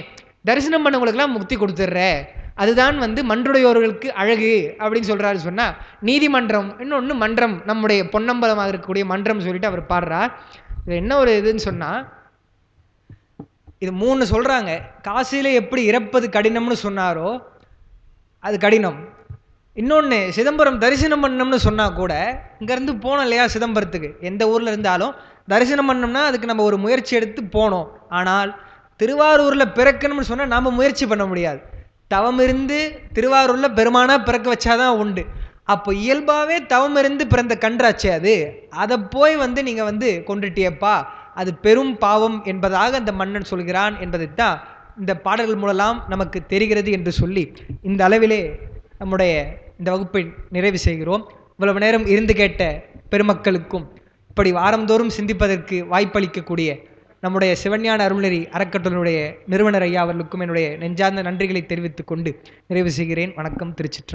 தரிசனம் பண்ணவங்களுக்கெல்லாம் முக்தி கொடுத்துட்ற. அதுதான் வந்து மன்றுடையோர்களுக்கு அழகு அப்படின்னு சொல்கிறாரு. சொன்னால் நீதிமன்றம், இன்னொன்று மன்றம், நம்முடைய பொன்னம்பலமாக இருக்கக்கூடிய மன்றம் சொல்லிட்டு அவர் பாடுறார். இது என்ன ஒரு இதுன்னு சொன்னால், இது 3 சொல்கிறாங்க. காசியில் எப்படி இறப்பது கடினம்னு சொன்னாரோ அது கடினம். இன்னொன்று சிதம்பரம் தரிசனம் பண்ணணும்னு சொன்னால் கூட, இங்கேருந்து போனோம் இல்லையா சிதம்பரத்துக்கு, எந்த ஊரில் இருந்தாலும் தரிசனம் பண்ணோம்னா அதுக்கு நம்ம ஒரு முயற்சி எடுத்து போனோம். ஆனால் திருவாரூரில் பிறக்கணும்னு சொன்னால் நாம் முயற்சி பண்ண முடியாது. தவம் இருந்து திருவாரூரில் பெருமானா பிறக்க வச்சாதான் உண்டு. அப்போ இயல்பாகவே தவம் இருந்து பிறந்த கன்றாச்சே அது, அதை போய் வந்து நீங்கள் வந்து கொண்டுட்டியப்பா, அது பெரும் பாவம் என்பதாக அந்த மன்னன் சொல்கிறான் என்பதைத்தான் இந்த பாடல்கள் மூலம் நமக்கு தெரிகிறது என்று சொல்லி இந்த அளவிலே நம்முடைய இந்த வகுப்பை நிறைவு செய்கிறோம். இவ்வளவு நேரம் இருந்து கேட்ட பெருமக்களுக்கும், இப்படி வாரந்தோறும் சிந்திப்பதற்கு வாய்ப்பளிக்கக்கூடிய நம்முடைய சிவஞான அருள்நெறி அறக்கட்டளையுடைய நிறுவனர் ஐயா அவர்களுக்கும் என்னுடைய நெஞ்சார்ந்த நன்றிகளை தெரிவித்துக் கொண்டு நிறைவு செய்கிறேன். வணக்கம். திருச்சிற்றம்பலம்.